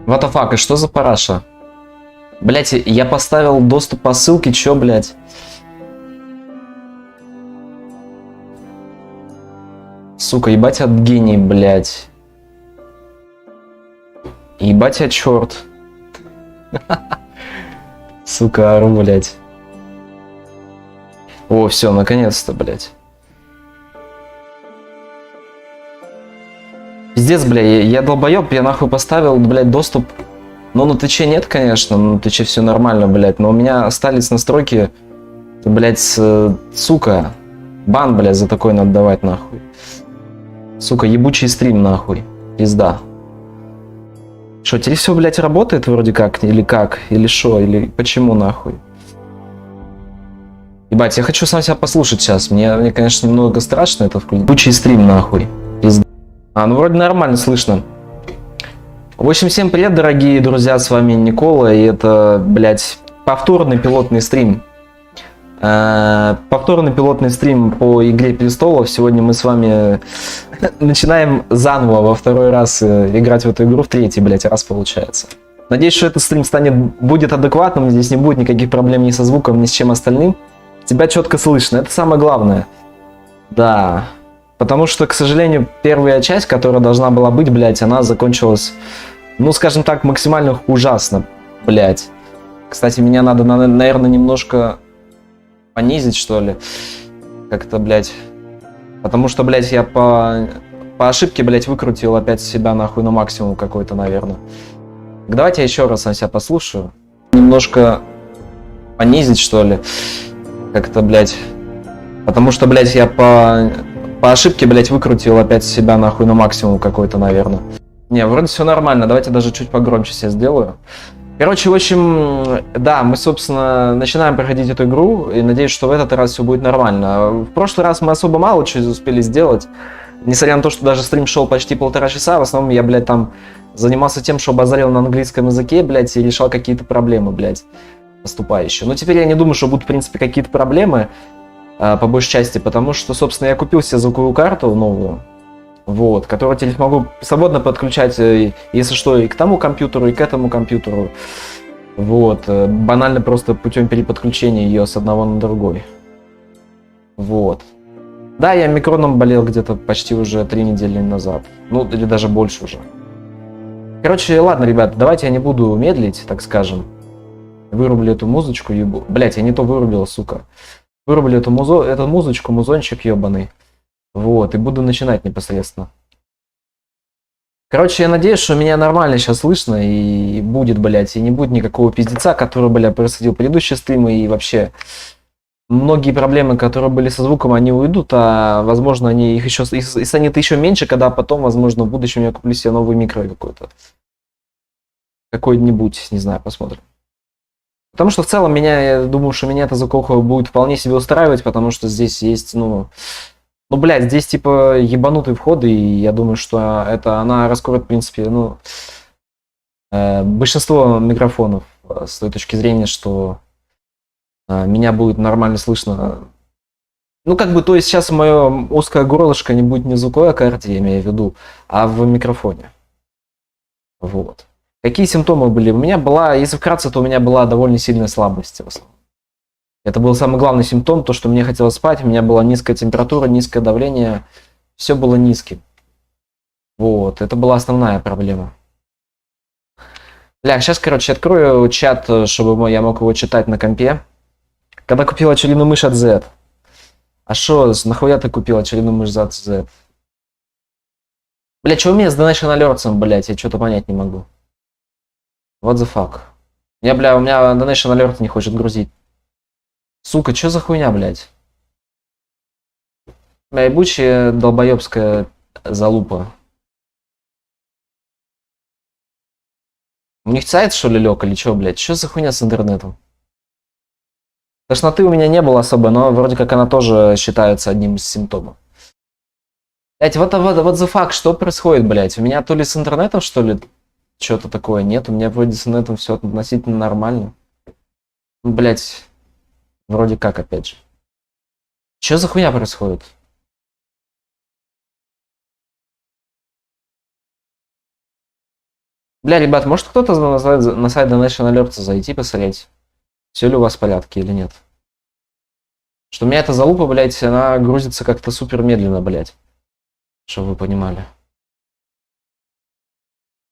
What the fuck, и что за параша? Блять, я поставил доступ по ссылке, чё, блять? Сука, ебать от гений, блять. Ебать от черт. Сука, ору, блять. О, все, наконец-то, блять. Пиздец, бля, я долбоёб, я нахуй поставил, блядь, доступ. Ну, на ТЧ нет, конечно, на ТЧ все нормально, блядь, но у меня остались настройки, блядь, сука. Бан, блядь, за такой надо давать, нахуй. Сука, ебучий стрим, нахуй. Пизда. Что, теперь все, блядь, работает вроде как? Или как? Или шо? Или почему, нахуй? Ебать, я хочу сам себя послушать сейчас. Мне конечно, немного страшно это включить. Ебучий стрим, нахуй. Пизда. А, ну вроде нормально слышно. В общем, всем привет, дорогие друзья, с вами Никола, и это, блядь, повторный пилотный стрим. Повторный пилотный стрим по Игре Престолов. Сегодня мы с вами начинаем заново во второй раз играть в эту игру, в третий, блядь, раз получается. Надеюсь, что этот стрим будет адекватным, здесь не будет никаких проблем ни со звуком, ни с чем остальным. Тебя четко слышно, это самое главное. Да. Потому что, к сожалению, первая часть, которая должна была быть, блядь, она закончилась, ну, скажем так, максимально ужасно, блядь. Кстати, меня надо, наверное, немножко понизить, что ли. Как-то, блядь. Потому что, блядь, я по ошибке, блядь, выкрутил опять себя, нахуй, на максимум какой-то, наверное. Так, давайте я еще раз на себя послушаю. Немножко понизить, что ли. Как-то, блядь. Потому что, блядь, я по ошибке, блядь, выкрутил опять себя, нахуй, на максимум какой-то, наверное. Не, вроде все нормально, давайте даже чуть погромче себе сделаю. Короче, в общем, да, мы, собственно, начинаем проходить эту игру, и надеюсь, что в этот раз все будет нормально. В прошлый раз мы особо мало чего успели сделать, несмотря на то, что даже стрим шел почти 1,5 часа, в основном я, блядь, там занимался тем, что базарил на английском языке, блядь, и решал какие-то проблемы, блядь, поступающие. Но теперь я не думаю, что будут, в принципе, какие-то проблемы, по большей части, потому что, собственно, я купил себе звуковую карту новую, вот, которую теперь могу свободно подключать, если что, и к тому компьютеру, и к этому компьютеру, вот, банально просто путем переподключения ее с одного на другой, вот. Да, я микроном болел где-то почти уже 3 недели назад, ну, или даже больше уже. Короче, ладно, ребята, давайте я не буду медлить, так скажем, вырублю эту музычку, ебу, блять, я не то вырубил, сука. Вырублю эту музычку, музончик ебаный. Вот, и буду начинать непосредственно. Короче, я надеюсь, что меня нормально сейчас слышно и будет, блядь, и не будет никакого пиздеца, который, блядь, происходил в предыдущие стримы, и вообще многие проблемы, которые были со звуком, они уйдут, а возможно они их еще и станет еще меньше, когда потом, возможно, в будущем я куплю себе новый микро какой-то. Какой-нибудь, не знаю, посмотрим. Потому что в целом я думаю, что меня эта звуковка будет вполне себе устраивать, потому что здесь есть, ну, блядь, здесь типа ебанутые входы, и я думаю, что она раскроет, в принципе, ну, большинство микрофонов с той точки зрения, что меня будет нормально слышно. Ну, как бы, то есть сейчас мое узкое горлышко не будет не в звуковой карте, я имею в виду, а в микрофоне. Вот. Какие симптомы были? У меня была, если вкратце, то у меня была довольно сильная слабость в основном. Это был самый главный симптом, то, что мне хотелось спать, у меня была низкая температура, низкое давление, все было низким. Вот, это была основная проблема. Бля, сейчас, короче, открою чат, чтобы я мог его читать на компе. Когда купил очередную мышь от Z. А шо, нахуя ты купил очередную мышь от Z? Бля, что у меня с Donation Alerts, блядь, я что-то понять не могу. What the fuck? У меня Donation Alert не хочет грузить. Сука, что за хуйня, блядь? Бля, ебучая долбоебская залупа. У них сайт, что ли, лег, или что, блядь? Что за хуйня с интернетом? Тошноты у меня не было особо, но вроде как она тоже считается одним из симптомов. Блядь, вот the fuck, что происходит, блядь? У меня то ли с интернетом, что ли, что-то такое нет. У меня вроде с интернетом все относительно нормально. Ну, блядь, вроде как, опять же. Что за хуйня происходит? Бля, ребят, может кто-то на сайт Donation Alert зайти посмотреть, все ли у вас в порядке или нет? Что у меня эта залупа, блядь, она грузится как-то супер медленно, блядь. Чтобы вы понимали.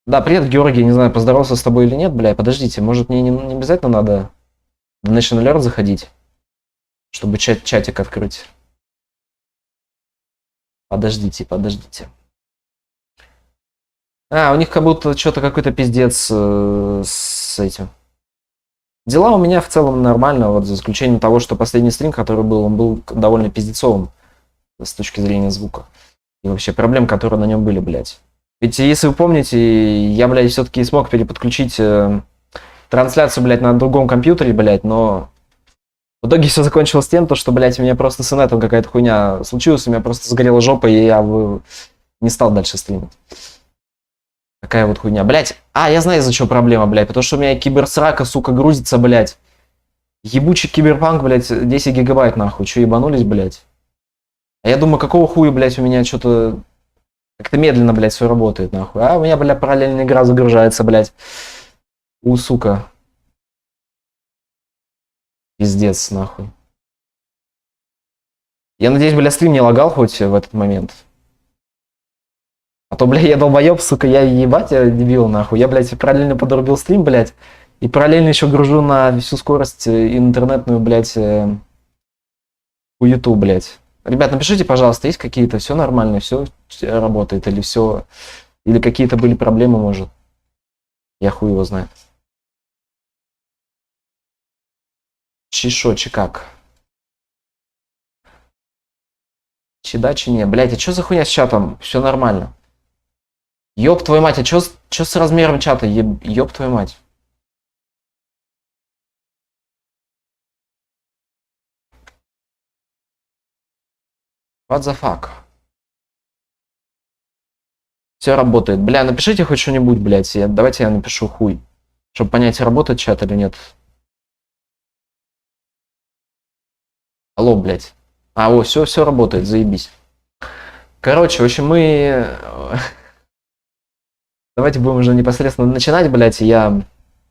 Да, привет, Георгий, не знаю, поздоровался с тобой или нет, бля, подождите, может мне не обязательно надо в Donation Alert заходить, чтобы чатик открыть? Подождите. А, у них как будто что-то какой-то пиздец с этим. Дела у меня в целом нормально, вот за исключением того, что последний стрим, который был, он был довольно пиздецовым с точки зрения звука. И вообще проблем, которые на нем были, блядь. Ведь если вы помните, я, блядь, все-таки смог переподключить трансляцию, блядь, на другом компьютере, блядь, но в итоге все закончилось тем, что, блядь, у меня просто с инетом какая-то хуйня случилась, у меня просто сгорела жопа, и я не стал дальше стримить. Такая вот хуйня, блядь. А, я знаю, из-за чего проблема, блядь, потому что у меня киберсрака, сука, грузится, блядь. Ебучий киберпанк, блядь, 10 гигабайт, нахуй. Че, ебанулись, блядь? А я думаю, какого хуя, блядь, у меня что-то как-то медленно, блядь, все работает, нахуй. А у меня, блядь, параллельная игра загружается, блядь. Сука. Пиздец, нахуй. Я надеюсь, блядь, стрим не лагал хоть в этот момент. А то, блядь, я долбоеб, сука, я ебать, я дебил, нахуй. Я, блядь, параллельно подрубил стрим, блядь. И параллельно еще гружу на всю скорость интернетную, блядь, хуету, блядь. Ребят, напишите, пожалуйста, есть какие-то, все нормально, все работает, или все, или какие-то были проблемы, может. Я хуй его знает. Чи как? Чи да, чи не. Блядь, а что за хуйня с чатом? Все нормально. Ёб твою мать, а чё с размером чата? Ёб твою мать. What the fuck? Все работает. Бля, напишите хоть что-нибудь, блядь. Давайте я напишу хуй. Чтобы понять, работает чат или нет. Алло, блядь. А, о, все работает, заебись. Короче, в общем, мы... Давайте будем уже непосредственно начинать, блядь. Я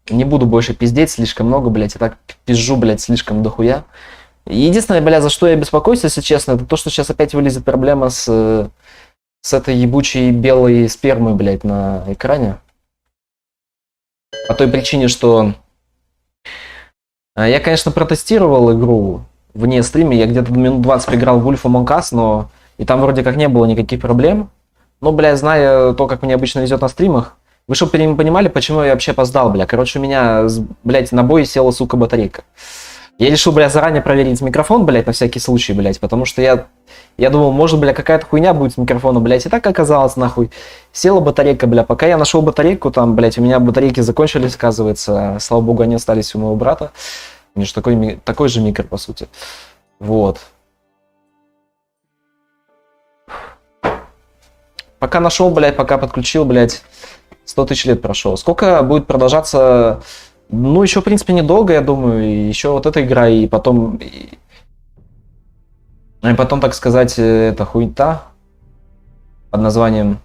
не буду больше пиздеть слишком много, блядь. Я так пизжу, блядь, слишком дохуя. Единственное, блядь, за что я беспокоюсь, если честно, это то, что сейчас опять вылезет проблема с этой ебучей белой спермой, блядь, на экране. По той причине, что я, конечно, протестировал игру вне стрима. Я где-то минут 20 поиграл в Wolf Among Us, но и там вроде как не было никаких проблем. Но, бля, зная то, как мне обычно везет на стримах, вы чтобы понимали, почему я вообще опоздал, бля. Короче, у меня, блядь, на бой села, сука, батарейка. Я решил, бля, заранее проверить микрофон, блядь, на всякий случай, блядь, потому что я думал, может, бля, какая-то хуйня будет с микрофоном, блядь, и так оказалось, нахуй. Села батарейка, бля, пока я нашел батарейку, там, блядь, у меня батарейки закончились, оказывается, слава богу, они остались у моего брата. У меня же такой же микро, по сути. Вот. Пока нашел, блядь, пока подключил, блядь, 100 тысяч лет прошло. Сколько будет продолжаться? Ну, еще, в принципе, недолго, я думаю. И еще вот эта игра, и потом... И потом, так сказать, эта хуйта под названием...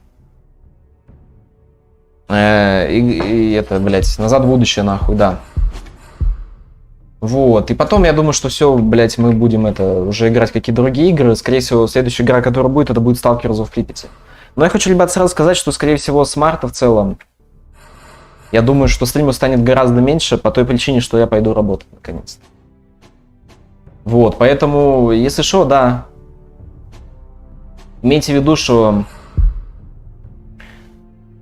И это, блядь, назад в будущее, нахуй, да. Вот. И потом, я думаю, что все, блядь, мы будем уже играть какие-то другие игры. Скорее всего, следующая игра, которая будет, это будет Stalkers of Pripyat. Но я хочу, ребят, сразу сказать, что, скорее всего, с марта в целом, я думаю, что стримов станет гораздо меньше по той причине, что я пойду работать, наконец-то. Вот, поэтому, если что, да, имейте в виду, что,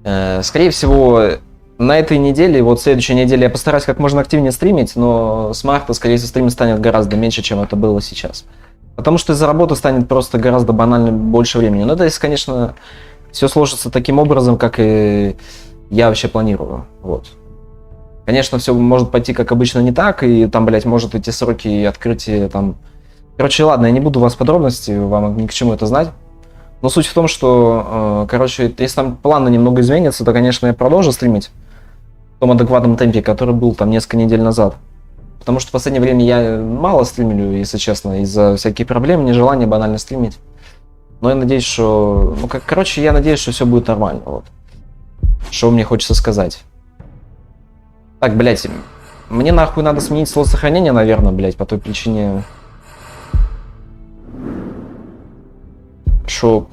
скорее всего, на этой неделе, вот следующей неделе я постараюсь как можно активнее стримить, но с марта, скорее всего, стрим станет гораздо меньше, чем это было сейчас. Потому что из-за работы станет просто гораздо банально больше времени. Но это если, конечно, все сложится таким образом, как и я вообще планирую. Вот. Конечно, все может пойти, как обычно, не так, и там, блядь, может эти сроки и открытия там... Короче, ладно, я не буду вас подробности, вам ни к чему это знать. Но суть в том, что, короче, если там планы немного изменятся, то, конечно, я продолжу стримить в том адекватном темпе, который был там несколько недель назад. Потому что в последнее время я мало стримлю, если честно, из-за всяких проблем, нежелания банально стримить. Но я надеюсь, что... Ну, короче, я надеюсь, что все будет нормально. Вот. Что мне хочется сказать. Так, блядь, мне нахуй надо сменить слово сохранения, наверное, блядь, по той причине... Шо...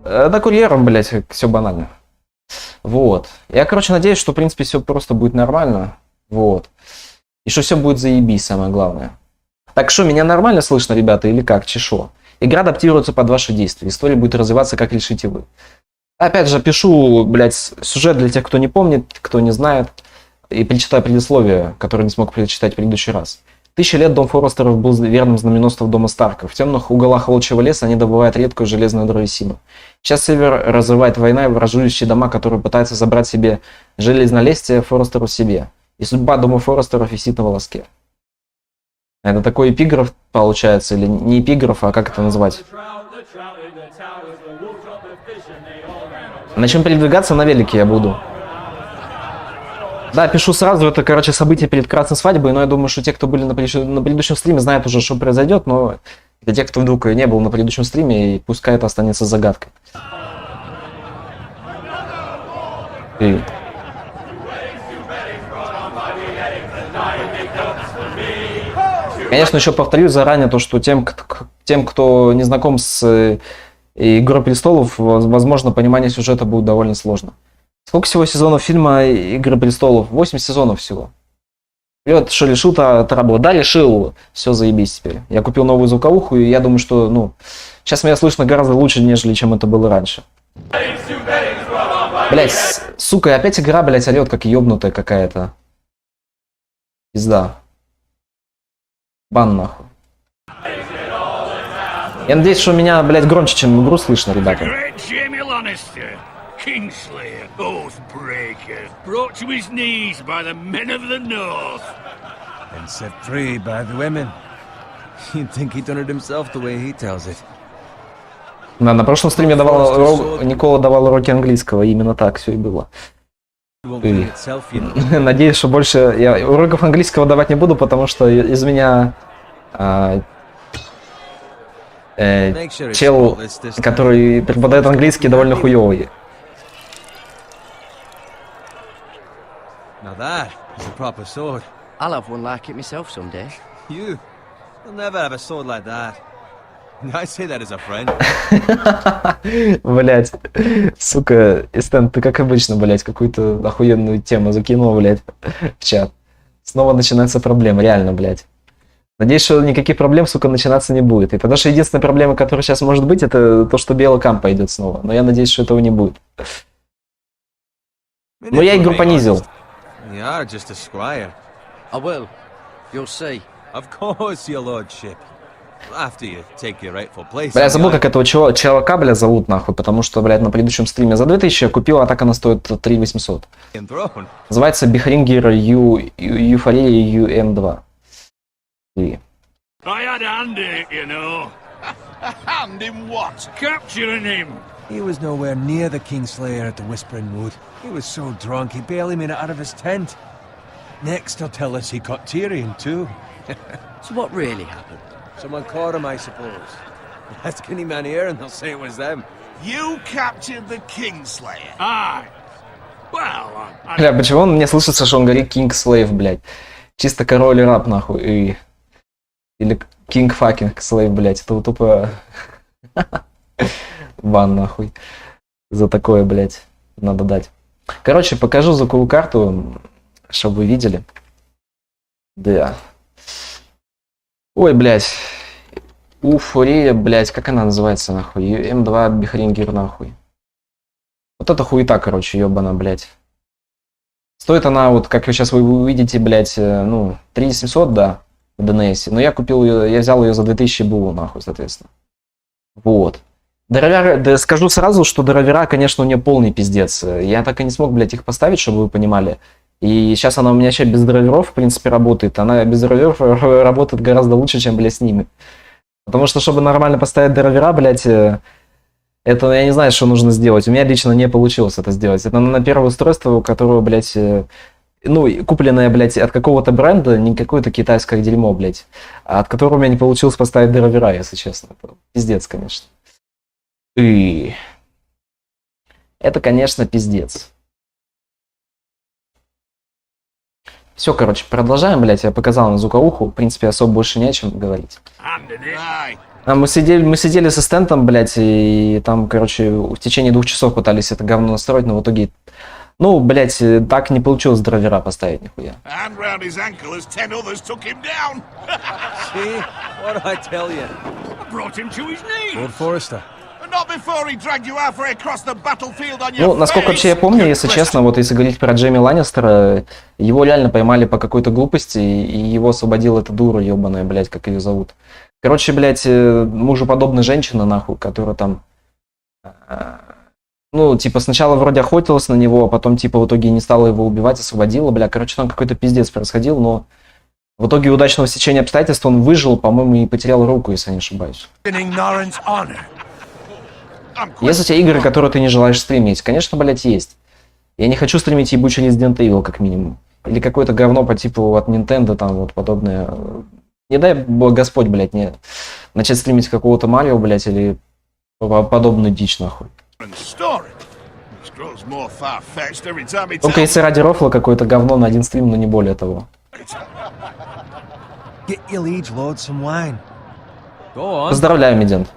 Да, курьером, блядь, все банально. Вот. Я, короче, надеюсь, что, в принципе, все просто будет нормально. Вот. И что все будет заебись, самое главное. Так что, меня нормально слышно, ребята, или как? Чешо? Игра адаптируется под ваши действия. История будет развиваться, как решите вы. Опять же, пишу, блядь, сюжет для тех, кто не помнит, кто не знает. И перечитаю предисловие, которое не смог перечитать в предыдущий раз. 1000 лет дом Форестеров был верным знаменосцем дома Старков. В темных уголах волчьего леса они добывают редкую железную древесину. Сейчас Север разрывает война и враждующие дома, которые пытаются забрать себе железнолестие Форестеров себе. И судьба дома Форестеров висит на волоске. Это такой эпиграф получается, или не эпиграф, а как это назвать? На чем передвигаться на велике я буду. Да, пишу сразу, это, короче, событие перед красной свадьбой, но я думаю, что те, кто были на предыдущем стриме, знают уже, что произойдет, но для тех, кто вдруг не был на предыдущем стриме, пускай это останется загадкой. И... Конечно, еще повторюсь заранее то, что тем, кто не знаком с «Игрой престолов», возможно, понимание сюжета будет довольно сложно. Сколько всего сезонов фильма «Игры престолов»? 8 сезонов всего. Вот, что решил-то Тарабо. Да, решил. Все, заебись теперь. Я купил новую звуковуху, и я думаю, что, ну, сейчас меня слышно гораздо лучше, нежели чем это было раньше. Блять, сука, опять игра, блять, орёт, как ёбнутая какая-то. Пизда. Бан нахуй. Я надеюсь, что меня, блять, громче, чем игру слышно, ребята. Kingslayer, Oathbreaker, brought to his knees by the men of the North. And set free by the women. You'd think he'd done it himself the way he tells it. Да, на прошлом стриме Никола давал уроки английского, именно так все и было. Надеюсь, что больше я уроков английского давать не буду, потому что из меня чел, который преподает английский, довольно хуёвый. Now that is a proper sword. I'll have one like it myself someday. You'll never have a sword like that. I say that as a friend. Блять, сука, Эстен, ты как обычно, блять, какую-то охуенную тему закинул, блять, в чат. Снова начинаются проблемы, реально, блять. Надеюсь, что никаких проблем, сука, начинаться не будет. И потому что единственная проблема, которая сейчас может быть, это то, что белый камп пойдет снова. Но я надеюсь, что этого не будет. Но я игру понизил. You are just a squire. I will. You'll see. Of course, your lordship. After you take your rightful place. Бля, я забыл, как этого чувака, бля, зовут, нахуй, потому что, блядь, на предыдущем стриме за 2000 я купил, а так она стоит 3800. Называется Бихрингер Юфория UM2. И... I had a hand in it, you know. A hand in what? Capturing him. He was nowhere near the Kingslayer at the Whispering Wood. He was so drunk he barely made it out of his tent. Next he'll tell us he caught Tyrion too. So what really happened? Someone caught him, I suppose. Ask any man here and they'll say it was them. You captured the Kingslayer? Aye. Well, Бля, почему мне слышится, что он говорит King Slave, блядь? Чисто король и раб, нахуй. И... Или King fucking Slave, блядь. Это вот тупо... Бан, нахуй. За такое, блядь, надо дать. Короче, покажу звуковую карту, чтобы вы видели. Да. Ой, блядь. Уфория, блядь, как она называется, нахуй? М2 Бихрингер, нахуй. Вот это хуета, короче, ёбана, блядь. Стоит она, вот, как вы сейчас вы увидите, блядь, ну, 3700, да, в ДНС. Но я купил ее, я взял ее за 2000 БУ, нахуй, соответственно. Вот. Драйвера, да, скажу сразу, что драйвера, конечно, у нее полный пиздец. Я так и не смог, блядь, их поставить, чтобы вы понимали. И сейчас она у меня вообще без драйверов, в принципе, работает. Она без драйверов работает гораздо лучше, чем, блядь, с ними. Потому что, чтобы нормально поставить драйвера, блядь, это я не знаю, что нужно сделать. У меня лично не получилось это сделать. Это на первое устройство, у которого, блядь, ну, купленное, блядь, от какого-то бренда, не какое-то китайское дерьмо, блядь, а от которого у меня не получилось поставить драйвера, если честно. Это пиздец, конечно. И это, конечно, пиздец. Все, короче, продолжаем, блядь. Я показал на звуковуху. В принципе, особо больше не о чем говорить. Мы сидели с ассистентом, блядь, и там, короче, в течение 2 часов пытались это говно настроить, но в итоге... Ну, блядь, так не получилось драйвера поставить, нихуя. Ну, насколько вообще я помню, если честно, вот если говорить про Джейми Ланнистера, его реально поймали по какой-то глупости, и его освободила эта дура ебаная, блядь, как ее зовут. Короче, блядь, мужеподобная женщина, нахуй, которая там... Ну, типа, сначала вроде охотилась на него, а потом, типа, в итоге не стала его убивать, освободила, бля. Короче, там какой-то пиздец происходил, но в итоге удачного стечения обстоятельств он выжил, по-моему, и потерял руку, если не ошибаюсь. Есть у тебя игры, которые ты не желаешь стримить? Конечно, блядь, есть. Я не хочу стримить ебучий Resident Evil, как минимум. Или какое-то говно по типу от Nintendo, там, вот, подобное. Не дай Господь, блядь, не начать стримить какого-то Марио, блядь, или подобную дичь, нахуй. Только если ради рофла какое-то говно на один стрим, но не более того. Поздравляю, Медент.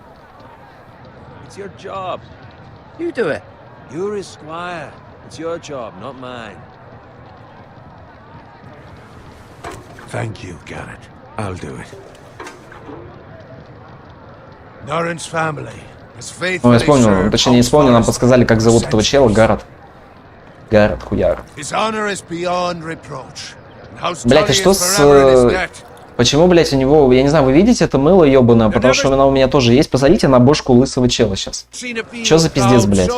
Ну, я вспомнил, точнее не вспомнил, нам подсказали, как зовут этого чела, Гаррет. Гаррет, хуяр. Блять, а что с... Почему, блять, у него... Я не знаю, вы видите это мыло ебаное? Потому что оно у меня тоже есть. Посмотрите на бошку лысого чела сейчас. Чё за пиздец, блять?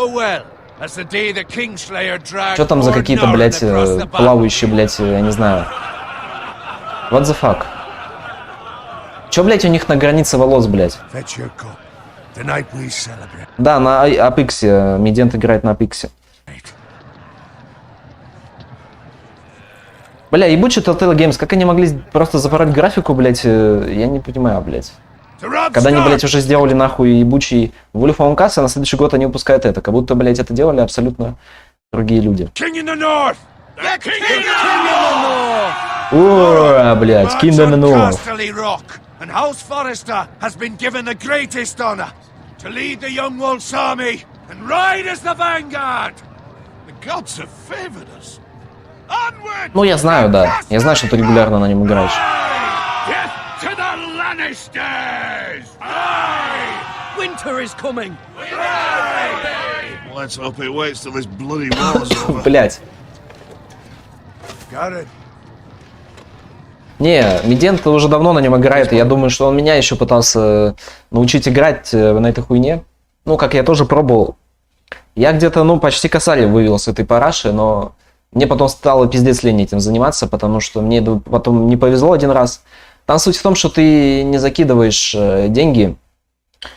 Чё там за какие-то, блять, плавающие, блять, я не знаю. What the fuck? Чё, блять, у них на границе волос, блять? Да, на Апиксе. Медент играет на Апиксе. Бля, ебучий Telltale Games, как они могли просто запороть графику, блять, я не понимаю, блять. Когда они, блять, уже сделали нахуй ебучий Wolf Among Us, а на следующий год они выпускают это. Как будто, блять, это делали абсолютно другие люди. О, блять, King in the North. And House Forrester has been given the greatest honor to lead the Young Wolf's army and ride as the vanguard. The gods have favored us. Ну, я знаю, да. Я знаю, что ты регулярно на нем играешь. Death to the Lannisters! Winter is coming. Let's hope it waits till this bloody war is over. Блять. Got it. Не, Медент уже давно на нем играет, и я думаю, что он меня еще пытался научить играть на этой хуйне. Ну, как я тоже пробовал. Я где-то, ну, почти косарь вывел с этой параши, но мне потом стало пиздец лень этим заниматься, потому что мне потом не повезло один раз. Там суть в том, что ты не закидываешь деньги.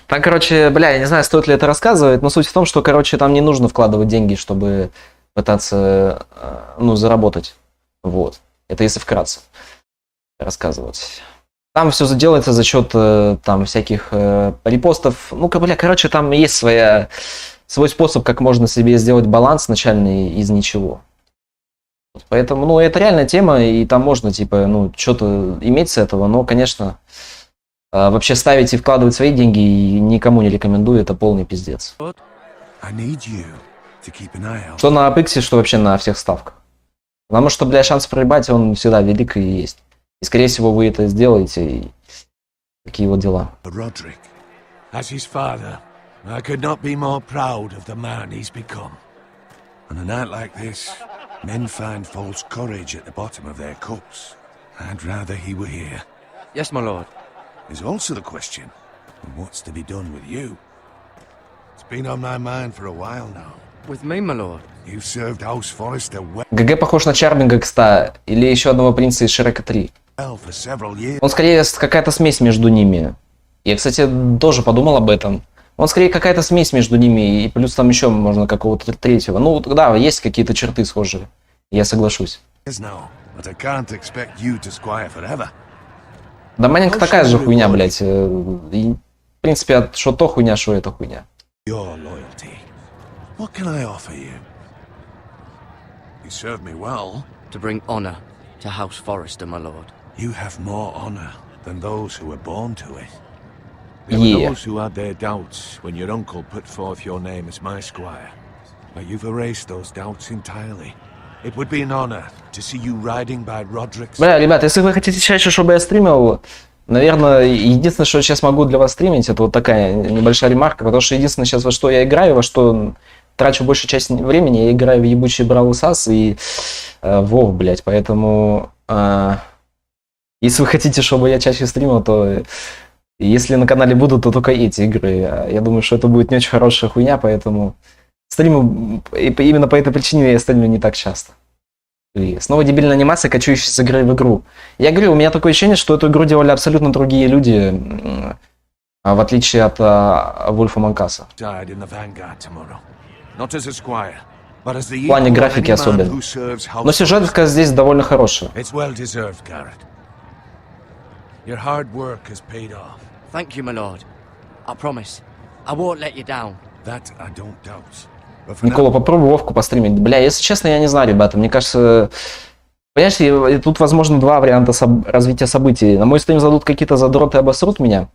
Там, короче, бля, я не знаю, стоит ли это рассказывать, но суть в том, что, короче, там не нужно вкладывать деньги, чтобы пытаться, ну, заработать. Вот. Это если вкратце рассказывать. Там все делается за счет там всяких репостов. Ну, бля, короче, там есть свой способ, как можно себе сделать баланс начальный из ничего. Поэтому, ну, это реальная тема, и там можно, типа, ну, что-то иметь с этого, но, конечно, вообще ставить и вкладывать свои деньги никому не рекомендую, это полный пиздец. Что на Апиксе, что вообще на всех ставках. Потому что, бля, шанс проебать, он всегда велик и есть. И, скорее всего, вы это сделаете, и такие вот дела. Men find false courage at the bottom of their cups. I'd rather he were here. Yes, my lord. There's also the question of what's to be done with you. It's been on my mind for a while now. With me, my lord. You've served House Forrester well. ГГ похож на Чарминга, кстати, или еще одного принца из Шрека 3. Он скорее какая-то смесь между ними. Я, кстати, тоже подумал об этом. Он скорее какая-то смесь между ними, и плюс там еще можно какого-то третьего. Ну, да, есть какие-то черты схожие. Я соглашусь. Да маленько такая же хуйня, блядь. И, в принципе, что то хуйня, что это хуйня. To bring honor to House Forrester, my lord. You have more honor than those who were born to it. There were those who had their doubts when your uncle put forth your name as my squire. But you've erased those doubts entirely. It would be an honor to see you riding by Roderick's... Бля, ребят, если вы хотите чаще, чтобы я стримил, наверное, единственное, что я сейчас могу для вас стримить, это вот такая небольшая ремарка, потому что единственное сейчас, во что я играю, во что трачу большую часть времени, я играю в ебучий Бравл Сас и Вов, блядь, поэтому если вы хотите, чтобы я чаще стримил, то если на канале будут, то только эти игры. Я думаю, что это будет не очень хорошая хуйня, поэтому стримы именно по этой причине я стримлю не так часто. И снова дебильная анимация, качающаяся с игры в игру. Я говорю, у меня такое ощущение, что эту игру делали абсолютно другие люди, в отличие от Вульфа Манкаса. В плане графики особенно. Но сюжетка здесь довольно хорошая. Thank you, my lord. I promise. I won't let you down. That I don't doubt. Никола, попробуй Вовку постримить. Бля, если честно, я не знаю, ребята. Мне кажется, понимаете, тут возможно два варианта развития событий. На мой стрим задут какие-то задроты и обосрут меня.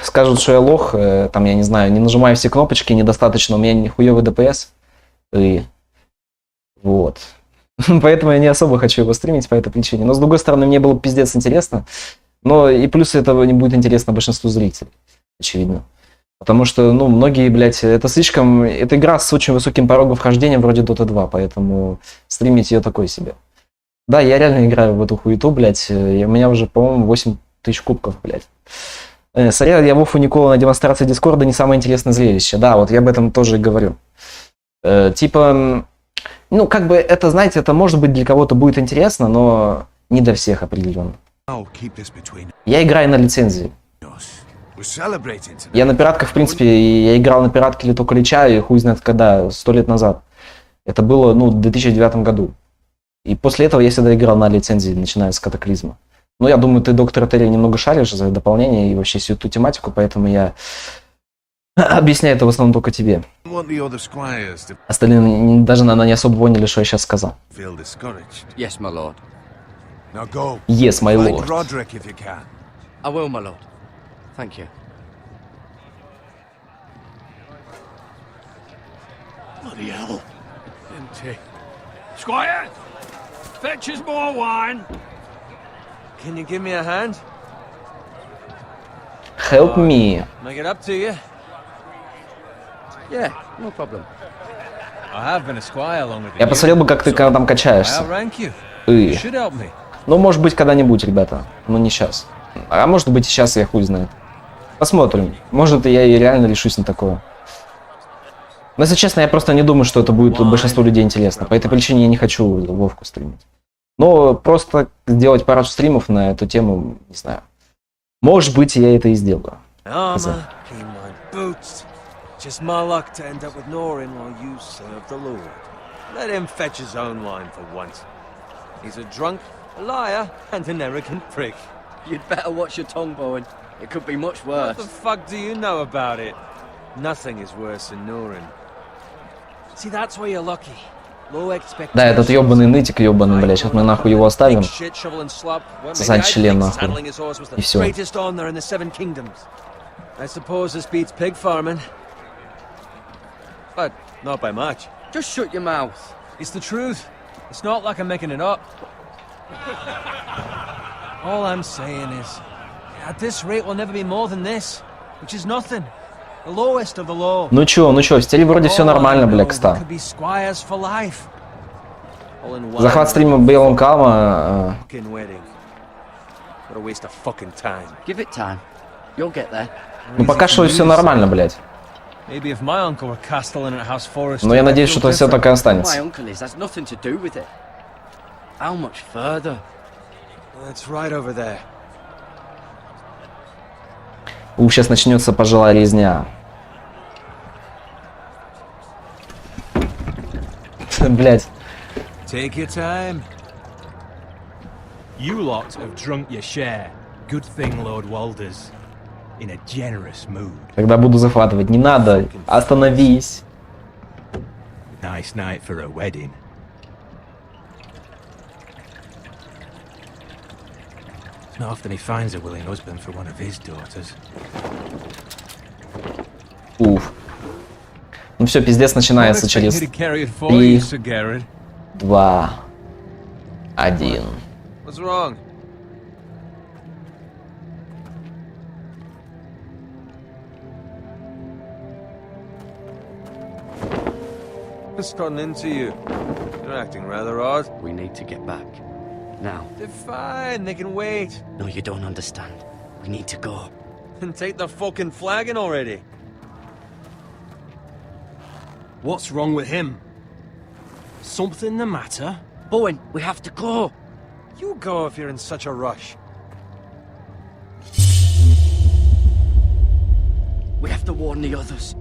Скажут, что я лох, там, я не знаю, не нажимаю все кнопочки, недостаточно, у меня нихуевый ДПС. И вот. Поэтому я не особо хочу его стримить по этой причине. Но с другой стороны, мне было пиздец интересно. Но и плюс этого не будет интересно большинству зрителей. Очевидно. Потому что, ну, многие, блядь, это слишком... Это игра с очень высоким порогом вхождения вроде Dota 2, поэтому стримить ее такой себе. Да, я реально играю в эту хуету, блядь. У меня уже, по-моему, 8 тысяч кубков, блядь. Сорян, я Вов у Никола на демонстрации Дискорда не самое интересное зрелище. Да, вот я об этом тоже и говорю. Типа... Ну, как бы это, знаете, это может быть для кого-то будет интересно, но не для всех определенно. Я играю на лицензии. Я на пиратках, в принципе, я играл на пиратке Литок Ильича, и хуй знает когда, 100 лет назад. Это было, ну, в 2009 году. И после этого я всегда играл на лицензии, начиная с Катаклизма. Ну, я думаю, ты, доктор Терри, немного шаришь за дополнение и вообще всю эту тематику, поэтому я объясняю это в основном только тебе. Остальные даже, наверное, не особо поняли, что я сейчас сказал. Yes, my lord. Yes, my lord. I will, my lord. Thank you. Bloody hell. Squire! Fetch us more wine. Can you give me a hand? Help me. Make it up to you. Yeah, no problem. I have been a squire longer than Я посмотрел бы, как ты когда там качаешься. you. Should help me. Ну, может быть, когда-нибудь, ребята. Но не сейчас. А может быть, и сейчас, я хуй знает. Посмотрим. Может, я и реально решусь на такое. Но, если честно, я просто не думаю, что это будет большинству людей интересно. По этой причине я не хочу Вовку стримить. Но просто сделать пару стримов на эту тему, не знаю. Может быть, я это и сделаю. Just my luck to end up with Norin while you serve the Lord. Let him fetch his own line for once. He's a drunk, a liar, and an arrogant prick. You'd better watch your tongue, Bowen. It could be much worse. What the fuck do you know about it? Nothing is worse than Norin. See, that's why you're lucky. Low expectations. Да, этот ёбаный нытик ёбаный, блядь. Сейчас мы нахуй его оставим. Сосать член нахуй. И все. I suppose this beats pig farming. But not by much. Just shut your mouth. It's the truth. It's not like I'm making it up. All I'm saying is, at this rate we'll never be more than this, which is nothing. The lowest of the low. Ну чё, в стиле вроде все нормально, бля, кста. Захват стрима Бейлом Калма. Give it time. You'll get there. Ну пока что все нормально, блядь. Но я надеюсь, что это все так и останется. Сейчас начнется пожилая резня. Блять. Take your time. You lot have drunk your share. Good thing Lord Walder's in a generous mood. Когда буду захватывать, не надо. Остановись. Nice night for a wedding. It's not often he finds a willing husband for one of his daughters. Уф. Ну все, пиздец начинается через 3, 2, 1. What's wrong? What's gotten into you? You're acting rather odd. We need to get back. Now. They're fine, they can wait. No, you don't understand. We need to go. Then take the fucking flagon already. What's wrong with him? Something the matter? Bowen, we have to go. You go if you're in such a rush. We have to warn the others.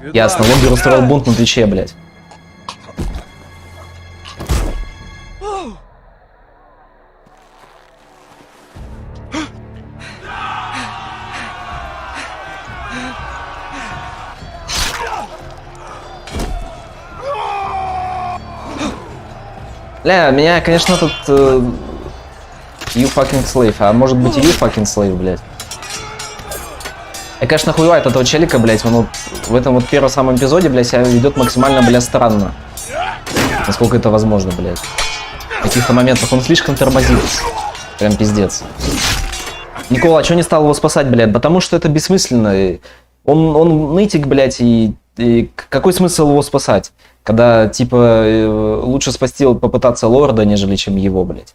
Good Ясно, luck. Логер устроил бунт на Твиче, блядь. Бля, меня, конечно, тут You fucking slave, а может быть и You fucking slave, блядь. Я, конечно, хуевает этого челика, блядь, он вот в этом вот первом самом эпизоде, блядь, себя ведет максимально, блядь, странно. Насколько это возможно, блядь. В каких-то моментах он слишком тормозит. Прям пиздец. Никола, а чё не стал его спасать, блядь? Потому что это бессмысленно. Он нытик, блядь, и какой смысл его спасать? Когда, типа, лучше спасти, попытаться лорда, нежели чем его, блядь.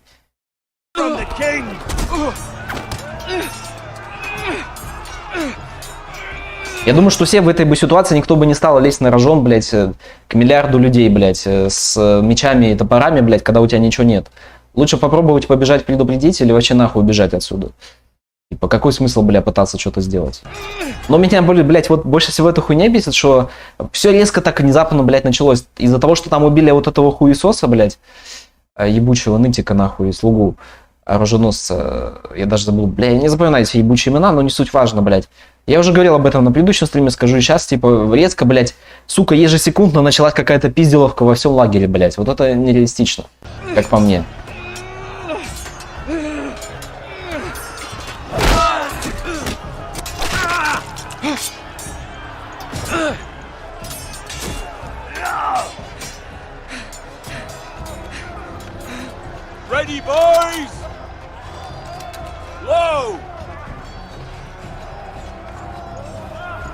Я думаю, что все в этой бы ситуации никто бы не стал лезть на рожон, блядь, к миллиарду людей, блядь, с мечами и топорами, блядь, когда у тебя ничего нет. Лучше попробовать побежать предупредить или вообще нахуй убежать отсюда. Типа, какой смысл, бля, пытаться что-то сделать? Но меня, блядь, вот больше всего эта хуйня бесит, что все резко так внезапно, блядь, началось. Из-за того, что там убили вот этого хуесоса, блядь, ебучего нытика, нахуй, слугу, оруженосца. Я даже забыл, бля, я не запоминаю эти ебучие имена, но не суть важно, блядь. Я уже говорил об этом на предыдущем стриме, скажу и сейчас, типа, резко, блядь, сука, ежесекундно началась какая-то пизделовка во всем лагере, блядь. Вот это нереалистично, как по мне. Ready, boys! Low!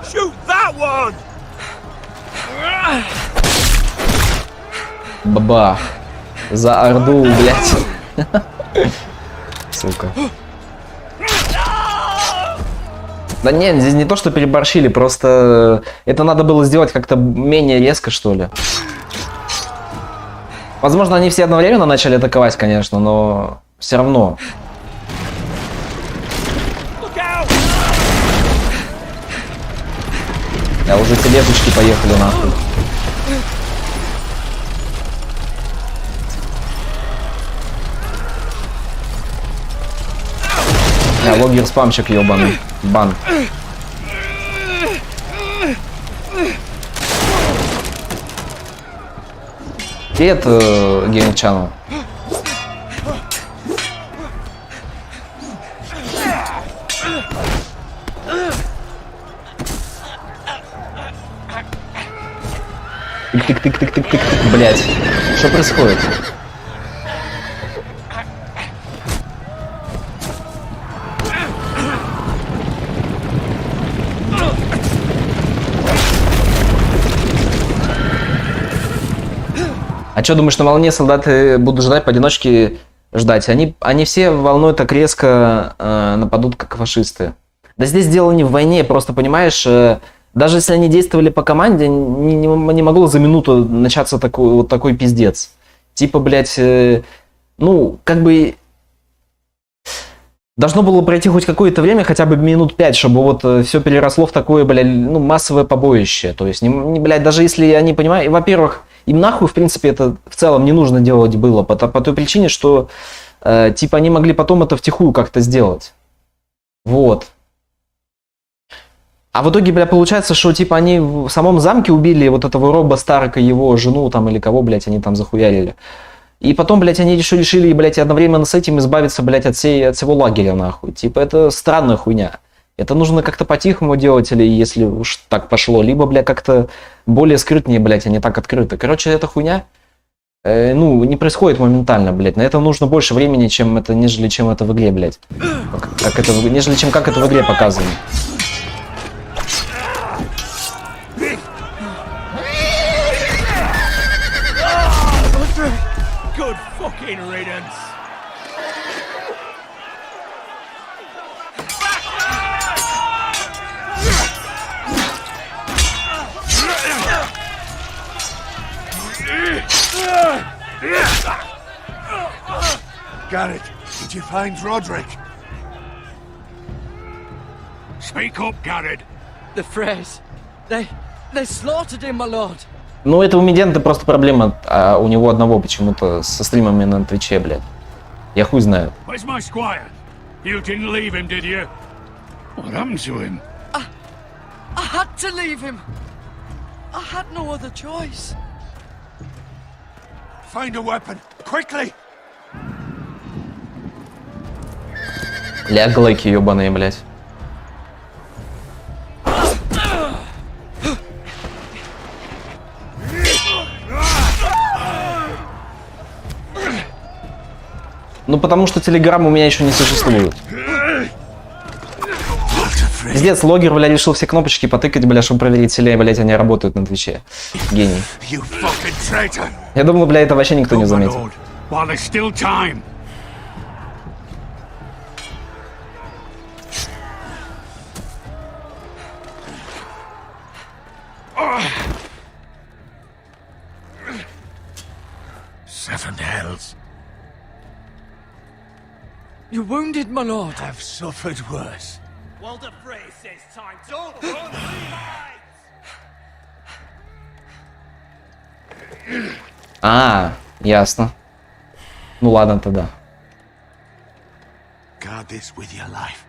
Shoot that one! Бабах. За Орду, блядь. Сука. Да нет, здесь не то, что переборщили, просто это надо было сделать как-то менее резко, что ли. Возможно, они все одновременно начали атаковать, конечно, но все равно. Да, уже тележечки поехали нахуй. Да, логер спамчик ебаный. Бан. Привет, Геймчану. Тык-тык-тык-тык-тык-тык, блять. Что происходит? А что, думаешь, на волне солдаты будут ждать, поодиночке ждать? Они все волной так резко нападут, как фашисты. Да здесь дело не в войне, просто, понимаешь, даже если они действовали по команде, не могло за минуту начаться вот такой пиздец. Типа, блядь, ну, как бы... Должно было пройти хоть какое-то время, хотя бы минут 5, чтобы вот все переросло в такое, блядь, ну, массовое побоище. То есть, блядь, даже если они понимают... Во-первых, им нахуй, в принципе, это в целом не нужно делать было, по той причине, что, типа, они могли потом это втихую как-то сделать. Вот. А в итоге, бля, получается, что, типа, они в самом замке убили вот этого Роба Старка, его жену там или кого, блядь, они там захуярили. И потом, блядь, они решили, блядь, одновременно с этим избавиться, блядь, от всего лагеря, нахуй. Типа, это странная хуйня. Это нужно как-то по-тихому делать, или если уж так пошло, либо, блядь, как-то более скрытнее, блядь, а не так открыто. Короче, эта хуйня, ну, не происходит моментально, блядь. На это нужно больше времени, нежели чем это в игре, блядь. Как это в игре показано. Good fucking riddance. Garrett, did you find Roderick? Speak up, Garrett. The phrase. They slaughtered him, my lord. Ну, это у Медента просто проблема, а у него одного почему-то со стримами на Твиче, блядь. Я хуй знаю. Where's my squire? You didn't leave him, did you? What happened to him? I had to leave him. I had no other choice. Find a weapon, quickly! Ляглайки ебаные, блядь. Ну, потому что Телеграм у меня еще не существует. Пиздец, логер, бля, решил все кнопочки потыкать, бля, чтобы проверить, или, блядь, они работают на Твиче. Гений. Я думал, бля, это вообще никто не заметил. Seven hells. You're wounded, my lord. I've suffered worse. Walder Frey says time to run А, ясно. Ну ладно тогда. Guard this with your life.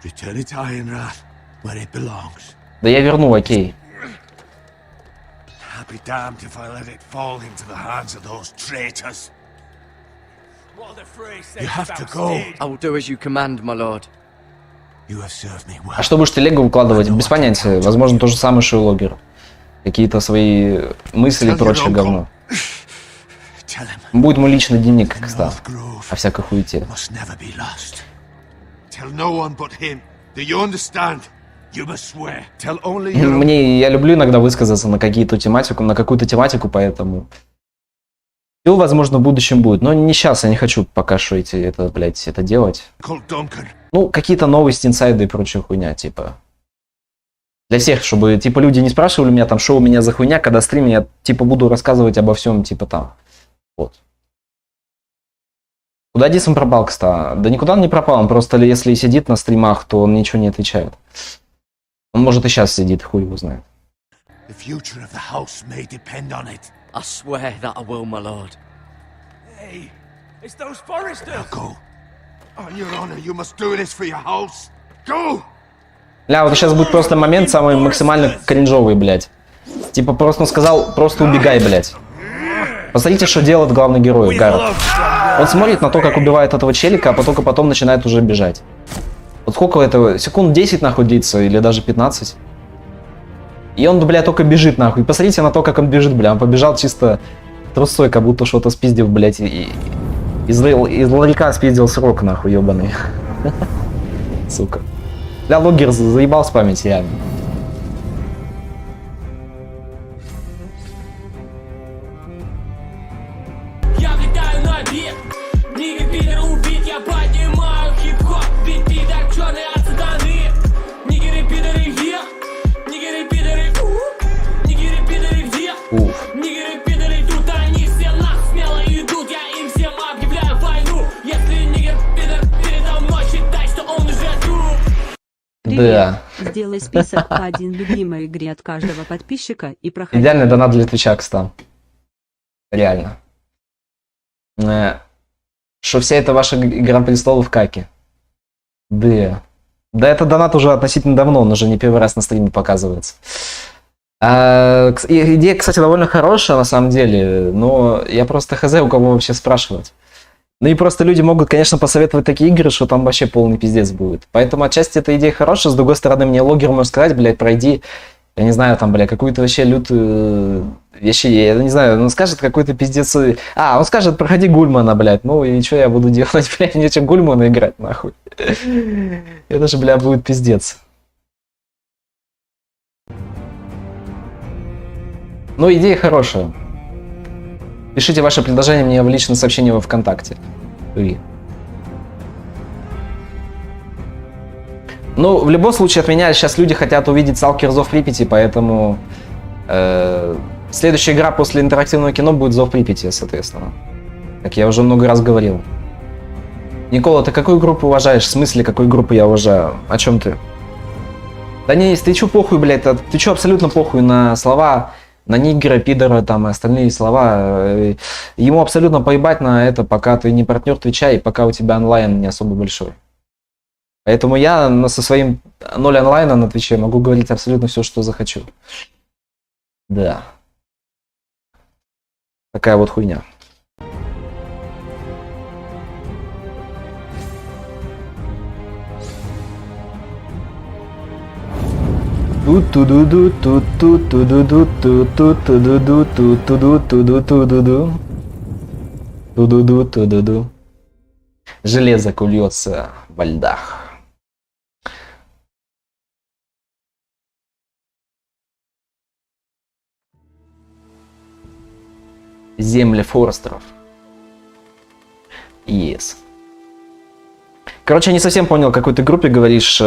Return it to Ironrath, where it belongs. Да я верну, окей. I'll be damned if I let it fall into the hands of those traitors. You have to go. I will do as you command, my lord. You have served me well. А что будешь телегу выкладывать? Без понятия. Возможно, то же самое, что и логер. Какие-то свои мысли и прочее говно. Будет мой личный дневник, как стал. О всякой хуете. Я люблю иногда высказаться на какую-то тематику, поэтому... И, возможно, в будущем будет. Но не сейчас, я не хочу пока что это делать. Ну, какие-то новости, инсайды и прочая хуйня, типа. Для всех, чтобы, типа, люди не спрашивали меня, там, что у меня за хуйня, когда стриме, я, типа, буду рассказывать обо всем, типа, там. Вот. Куда Дисом пропал, кстати? Да никуда он не пропал, он просто, если сидит на стримах, то он ничего не отвечает. Он, может, и сейчас сидит, хуй его знает. I swear that I will, my lord. Hey, it's those foresters. Now go. On your honor, you must do this for your house. Go! Бля, вот сейчас будет просто момент самый максимально кринжовый, блядь. Типа просто он сказал, просто убегай, блядь. Посмотрите, что делает главный герой, Гаррет. Он смотрит на то, как убивает этого челика, а только потом начинает уже бежать. Вот сколько этого? Секунд 10 нахуй длится, или даже 15. И он, бля, только бежит нахуй. Посмотрите на то, как он бежит, бля. Он побежал чисто трусой, как будто что-то спиздил, блядь. И из ларька спиздил срок, нахуй, ебаный. Сука. Бля, логер заебал с памяти, реально. Я влетаю на бит. Нигер пидор убит, я поднимаю хип-хоп. Бит пидор черный от сатаны. Нигеры пидоры где? Нигеры пидоры нигеры пидоры где? Нигеры пидоры тут, они все нах смело идут. Я им всем объявляю войну. Если нигер пидор передо мной, считай, что он уже труп. Да. Сделай список по один любимой игре от каждого подписчика и проходи. Идеальный донат для Твича, кстати. Реально. Что вся эта ваша Игра престолов каки. Да. Да, это донат уже относительно давно, он уже не первый раз на стриме показывается. Идея, кстати, довольно хорошая на самом деле, но я просто хз, у кого вообще спрашивать. Ну и просто люди могут, конечно, посоветовать такие игры, что там вообще полный пиздец будет. Поэтому отчасти эта идея хорошая, с другой стороны, мне логер может сказать, блядь, пройди, я не знаю, там, блядь, какую-то вообще лютую вещи, я не знаю, он скажет какой-то пиздец. Он скажет, проходи Гульмана, блядь, ну и что я буду делать, блядь, мне что, Гульмана играть, нахуй? Это же, блядь, будет пиздец. Ну, идея хорошая. Пишите ваше предложение мне в личное сообщение во ВКонтакте. Ну, в любом случае, от меня сейчас люди хотят увидеть «Сталкер. Зов Припяти», поэтому следующая игра после интерактивного кино будет «Зов Припяти», соответственно. Как я уже много раз говорил. Никола, ты какую группу уважаешь? В смысле, какую группу я уважаю? О чем ты? Да не, ты чё похуй, блядь, ты чё абсолютно похуй на слова, на нигера, пидора, там, и остальные слова. Ему абсолютно поебать на это, пока ты не партнер Твича и пока у тебя онлайн не особо большой. Поэтому я со своим 0 онлайна на Твиче могу говорить абсолютно все, что захочу. Да. Такая вот хуйня. Железо куется во льдах. Земли Форестеров. Yes. Короче, я не совсем понял, о какой ты группе говоришь.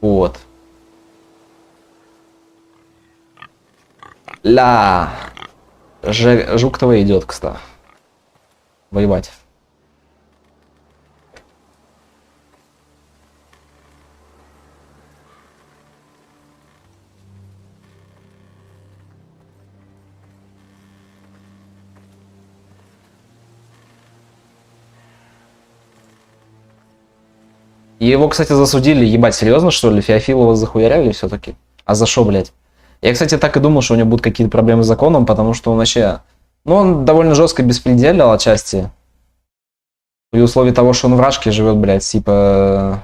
Вот. Жук ТВ идет, кстати. Воевать. Его, кстати, засудили. Ебать, серьезно, что ли? Феофилова захуярили все-таки? А за что, блядь? Я, кстати, так и думал, что у него будут какие-то проблемы с законом, потому что он вообще... Ну, он довольно жестко беспределял отчасти. При условии того, что он в Рашке живет, блядь, типа...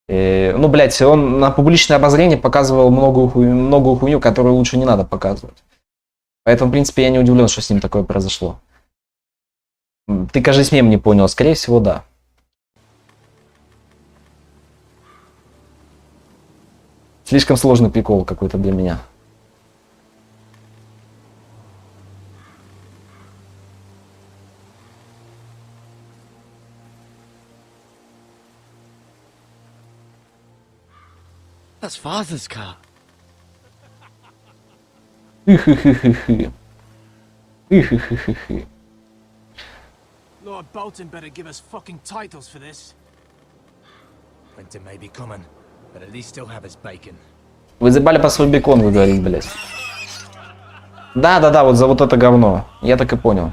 Ну, блядь, он на публичное обозрение показывал многую хуйню, которую лучше не надо показывать. Поэтому, в принципе, я не удивлен, что с ним такое произошло. Ты, кажется, мем не понял. Скорее всего, да. Слишком сложный прикол какой-то для меня. That's Father's car. Lord Bolton better give us fucking titles for this. Winter may be coming, but at least still have his bacon. Вы забали по свой бекон, вы говорите, блядь. Да, вот за вот это говно. Я так и понял.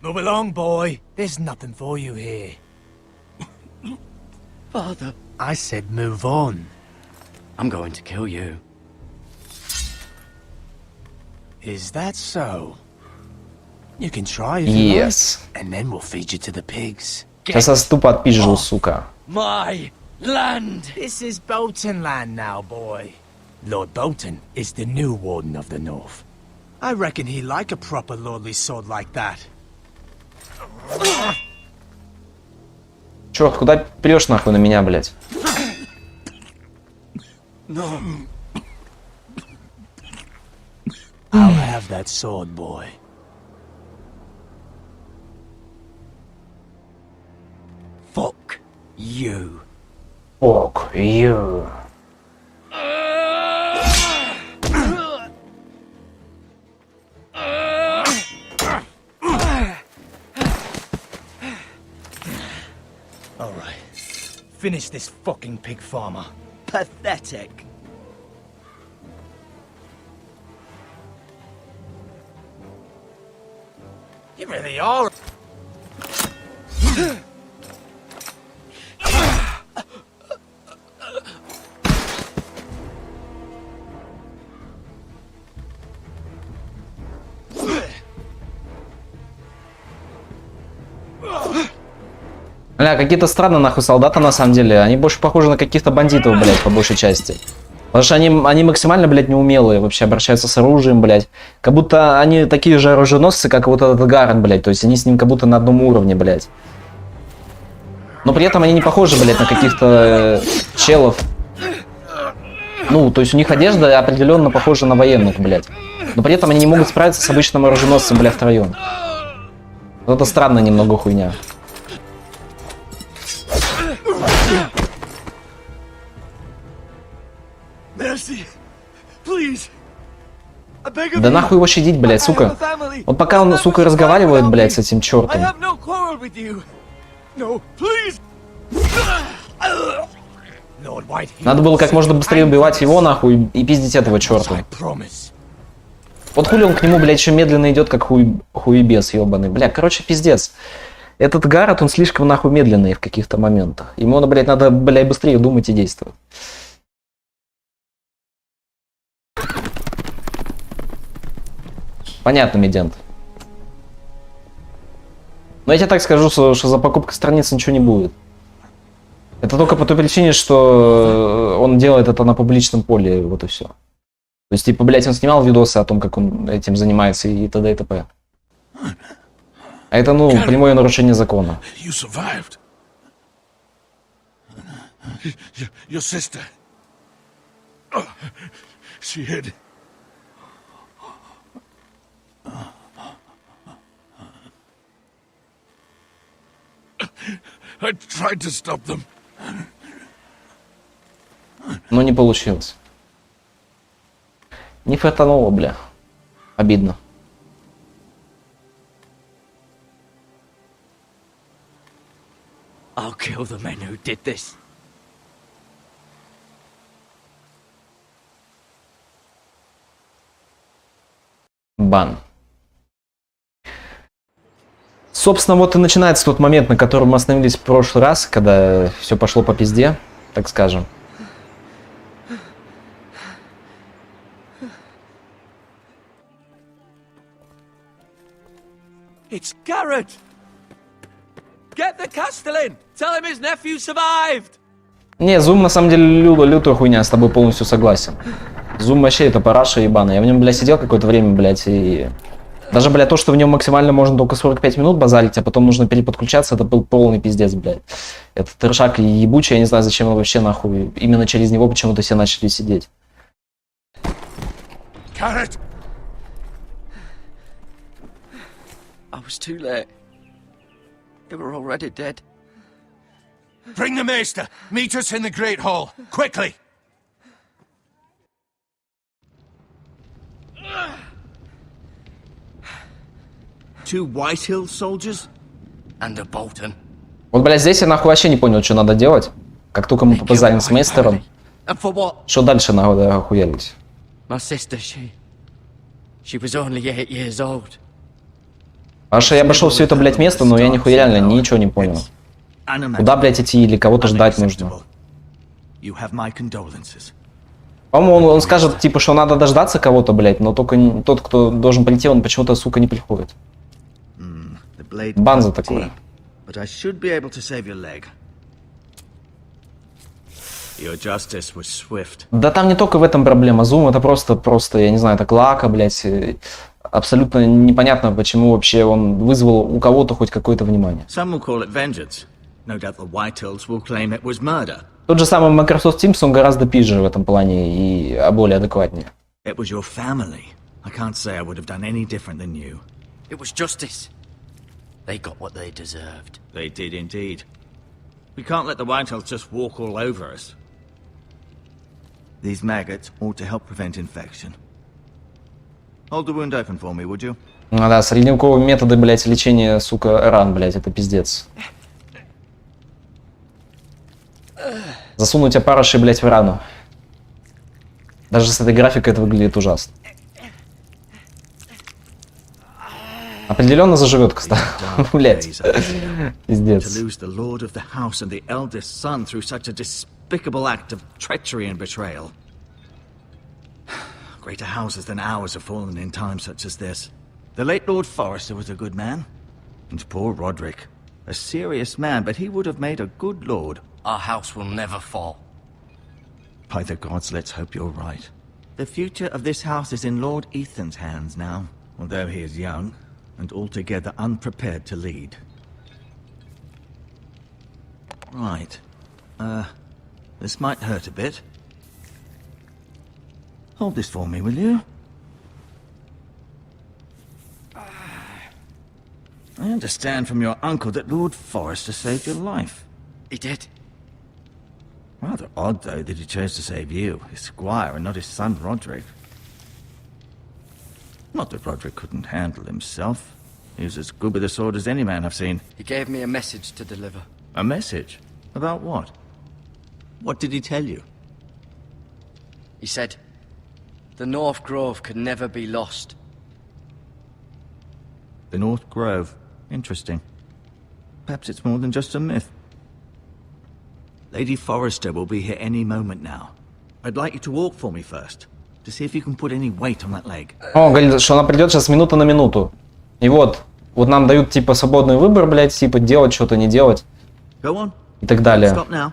Move along, boy. There's nothing for you here. Father, I said move on. I'm going to kill you. Is that so? You can try if you Yes. like, and then we'll feed you to the pigs. Сейчас я ступа отпизжу, сука. My land! This is Bolton land now, boy. Lord Bolton is the new Warden of the North. I reckon he like a proper lordly sword like that. Чё, куда прешь нахуй на меня, блядь? No. I'll have that sword, boy. Fuck you. Fuck you. Alright. Finish this fucking pig farmer. Pathetic. You really are. Бля, какие-то странные нахуй солдаты на самом деле. Они больше похожи на каких-то бандитов, блядь, по большей части. Потому что они максимально, блядь, неумелые. Вообще обращаются с оружием, блядь. Как будто они такие же оруженосцы, как вот этот Гаррет, блядь. То есть они с ним как будто на одном уровне, блядь. Но при этом они не похожи, блядь, на каких-то челов. Ну, то есть у них одежда определенно похожа на военных, блядь. Но при этом они не могут справиться с обычным оруженосцем, блядь, втроем. Вот это странная немного хуйня. Да нахуй его щадить, блядь, сука. Вот пока он, сука, разговаривает, блядь, с этим чертом. Надо было как можно быстрее убивать его, нахуй, и пиздить этого черта. Вот хули он к нему, блядь, еще медленно идет, как хуебес ебаный. Бля, короче, пиздец. Этот Гаррет, он слишком, нахуй, медленный в каких-то моментах. Ему, блядь, надо, блядь, быстрее думать и действовать. Понятно, Медент. Но я тебе так скажу, что за покупкой страницы ничего не будет. Это только по той причине, что он делает это на публичном поле, вот и все. То есть, типа, блядь, он снимал видосы о том, как он этим занимается и т.д. и т.п. А это, ну, прямое нарушение закона. Но не получилось. Не фартануло, бля. Обидно. I'll kill the men who did this. Бан. Собственно, вот и начинается тот момент, на котором мы остановились в прошлый раз, когда все пошло по пизде, так скажем. It's Garrett. Get the Castellan. Tell him his nephew survived. Не, Зум на самом деле лютая хуйня, с тобой полностью согласен. Зум вообще это параша ебаная. Я в нем, блядь, сидел какое-то время, блядь, и... Даже, блядь, то, что в нем максимально можно только 45 минут базарить, а потом нужно переподключаться, это был полный пиздец, блядь. Это трешак ебучий, я не знаю, зачем он вообще нахуй. Именно через него почему-то все начали сидеть. Garrett. I was too late. They were already dead. Bring the Maester. Meet us in the Great Hall. Quickly. Two Whitehill soldiers and a Bolton. Вот, блядь, здесь я нахуй вообще не понял, что надо делать. Как только мы попозарим с Мейстером. Что дальше нахуй охуялись? My sister, she was only 8 years old. Потому что я обошел все это, блядь, место, но я нихуя реально ничего не понял. Куда, блядь, идти или кого-то ждать нужно? По-моему, он скажет, типа, что надо дождаться кого-то, блядь, но только тот, кто должен прийти, он почему-то, сука, не приходит. Бан за такое. Да там не только в этом проблема. Зум это просто, я не знаю, это клака, блядь. Абсолютно непонятно, почему вообще он вызвал у кого-то хоть какое-то внимание. Тот же самый Microsoft Teams, он гораздо пизже в этом плане и более адекватнее. It was your family. I can't say I would have done any different than you. It was justice. They got what they deserved. They did indeed. We can't let the Whitehills just walk all over us. These maggots ought to help prevent infection. Hold the wound open for me, would you? Ну да, средневековые методы, блядь, лечения, сука, ран, блядь, это пиздец. Засунуть опарыши, блядь, в рану. Даже с этой графикой это выглядит ужасно. Определенно заживет, кстати. Блядь. Пиздец. Greater houses than ours have fallen in times such as this. The late Lord Forrester was a good man, and poor Roderick. A serious man, but he would have made a good lord. Our house will never fall. By the gods, let's hope you're right. The future of this house is in Lord Ethan's hands now, although he is young and altogether unprepared to lead. Right. This might hurt a bit. Hold this for me, will you? I understand from your uncle that Lord Forrester saved your life. He did. Rather odd, though, that he chose to save you, his squire, and not his son Roderick. Not that Roderick couldn't handle himself. He was as good with a sword as any man I've seen. He gave me a message to deliver. A message? About what? What did he tell you? He said, the North Grove could never be lost. The North Grove. Interesting. Perhaps it's more than just a myth. Lady Forrester will be here any moment now. I'd like you to walk for me first, to see if you can put any weight on that leg. Он говорит, что она придет сейчас минута на минуту. И вот нам дают типа свободный выбор, блядь, типа делать что-то, не делать. Go on. И так далее. Stop now.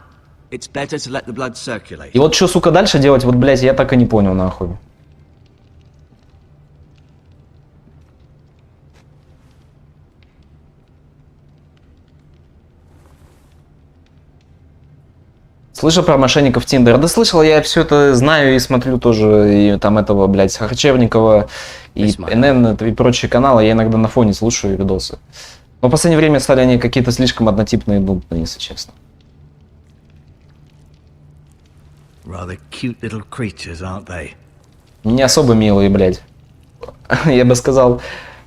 It's better to let the blood circulate. И вот что, сука, дальше делать, вот, блядь, я так и не понял, нахуй. Слышал про мошенников Тиндера? Да слышал, я все это знаю и смотрю тоже, и там этого, блядь, Харчевникова, и НН, и прочие каналы, я иногда на фоне слушаю видосы. Но в последнее время стали они какие-то слишком однотипные, если честно. Rather cute little creatures, aren't they? Не особо милые, блядь. Я бы сказал,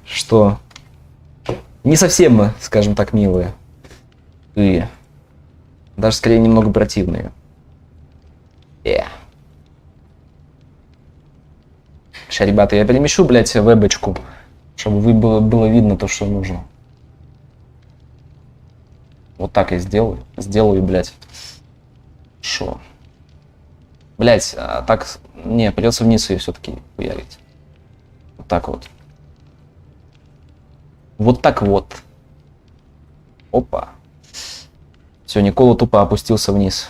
что не совсем, скажем так, милые. И даже скорее немного противные. Сейчас, ребята, я перемещу, блядь, вебочку, чтобы было видно то, что нужно. Вот так я сделаю. Сделаю, блядь. Шо? Блядь, а так... Не, придется вниз ее все-таки хуярить. Вот так вот. Вот так вот. Опа. Все, Никола тупо опустился вниз.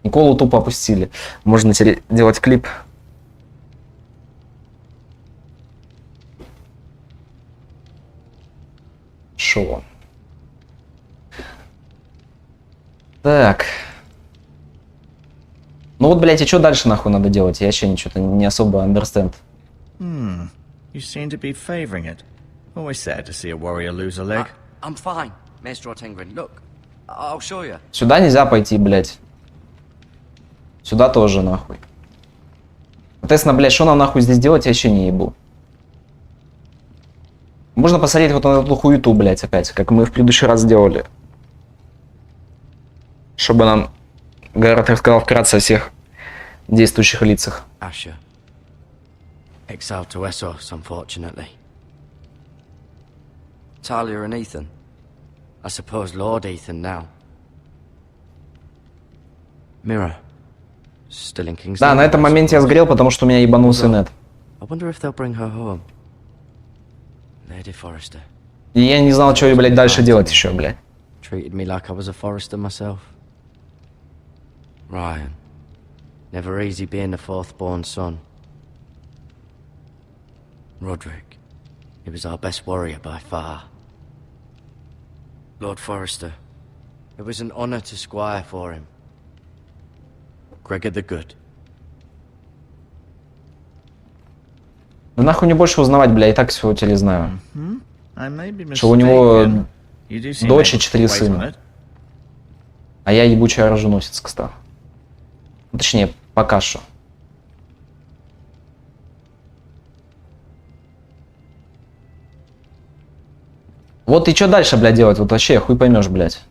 Николу тупо опустили. Можно теперь делать клип. Шо? Так. Ну вот, блядь, и что дальше нахуй надо делать? Я вообще ничего-то не особо understand. You seem to be favoring it. Always sad to see a warrior lose a leg. I'm fine, Maestro Tingrin. Look, I'll show you. Сюда нельзя пойти, блядь. Сюда тоже, нахуй. Соответственно, блядь, что нам нахуй здесь делать, я вообще не ебу. Можно посмотреть вот на эту хуету, блядь, опять, как мы в предыдущий раз сделали. Чтобы нам Гаррет рассказал вкратце о всех действующих лицах. Asher. Exiled to Essos, unfortunately. Talia and Ethan. I suppose Lord Ethan now. Mirror. Still in King's Да, на этом моменте я сгорел, потому что у меня ебанулся нет. I wonder if they'll bring her home. Lady Forrester. И я не знал, что, блядь, дальше делать еще, блядь. Treated me like I was a Forrester myself. Ryan. Never easy being the fourth-born son. Roderick. He was our best warrior by far. Lord Forrester. It was an honor to squire for him. Gregor the Good. Да нахуй мне больше узнавать, бля, и так всего теперь знаю. Что у него дочь и 4 сына. А я ебучий оруженосец, кстати. Ну, точнее, пока что. Вот и что дальше, блядь, делать? Вот вообще хуй поймешь, блядь.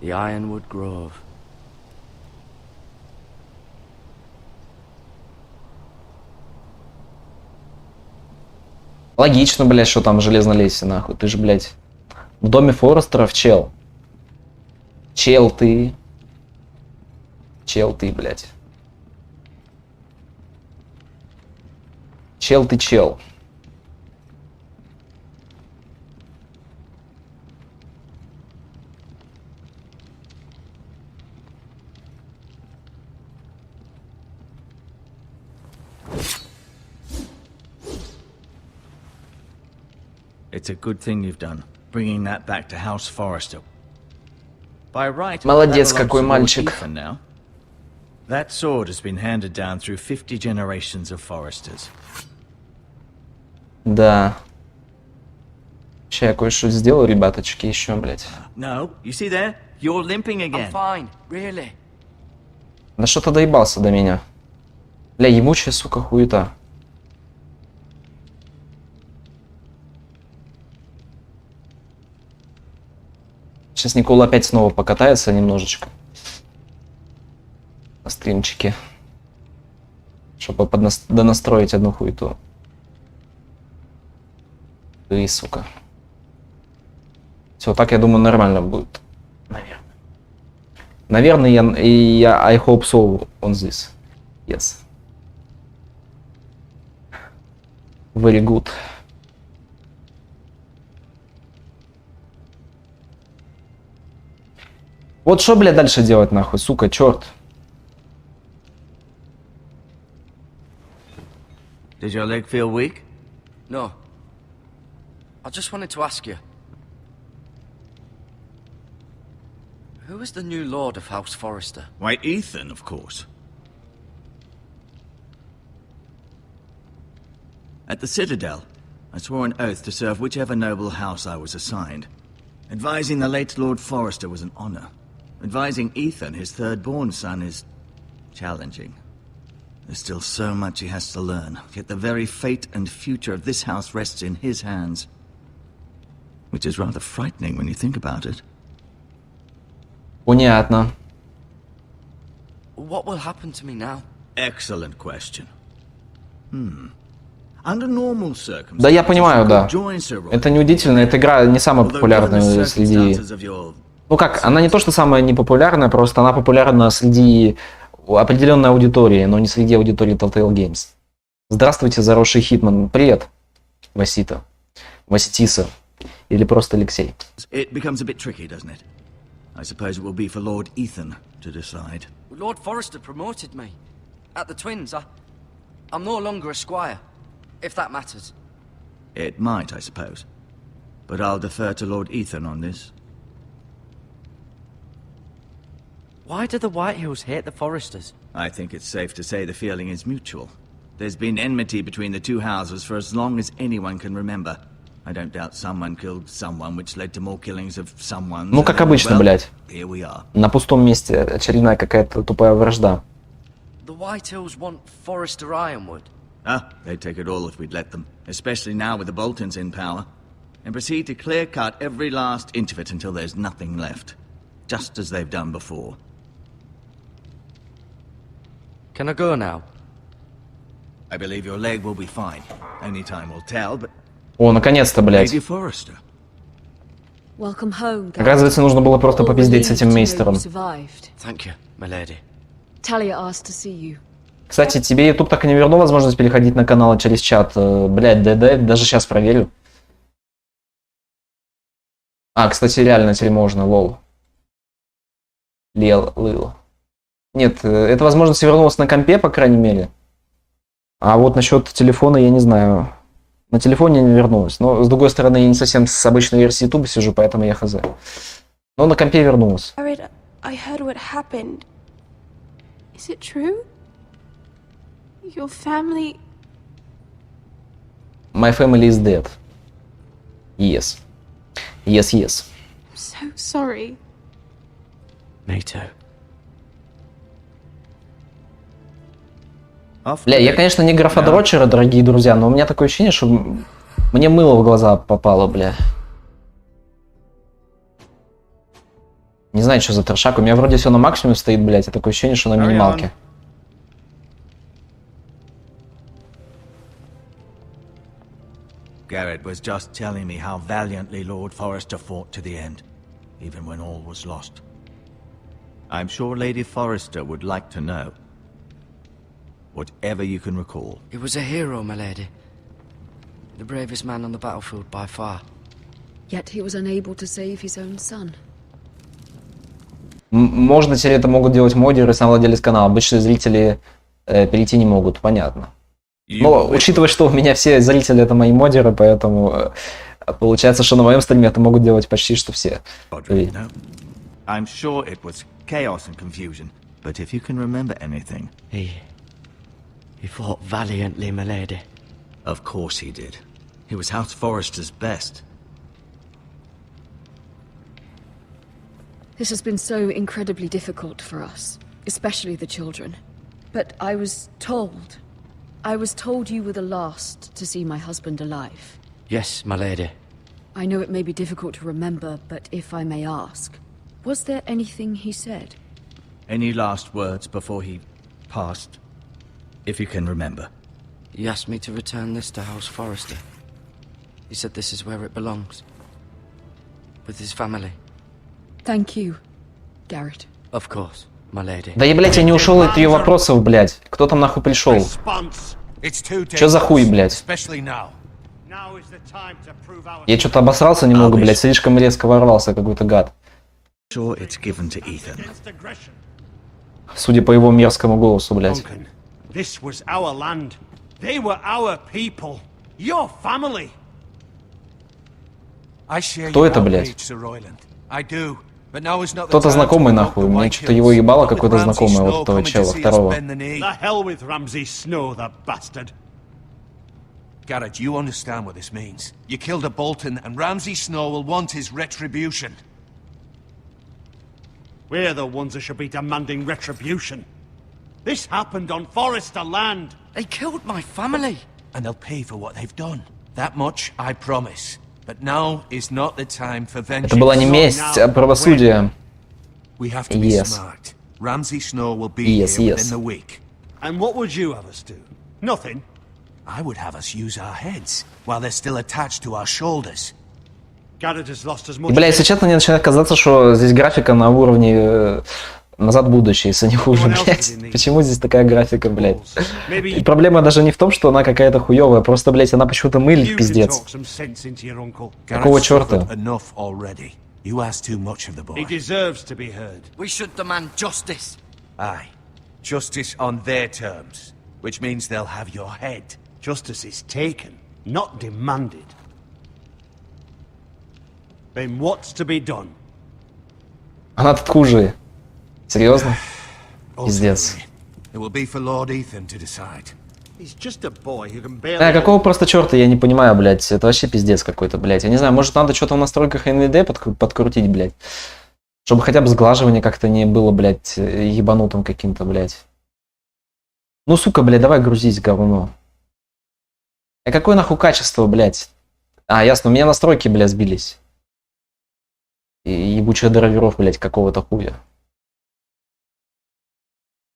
The Ironwood Grove. Логично, блядь, что там железно лезть, нахуй. Ты же, блядь, в доме Форестеров, чел. Чел ты. Чел ты, блядь. Чел ты, чел. It's a good thing you've done, bringing that back to House Forrester. By right, Молодец, that belongs какой to Lord мальчик. Ethan now. That sword has been handed down through 50 generations of Forresters. Да. Сейчас я кое-что сделаю, ребяточки, еще, блядь. No, you see there? You're limping I'm again. fine, really. Да что ты доебался до меня? Бля, ебучая, сука, хуета. Сейчас Никола опять снова покатается немножечко. На стримчике. Чтобы донастроить одну хуету. Ты, сука. Все, так я думаю, нормально будет. Наверное. Наверное, я I hope so on this. Yes. Very good. Вот что, блядь, дальше делать, нахуй, сука, черт. Did your leg feel weak? No. I just wanted to ask you. Who is the new Lord of House Forrester? Why, Ethan, of course. At the Citadel, I swore an oath to serve whichever noble house I was assigned. Advising the late Lord Forrester was an honor. Advising Ethan, his third-born son, is challenging. There's still so much he has to learn, yet the very fate and future of this house rests in his hands. Which is rather frightening when you think about it. Понятно. What will happen to me now? Excellent question. Under normal circumstances, Да, я понимаю, да. Это неудивительно, эта игра не самая популярная среди... Ну как, она не то, что самая непопулярная, просто она популярна среди определенной аудитории, но не среди аудитории Telltale Games. Здравствуйте, заросший Хитман. Привет, Васита. Васитиса. Или просто Алексей. It becomes a bit tricky, doesn't it? I suppose it will be for Lord Ethan to decide. Lord Forrester promoted me. At the Twins, I'm no longer a squire, if that matters. It might, I suppose. But I'll defer to Lord Ethan on this. Why do the Whitehills hate the Forresters? I think it's safe to say the feeling is mutual. There's been enmity between the two houses for as long as anyone can remember. I don't doubt someone killed someone, which led to more killings of someone. Ну, как обычно, блядь. Here we are. На пустом месте очередная какая-то тупая вражда. The Whitehills want Forrester Ironwood. They'd take it all if we'd let them. Especially now with the Boltons in power. And proceed to clear-cut every last inch of it until there's nothing left. Just as they've done before. Can I go now? I believe your leg will be fine. Only time will tell, but... О, наконец-то, блядь. Lady Forrester. Welcome home, guys. Оказывается, нужно было просто попиздеть с этим мейстером. Thank you, my lady. Talia asked to see you. Кстати, тебе YouTube так и не вернул возможность переходить на каналы через чат. Блядь, да, даже сейчас проверю. А, кстати, реально теперь можно, лол. Лил. Нет, эта возможность вернулась на компе, по крайней мере. А вот насчет телефона я не знаю. На телефоне не вернулась. Но, с другой стороны, я не совсем с обычной версией YouTube сижу, поэтому я хз. Но на компе вернулась. I heard what happened. Is it true? Your family... My family is dead. Yes. Yes, yes. I'm so sorry. Me too. Бля, я, конечно, не графодрочер, дорогие друзья, но у меня такое ощущение, что мне мыло в глаза попало, бля. Не знаю, что за трешак. У меня вроде все на максимуме стоит, блядь, и такое ощущение, что на минималке. Garrett was just telling me how valiantly Lord Forrester fought to the end, even when all was lost. I'm sure Lady Forrester would like to know. Whatever you can recall. He was a hero, my lady. The bravest man on the battlefield by far. Yet he was unable to save his own son. Можно теперь это могут делать модеры и сам владелец канала. Обычные зрители перейти не могут, понятно. Но учитывая, что у меня все зрители это мои модеры, поэтому получается, что на моем стриме это могут делать почти что все. I'm sure it was chaos and confusion, but if you can remember anything. He fought valiantly, my lady. Of course he did. He was House Forrester's best. This has been so incredibly difficult for us, especially the children. But I was told you were the last to see my husband alive. Yes, my lady. I know it may be difficult to remember, but if I may ask, was there anything he said? Any last words before he passed? If you can remember. He asked me to return this to House Forrester. He said this is where it belongs. With his family. Thank you, Garrett. Of course, my lady. Да я, блядь, я не ушел от ее вопросов, блядь. Кто там нахуй пришел? Чё за хуй, блядь? Я что-то обосрался немного, блядь, слишком резко ворвался какой-то гад. Судя по его мерзкому голосу, блядь. Кто это, блядь? Кто-то знакомый, нахуй. Мне что-то его ебало какой-то знакомый, вот этого чела, второго. Garrett, you understand what this means. You killed a Bolton, and Ramsay Snow will want his retribution. We're the ones that should be demanding retribution. This happened on Forrester land. They killed my family. And they'll pay for what they've done. That much I promise. But now is not the time for vengeance. Это была не месть, а правосудие. We have to be smart. Ramsay Snow will be here within the week. And what would you have us do? Nothing. I would have us use our heads while they're still attached to our shoulders. И, бля, если честно, мне начинает казаться, что здесь графика на уровне «Назад в будущее», если не хуже, блядь. Почему здесь такая графика, блядь? И проблема даже не в том, что она какая-то хуёвая, просто, блядь, она почему-то мылит, пиздец. Какого чёрта? Justice on their terms, which means they'll have your head. Justice is taken, not demanded. Then what's to be done? Она тут хуже. Серьезно? Пиздец. It will be for Lord Ethan to decide. He's just a boy who can barely... Да, какого просто черта, я не понимаю, блядь. Это вообще пиздец какой-то, блядь. Я не знаю, может надо что-то в настройках НВД подкрутить, блядь. Чтобы хотя бы сглаживание как-то не было, блядь, ебанутым каким-то, блядь. Ну, сука, блядь, давай грузись, говно. А какое нахуй качество, блядь? А, ясно, у меня настройки, блядь, сбились. И ебучая драйверов, блядь, какого-то хуя.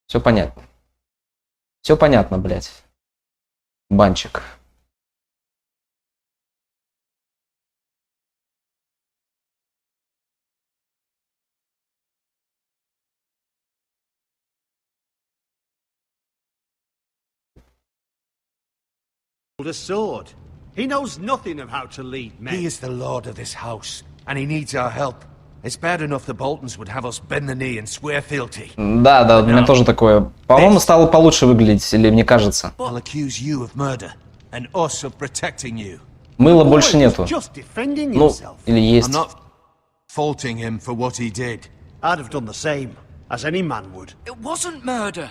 Все понятно. Все понятно, блядь. Банчик. A sword. He knows nothing of how to lead men. He is the lord of this house, and he needs our help. It's bad enough the Boltons would have us bend the knee and swear fealty. Да, да, у меня тоже такое. По-моему, стало получше выглядеть, или мне кажется. I'll accuse you of murder, and us of protecting you. Мыла больше нету. Ну, или есть. I'm not faulting him for what he did. I'd have done the same, as any man would. It wasn't murder.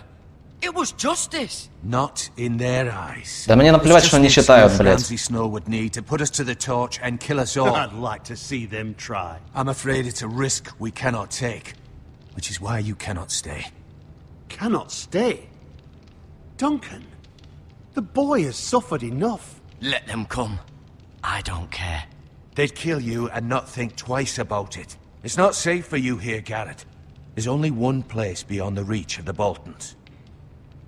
It was justice. Not in their eyes. Да мне наплевать, что они считают, блядь. Ramsay Snow would need to put us to the torch and kill us all. I'd like to see them try. I'm afraid it's a risk we cannot take, which is why you cannot stay. Cannot stay? Duncan, the boy has suffered enough. Let them come. I don't care. They'd kill you and not think twice about it. It's not safe for you here, Garrett. There's only one place beyond the reach of the Boltons.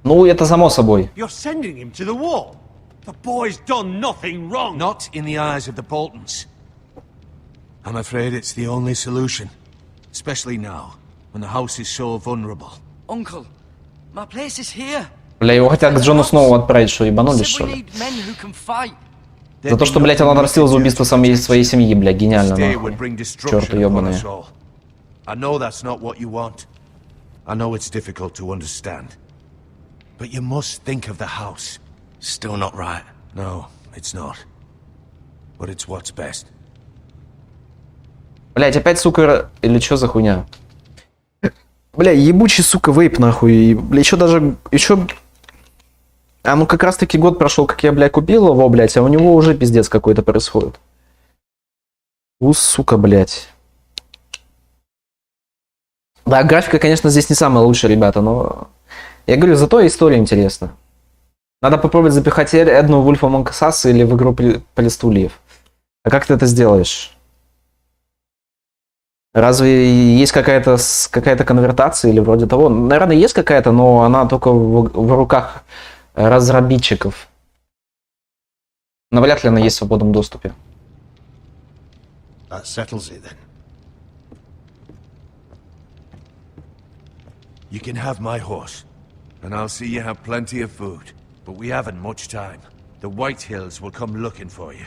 Ну, это само собой. You're sending him to the wall. The boy's done nothing wrong. Not in the eyes of the Boltons. I'm afraid it's the only solution. Especially now, when the house is so vulnerable. Uncle, my place is here. Бля, его хотят к Джону Сноу отправить, что ебанулись, что ли? За то, что, блядь, он отомстил за убийство своей семьи, бля, гениально, нахуй. Чёрты ёбаные. I know that's not what you want. I know it's difficult to understand. But you must think of the house. Still not right. No, it's not. But it's what's best. Блять, опять, сука, или чё за хуйня? Бля, ебучий, сука, вейп, нахуй. Бля, еще... А ну как раз таки год прошел, как я, бля, купил его, блять, а у него уже пиздец какой-то происходит. Сука, блять. Да, графика, конечно, здесь не самая лучшая, ребята, но... Я говорю, зато история интересна. Надо попробовать запихать одну в Ульфа Монкасаса или в игру Полистульев. А как ты это сделаешь? Разве есть какая-то конвертация или вроде того? Наверное, есть какая-то, но она только в руках разработчиков. Но вряд ли она есть в свободном доступе. That settles it then. You can have my horse, and I'll see you have plenty of food. But we haven't much time. The White Hills will come looking for you.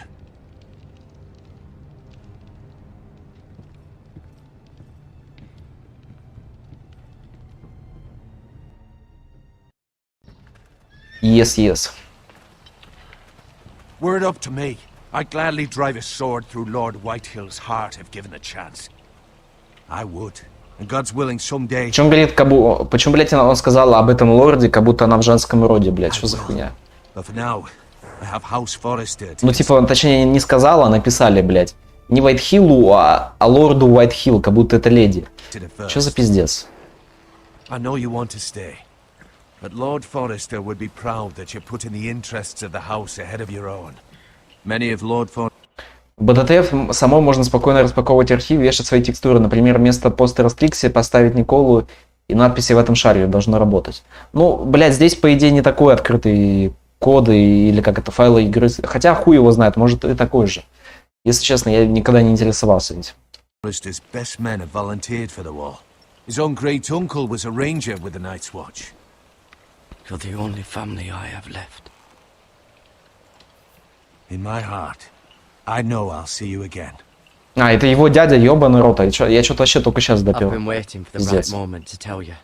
Yes. Word up to me. I'd gladly drive a sword through Lord Whitehill's heart if given a chance. I would. And God's willing someday... Почему, блядь, он сказал об этом лорде, как будто она в женском роде, блядь, что за хуйня? Ну, типа, точнее, не сказала, а написали, блядь. Не Уайтхиллу, а лорду Уайтхилл, как будто это леди. Что за пиздец? But Lord Forrester would be proud that you're putting the interests of the house ahead of your own. Many of Lord Forrester... В БТТ самой можно спокойно распаковывать архив, вешать свои текстуры. Например, вместо постера Стрикси поставить Николу и надписи в этом шаре должно работать. Ну, блядь, здесь, по идее, не такой открытый коды или как это, файлы игры. Хотя хуй его знает, может и такой же. Если честно, я никогда не интересовался этим. Forrester's best men have volunteered for the war. His own great uncle was a ranger with the Night's Watch. You're the only family I have left. In my heart, I know I'll see you again. А, это его дядя, ёбаный рот. Я что-то вообще только сейчас допил. I've been waiting for the right moment to tell you.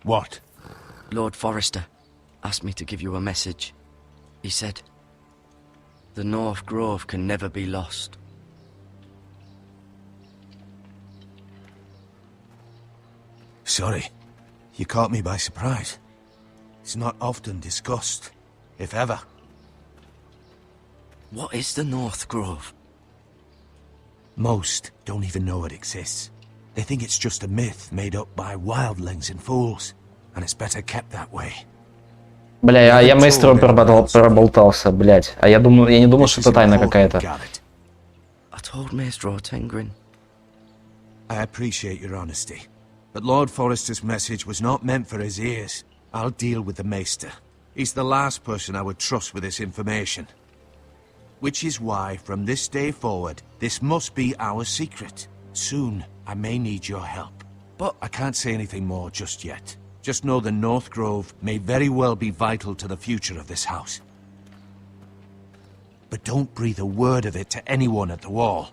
What? Lord Forrester asked me to give you a message. He said, the North Grove can never be lost. Sorry, you caught me by surprise. It's not often discussed, if ever. What is the North Grove? Most don't even know it exists. They think it's just a myth made up by wildlings and fools, and it's better kept that way. Бля, я майстром проболтался, блядь. А я не думал, что это тайна какая-то. I told Maestro Tengrin. I appreciate your honesty, but Lord Forrester's message was not meant for his ears. I'll deal with the Maester. He's the last person I would trust with this information. Which is why, from this day forward, this must be our secret. Soon, I may need your help. But I can't say anything more just yet. Just know the North Grove may very well be vital to the future of this house. But don't breathe a word of it to anyone at the wall.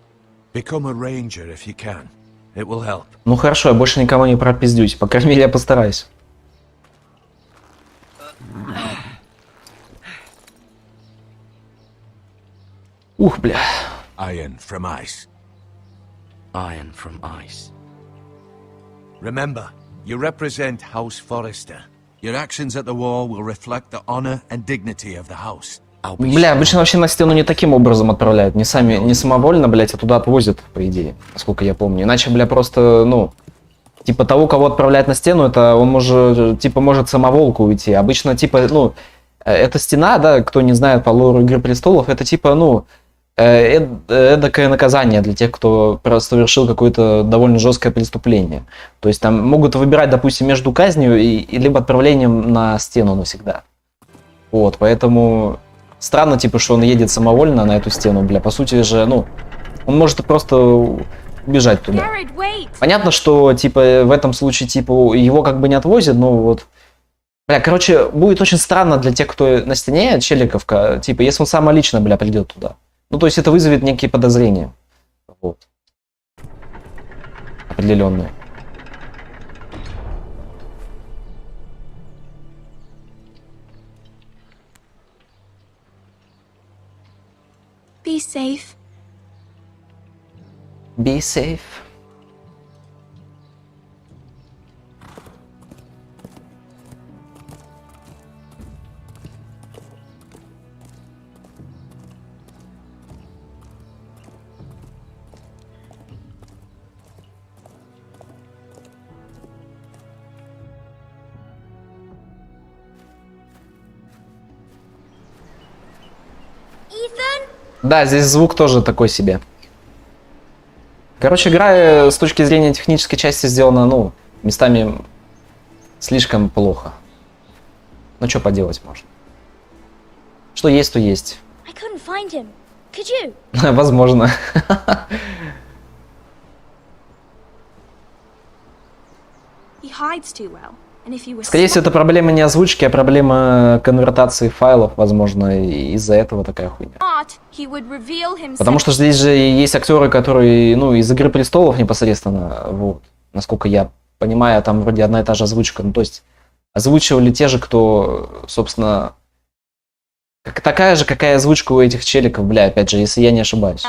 Become a ranger if you can. It will help. Ну хорошо, я больше никому не пропиздюсь. По крайней мере, я постараюсь. Ух, бля. Iron from ice. Iron from ice. Remember, you represent House Forrester. Your actions at the wall will reflect the honor and dignity of the house. Бля, обычно вообще на стену не таким образом отправляют. Не самовольно, блядь, а туда отвозят, по идее. Насколько я помню. Иначе, бля, просто, ну... Типа того, кого отправляют на стену, это он может самоволку уйти. Обычно, типа, ну... Эта стена, да, кто не знает по лору Игры Престолов, это типа, ну... эдакое наказание для тех, кто совершил какое-то довольно жесткое преступление. То есть там могут выбирать, допустим, между казнью и либо отправлением на стену навсегда. Вот, поэтому странно, типа, что он едет самовольно на эту стену, бля. По сути же, ну, он может просто бежать туда. Понятно, что, типа, в этом случае, типа, его как бы не отвозят, но вот... Бля, короче, будет очень странно для тех, кто на стене, челиков, типа, если он самолично, бля, придет туда. Ну, то есть это вызовет некие подозрения. Вот. Определенные. Be safe. Be safe. Да, здесь звук тоже такой себе. Короче, игра с точки зрения технической части сделана, ну, местами слишком плохо. Ну, что поделать можно. Что есть, то есть. Возможно. Скорее всего, это проблема не озвучки, а проблема конвертации файлов, возможно, и из-за этого такая хуйня. Потому что здесь же есть актеры, которые, ну, из «Игры престолов» непосредственно, вот, насколько я понимаю, там вроде одна и та же озвучка, ну, то есть озвучивали те же, кто, собственно, такая же, какая озвучка у этих челиков, бля, опять же, если я не ошибаюсь.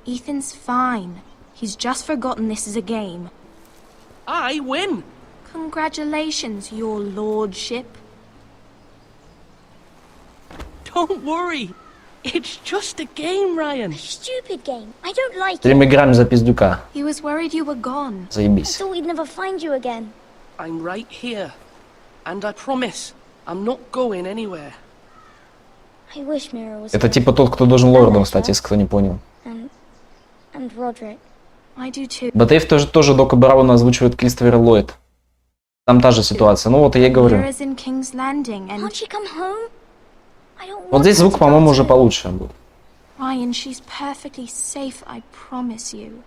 Ethan's fine. He's just forgotten this is a game. I win! Congratulations, your lordship. Don't worry. It's just a game, Ryan. A stupid game. I don't like it. Стрим играем за пиздюка. He was worried you were gone. Заебись. I thought we'd never find you again. I'm right here. And I promise, I'm not going anywhere. I wish Mira was Это типа тот, кто должен лордом стать, если кто не понял. And Roderick. I do too. Батейв тоже Дока Брауна озвучивает Кристофер Ллойд. Там та же ситуация. Ну вот я и говорю. Вот здесь звук, по-моему, уже получше был. Ryan, she's perfectly safe, I promise you.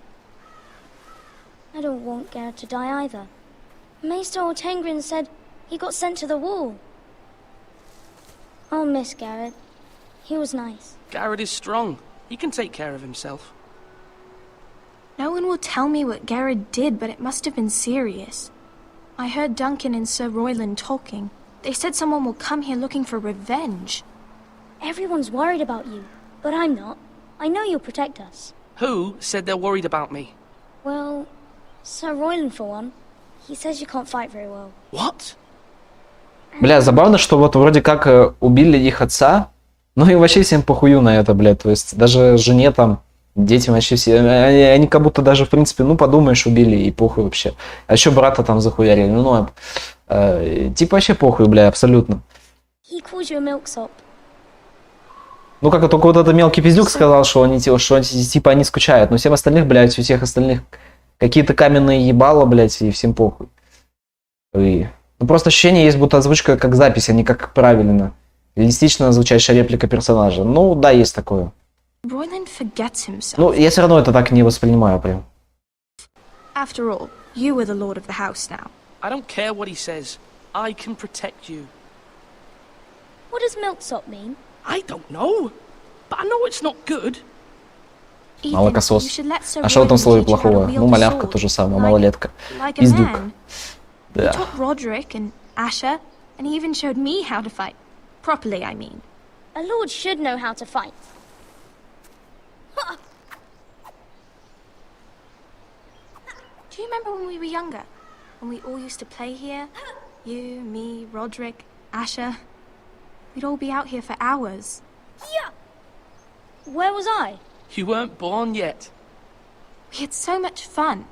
I don't want Garrett to die either. Maester Ortengrin said he got sent to the wall. I'll miss Garrett. He was nice. Garrett is strong. He can take care of himself. No one will tell me what Garrett did, but it must have been serious. I heard Duncan and Sir Royland talking. They said someone will come here looking for revenge. Everyone's worried about you, but I'm not. I know you'll protect us. Who said they're worried about me? Well, Sir Royland for one. He says you can't fight very well. What? Бля, забавно, что вот вроде как убили их отца, ну и вообще всем похую на это, блядь. То есть даже жене там, детям вообще все, они как будто даже, в принципе, ну подумаешь, убили и похуй вообще. А еще брата там захуярили, типа вообще похуй, бля, абсолютно. He calls you a milksop. Ну как только вот этот мелкий пиздюк сказал, что они типа они скучают, но всем остальных, блядь, у всех остальных какие-то каменные ебала, блядь, и всем похуй. Ну просто ощущение есть, будто озвучка как запись, а не как правильно. Реалистично звучащая реплика персонажа. Ну да, есть такое. Ну, я все равно это так не воспринимаю прям. After all, you are the lord of the house now. I don't care what he says. I can protect you. What does milksop mean? I don't know, but I know it's not good. Молокосос. А что в этом слове плохого? Ну, малявка то же самое, малолетка. Пиздюк. He taught Roderick and Asher, and he even showed me how to fight. Properly, I mean. A lord should know how to fight. Do you remember when we were younger? When we all used to play here? You, me, Roderick, Asher. We'd all be out here for hours. Yeah. Where was I? You weren't born yet. We had so much fun.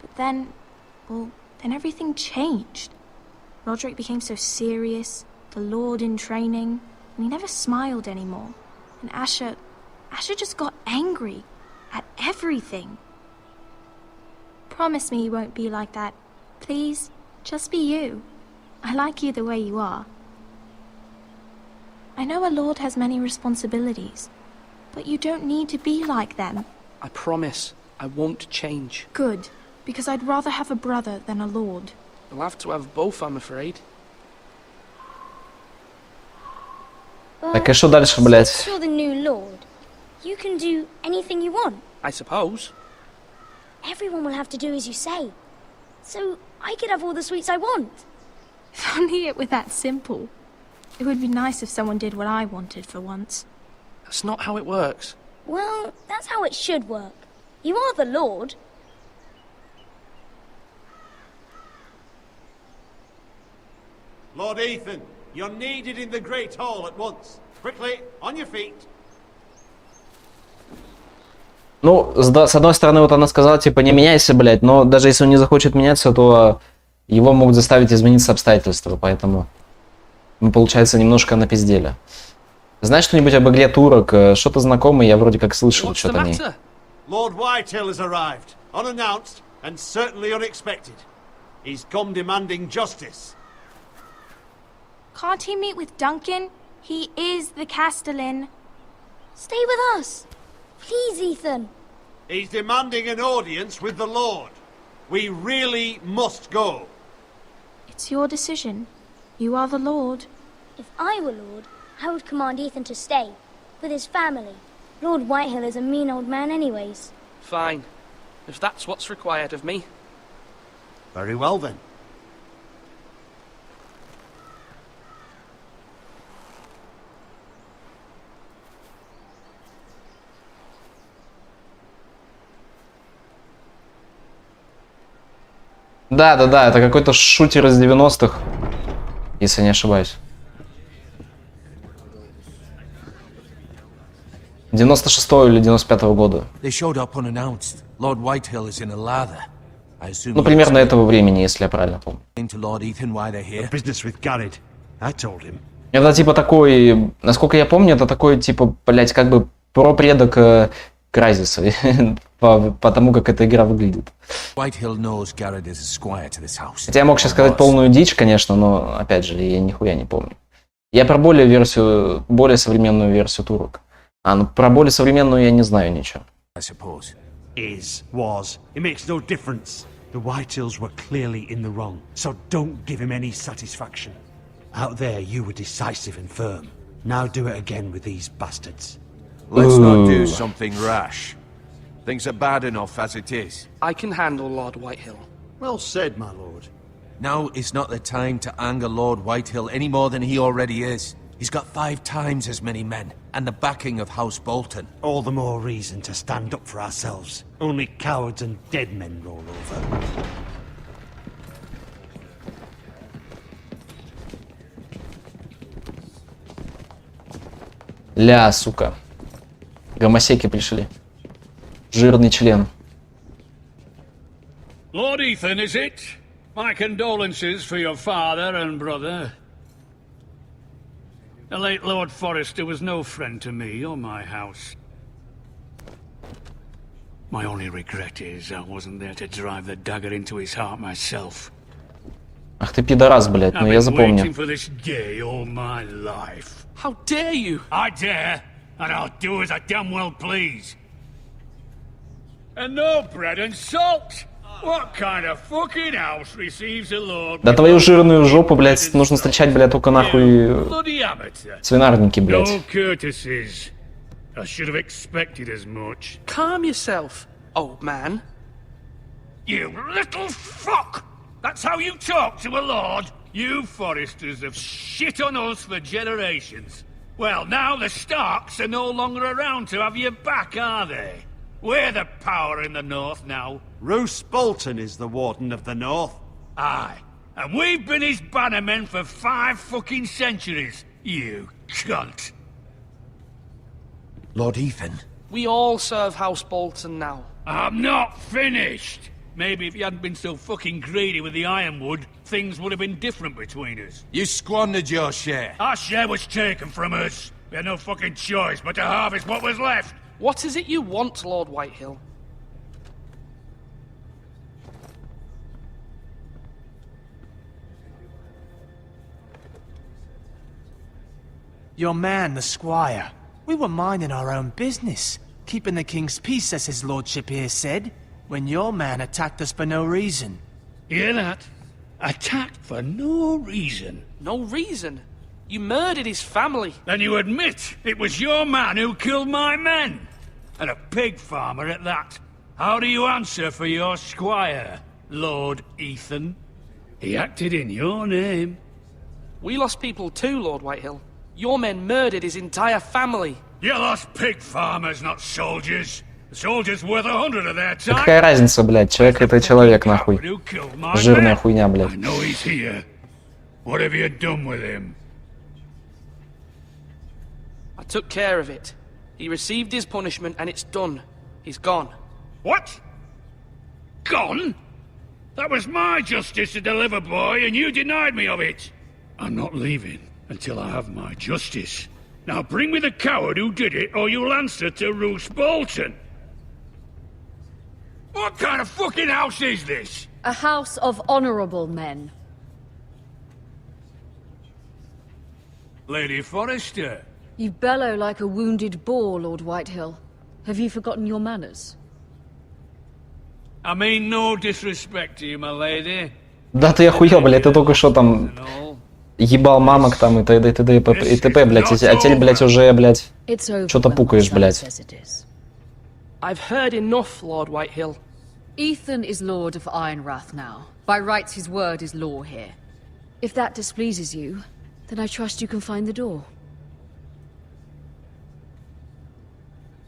But then, well, then everything changed. Roderick became so serious, the Lord in training, and he never smiled anymore. And Asher just got angry at everything. Promise me you won't be like that. Please, just be you. I like you the way you are. I know a lord has many responsibilities, but you don't need to be like them. I promise I won't change. Good, because I'd rather have a brother than a lord. We'll have to have both, I'm afraid. Так и что дальше, блядь? Since you're the new lord, you can do anything you want. I suppose. Everyone will have to do as you say. So I could have all the sweets I want. If only it were that simple. It would be nice if someone did what I wanted for once. That's not how it works. Well, that's how it should work. You are the lord. Lord Ethan, you're needed in the Great Hall at once. Quickly, on your feet. Ну, с одной стороны, вот она сказала, типа, не меняйся, блядь, но даже если он не захочет меняться, то его могут заставить измениться обстоятельства, поэтому мы, получается, немножко напиздели. Знаешь что-нибудь об игре турок? Что-то знакомое, я вроде как слышал что-то о ней. Lord Whitehill has arrived, unannounced and certainly unexpected. He's come demanding justice. Can't he meet with Duncan? He is the Castellan. Stay with us. Please, Ethan. He's demanding an audience with the Lord. We really must go. It's your decision. You are the Lord. If I were Lord, I would command Ethan to stay, with his family. Lord Whitehill is a mean old man anyways. Fine. If that's what's required of me. Very well then. Да, это какой-то шутер из 90-х, если не ошибаюсь. 96-го или 95-го года. Ну, примерно этого времени, если я правильно помню. Это типа такой, насколько я помню, это такой, типа, блять, как бы пропредок Крайзиса, по тому, как эта игра выглядит. Хотя я мог сейчас сказать полную дичь, конечно, но, опять же, я нихуя не помню. Я про более современную версию турок. Ну про более современную я не знаю ничего. Is, was, it makes no difference. The Whitehills were clearly in the wrong, so don't give him any satisfaction. Out there you were decisive and firm. Now do it again with these bastards. Let's not do something rash. Things are bad enough as it is. I can handle Lord Whitehill. Well said, my lord. Now is not the time to anger Lord Whitehill any more than he already is. He's got 5 times as many men, and the backing of House Bolton. All the more reason to stand up for ourselves. Only cowards and dead men roll over. Ля, сука. Гомосеки пришли. Жирный член. Lord Ethan, is it? My condolences for your father and brother. The late Lord Forrester was no friend to me or my house. My only regret is I wasn't there to drive the dagger into his heart myself. Ах ты пидорас, блядь, ну я запомню. I've been waiting for this day all my life. How dare you? I dare, and I'll do as I damn well please. And no bread and salt. What kind of fucking house receives a lord? Да твою жирную жопу, блядь, нужно встречать, блядь, только нахуй свинарники, блядь. No courtesies. I should have expected as much. Calm yourself, old man. You little fuck! That's how you talk to a lord? You Foresters have shit on us for generations. Well, now the Starks are no longer around to have your back, are they? We're the power in the north now. Roose Bolton is the Warden of the North. Aye. And we've been his bannermen for 5 fucking centuries. You cunt. Lord Ethan. We all serve House Bolton now. I'm not finished. Maybe if you hadn't been so fucking greedy with the ironwood, things would have been different between us. You squandered your share. Our share was taken from us. We had no fucking choice but to harvest what was left. What is it you want, Lord Whitehill? Your man, the squire. We were minding our own business, keeping the king's peace, as his lordship here said, when your man attacked us for no reason. Hear that? Attacked for no reason. No reason? You murdered his family. Then you admit it was your man who killed my men. And a pig farmer at that. How do you answer for your squire, Lord Ethan? He acted in your name. We lost people too, Lord Whitehill. Your men murdered his entire family. You lost pig farmers, not soldiers. The soldiers worth 100 of their time. Какая разница, блядь? Человек это человек, нахуй. Жирная хуйня, блядь. I know he's here. What have you done with him? I took care of it. He received his punishment and it's done. He's gone. What? Gone? That was my justice to deliver, boy, and you denied me of it. I'm not leaving until I have my justice. Now bring me the coward who did it, or you'll answer to Roose Bolton. What kind of fucking house is this? A house of honorable men. Lady Forrester. You bellow like a wounded boar, Lord Whitehill. Have you forgotten your manners? I mean no disrespect to you, my lady. Да ты охуел, блядь, ты только что там ебал мамок там и т.д. и т.п., блядь, а теперь, блядь, уже, блядь, что-то пукаешь, блядь. I've heard enough, Lord Whitehill. Ethan is Lord of Ironrath now. By rights, his word is law here. If that displeases you, then I trust you can find the door.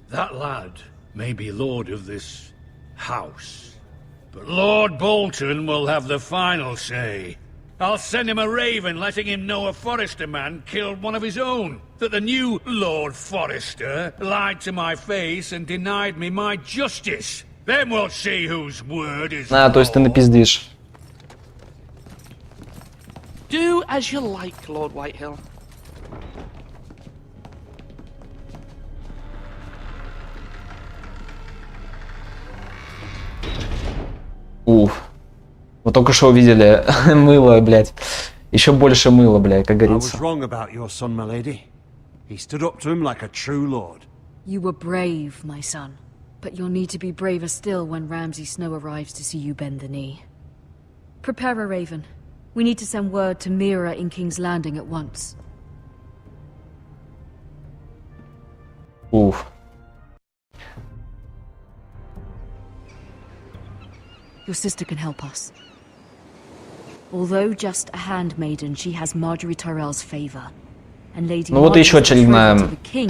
That lad may be lord of this house, but Lord Bolton will have the final say. I'll send him a raven letting him know a Forrester man killed one of his own. That the new Lord Forrester lied to my face and denied me my justice. Then we'll see whose word is А, то есть ты напиздишь. Do as you like, Lord Whitehill. Уф. Вот только что увидели мыло, блядь. Еще больше мыла, блядь, как говорится. You were brave, my son. But you'll need to be braver still when Ramsay Snow arrives to see you bend the knee. Prepare a raven. We need to send word to Mira in King's Landing at once. Уф. Your sister can help us. Although just a handmaiden, she has Marjorie Tyrell's favor. And Lady Ну вот еще очередная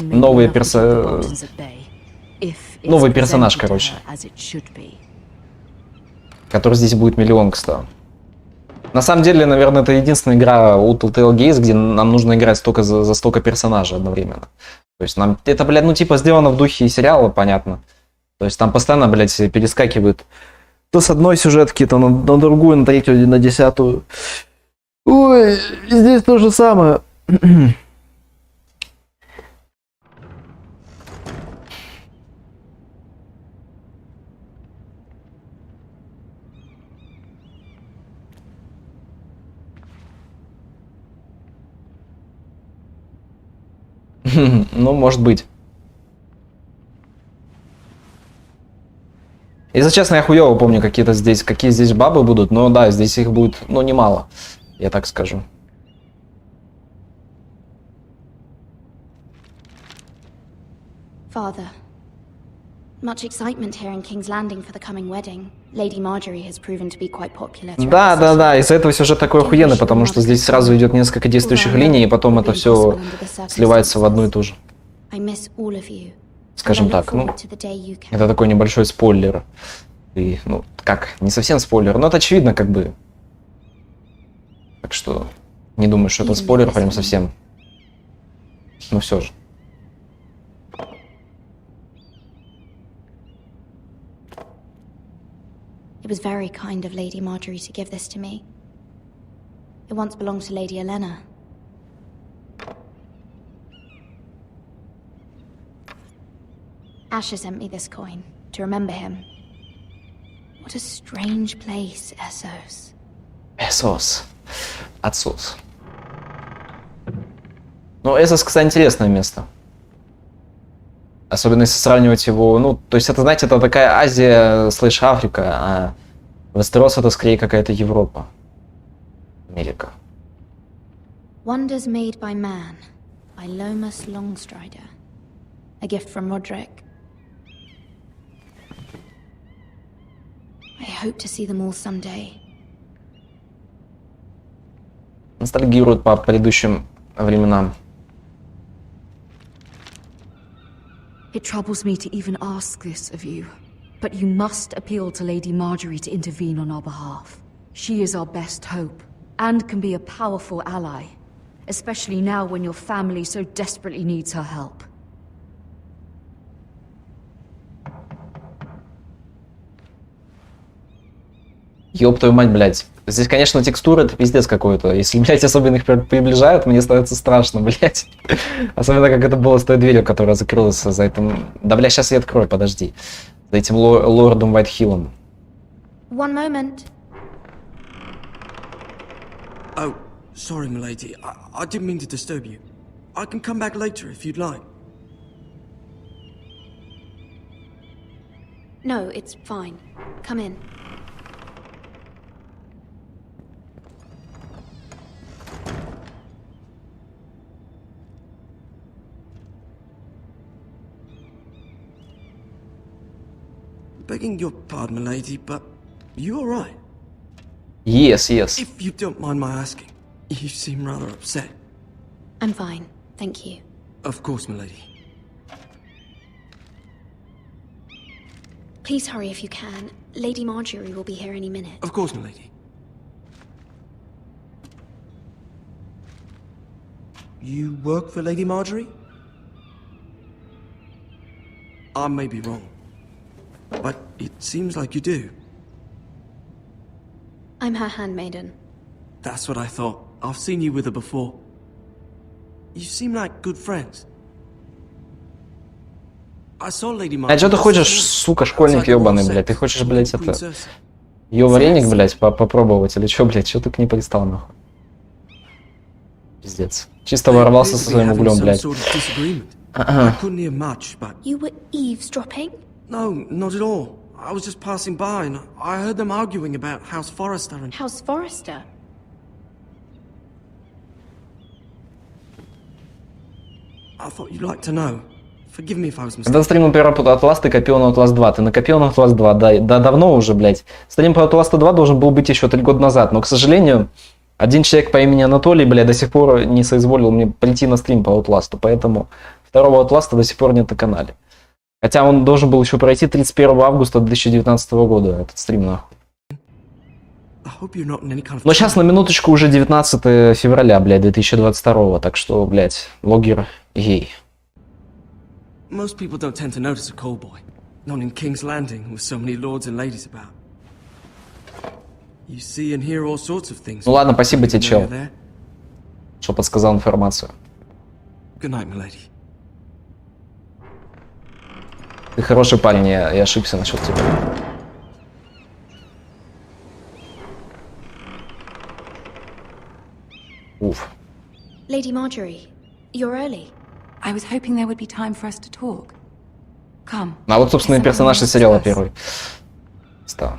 новый персонаж, короче. Который здесь будет миллион, кстати. На самом деле, наверное, это единственная игра у Telltale Games, где нам нужно играть столько за столько персонажей одновременно. То есть нам это, блядь, ну типа сделано в духе сериала, понятно. То есть там постоянно, блядь, перескакивают то с одной сюжетки, то на другую, на третью, на 10-ю. Ой, здесь то же самое. Ну, может быть. Если честно, я хуёво помню, какие здесь бабы будут, но да, здесь их будет, ну, немало, я так скажу. Father, much excitement here in King's Landing for the coming wedding. Lady Marjorie has proven to be quite popular. Да, из-за этого сюжет такой охуенный, потому что здесь сразу идет несколько действующих линий, и потом это все сливается в одну и ту же. Скажем так, ну, это такой небольшой спойлер. И, ну, как, не совсем спойлер, но это очевидно, как бы. Так что, не думаю, что это спойлер прям совсем. Но все же. It was very kind of Lady Marjorie to give this to me. It once belonged to Lady Elena. Asher sent me this coin to remember him. What a strange place, Essos. Essos. Отсос. Ну, Эссекс, кстати, интересное место. Особенно если сравнивать его, ну, то есть это, знаете, это такая Азия слэш Африка, а Вестерос это скорее какая-то Европа. Америка. Wonders made by man, by Lomas Longstrider. A gift from Roderick. I hope to see them all someday. Ностальгируют по предыдущим временам. It troubles me to even ask this of you, but you must appeal to Lady Marjorie to intervene on our behalf. She is our best hope, and can be a powerful ally, especially now when your family so desperately needs her help. Ёб твою мать, блядь. Здесь, конечно, текстура это пиздец какой-то. Если, блядь, особенно их приближают, мне становится страшно, блядь. Особенно, как это было с той дверью, которая закрылась за этим... Да, блядь, сейчас я открою, подожди. За этим лордом Уайтхиллом. One moment. Oh, sorry, milady. I didn't mean to disturb you. I can come back later if you'd like. No, it's fine. Come in. Begging your pardon, milady, but you all right? Yes, yes. If you don't mind my asking, you seem rather upset. I'm fine, thank you. Of course, milady. Please hurry if you can. Lady Marjorie will be here any minute. Of course, milady. You work for Lady Marjorie? I may be wrong, but it seems like you do. I'm her handmaiden. That's what I thought. I've seen you with her before. You seem like good friends. I saw Lady Marjorie. А что ты хочешь, сука, школьник ёбаный, блядь? Ты хочешь, блядь, это... Её вареник, блядь, попробовать или что, блядь? Что ты к ней пристал, нахуй? Пиздец. Чисто ворвался со своим углем, блядь. I couldn't hear much, but... You were eavesdropping? No, not at all. I was just passing by and I heard them arguing about House Forrester and... House Forrester? I thought you'd like to know. Forgive me if I was mistaken. Когда стримил первый Outlast, ты копил на Outlast 2. Ты накопил на Outlast 2, да давно уже, блядь. Стрим по Outlast 2 должен был быть еще 3 года назад, но, к сожалению, один человек по имени Анатолий, блядь, до сих пор не соизволил мне прийти на стрим по Outlast, поэтому второго Outlast до сих пор нет на канале. Хотя он должен был еще пройти 31 августа 2019 года, этот стрим, нахуй. Но сейчас на минуточку уже 19 февраля, блядь, 2022, так что, блядь, логер гей. Most people don't tend to notice a call boy, not in King's Landing with so many lords and ladies about. You see and hear all sorts of things. Ну ладно, спасибо тебе, чел, что подсказал информацию. Good night, milady. Ты хороший парень, я ошибся насчет тебя. Уф. Lady Marjorie, you're early. I was hoping there would be time for us to talk. Come. А вот, собственно, и персонаж из сериала первый. Стал.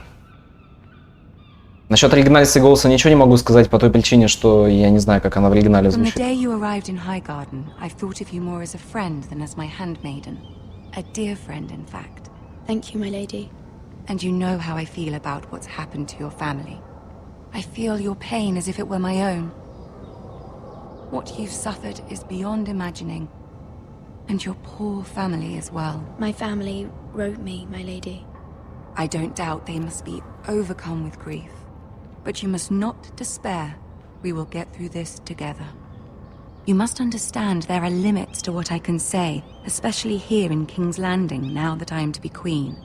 Насчет оригинальности голоса ничего не могу сказать по той причине, что я не знаю, как она в оригинале звучит. From the day you arrived in Highgarden, I've thought of you more as a friend than as my handmaiden. A dear friend, in fact. Thank you, my lady. And you know how I feel about what's happened to your family. I feel your pain as if it were my own. What you've suffered is beyond imagining. And your poor family as well. My family wrote me, my lady. I don't doubt they must be overcome with grief. But you must not despair. We will get through this together. You must understand there are limits to what I can say, especially here in King's Landing, now that I am to be queen.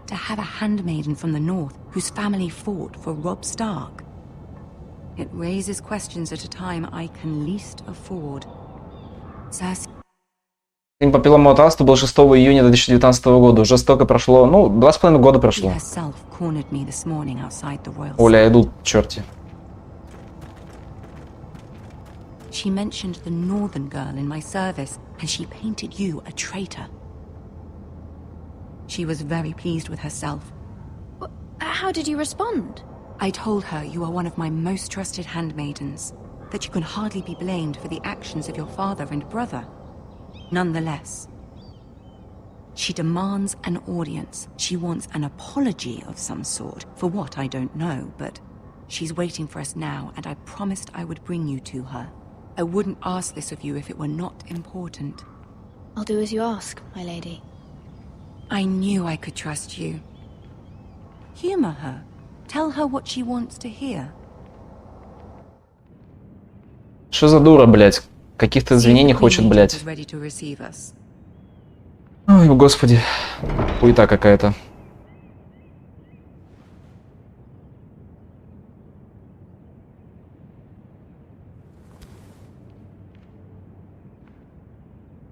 To have a handmaiden from the north whose family fought for Robb Stark. It raises questions at a time I can least afford. Стрим по Пилому Outlast был 6 июня 2019 года. Уже столько прошло, ну, 2,5 года прошло. Оля, идут черти. She mentioned the northern girl in my service, and she painted you a traitor. She was very pleased with herself. How did you respond? I told her you are one of my most trusted handmaidens, that you can hardly be blamed for the actions of your father and brother. Nonetheless, she demands an audience. She wants an apology of some sort, for what I don't know, but she's waiting for us now, and I promised I would bring you to her. I wouldn't ask this of you if it were not important. I'll do as you ask, my lady. I knew I could trust you. Humor her. Tell her what she wants to hear. Что за дура, блядь? Каких-то извинений хочет, блядь. Ой, господи. Хуета какая-то.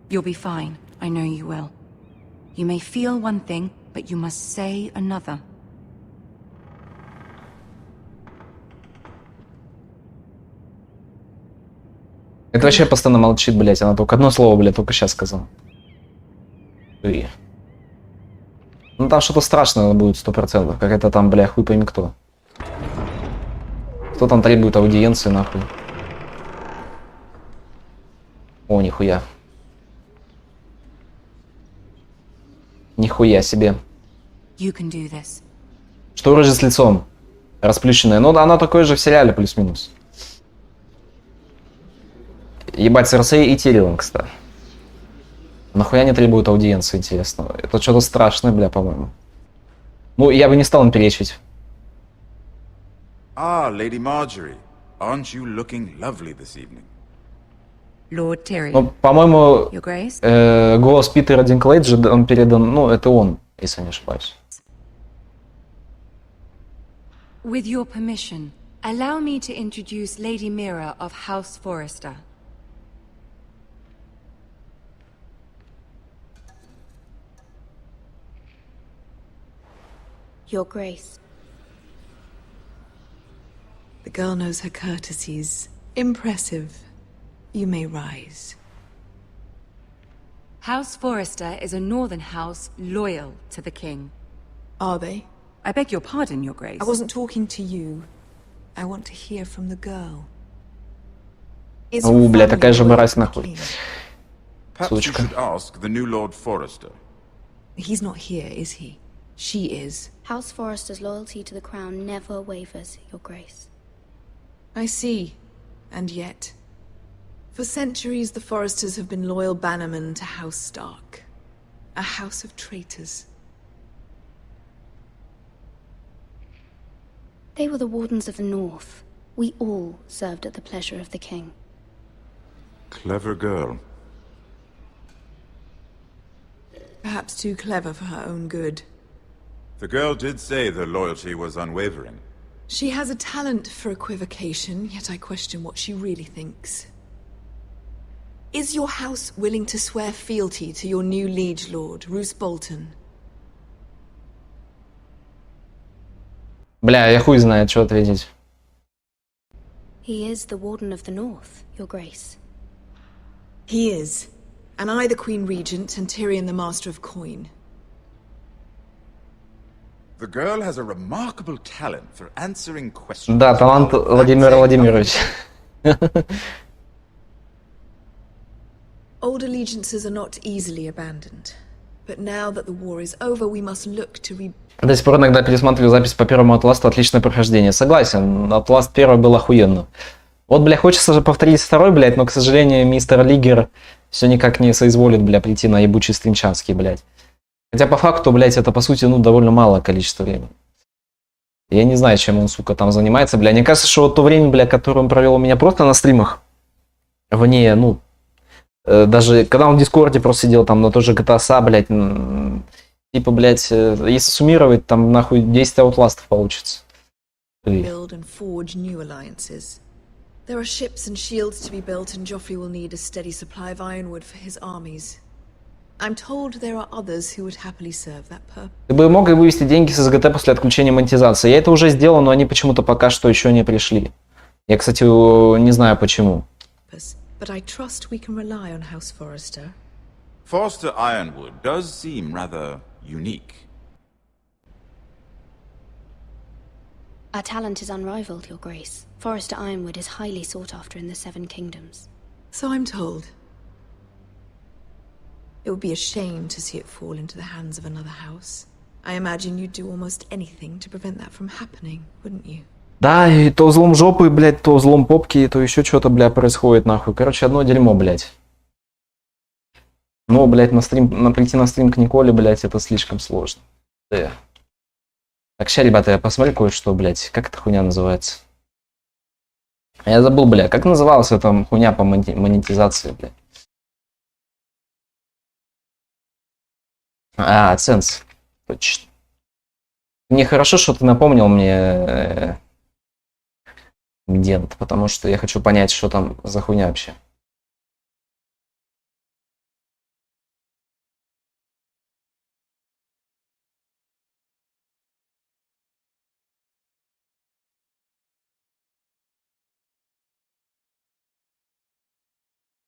You'll be fine. I know you will. You may feel one thing, but you must say another. Это вообще постоянно молчит, блядь. Она только одно слово, блядь, только сейчас сказала. И... Ну там что-то страшное будет 100%. Какая-то там, бля, хуй пойми кто. Кто там требует аудиенции, нахуй. О, нихуя. Нихуя себе. Что вроде с лицом? Расплющенное. Ну да, оно такое же в сериале, плюс-минус. Ебать, Серсей и Тирион, кстати. Нахуя не требуют аудиенции, интересно? Это что-то страшное, бля, по-моему. Ну, я бы не стал им перечить. Lady Marjorie, aren't you looking lovely this evening? Lord Tyrion. Ну, по-моему, Your Grace? голос Питера Динклейджа, он передан, ну, это он, если не ошибаюсь. With your permission, allow me to introduce Lady Mira of House Forrester. Your Grace. The girl knows her courtesies. Impressive. You may rise. House Forrester is a northern house loyal to the king. Are they? I beg your pardon, Your Grace. I wasn't talking to you. I want to hear from the girl. Бля, такая же мразь нахуй. Perhaps you should ask the new Lord Forrester. He's not here, is he? She is. House Forrester's loyalty to the crown never wavers, Your Grace. I see. And yet, for centuries the Forresters have been loyal bannermen to House Stark. A house of traitors. They were the Wardens of the North. We all served at the pleasure of the king. Clever girl. Perhaps too clever for her own good. The girl did say their loyalty was unwavering. She has a talent for equivocation, yet I question what she really thinks. Is your house willing to swear fealty to your new liege lord, Roose Bolton? Бля, я хуй знает, что ответить. He is the Warden of the North, Your Grace. He is. And I the Queen Regent, and Tyrion the Master of Coin. The girl has a remarkable talent for answering questions. Да, талант Владимира Владимировича. Old allegiances are not easily abandoned. But now that the war is over, we must look to До сих пор иногда пересматриваю запись по первому Атласту, отличное прохождение. Согласен, Атласт первый был охуенно. Вот, бля, хочется же повторить второй, блядь, но, к сожалению, мистер Лигер все никак не соизволит, бля, прийти на ебучий стримчанский, блядь. Хотя по факту, блядь, это, по сути, ну, довольно малое количество времени. Я не знаю, чем он, сука, там занимается, бля. Мне кажется, что вот то время, бля, которое он провел у меня просто на стримах, вне, ну, даже когда он в Дискорде просто сидел там на той же GTA, блядь, типа, блядь, если суммировать, там, нахуй, 10 аутластов получится. build and forge new alliances. There are ships and shields to be built, and Joffrey will need a steady supply of ironwood for his armies. I'm told there are others who would happily serve that purpose. Ты бы мог вывести деньги с СГТ после отключения монетизации. Я это уже сделал, но они почему-то пока что еще не пришли. Я, кстати, не знаю почему. purpose, but I trust we can rely on House Forrester. Forrester Ironwood does seem rather unique. Our talent is unrivaled, Your Grace. Forrester Ironwood is highly sought after in the Seven Kingdoms. So I'm told. It would be a shame to see it fall into the hands of another house. I imagine you'd do almost anything to prevent that from happening, wouldn't you? Да, и то взлом жопы, блядь, то взлом попки, то еще что-то, бля, происходит, нахуй. Короче, одно дерьмо, блядь. Но, блядь, прийти на стрим к Николе, блядь, это слишком сложно. Да. Так, сейчас, ребята, я посмотрю кое-что, блядь. Как эта хуйня называется? Я забыл, бля, как называлась эта хуйня по монетизации, блядь? А, AdSense. Точно. Мне хорошо, что ты напомнил мне, где это, потому что я хочу понять, что там за хуйня вообще.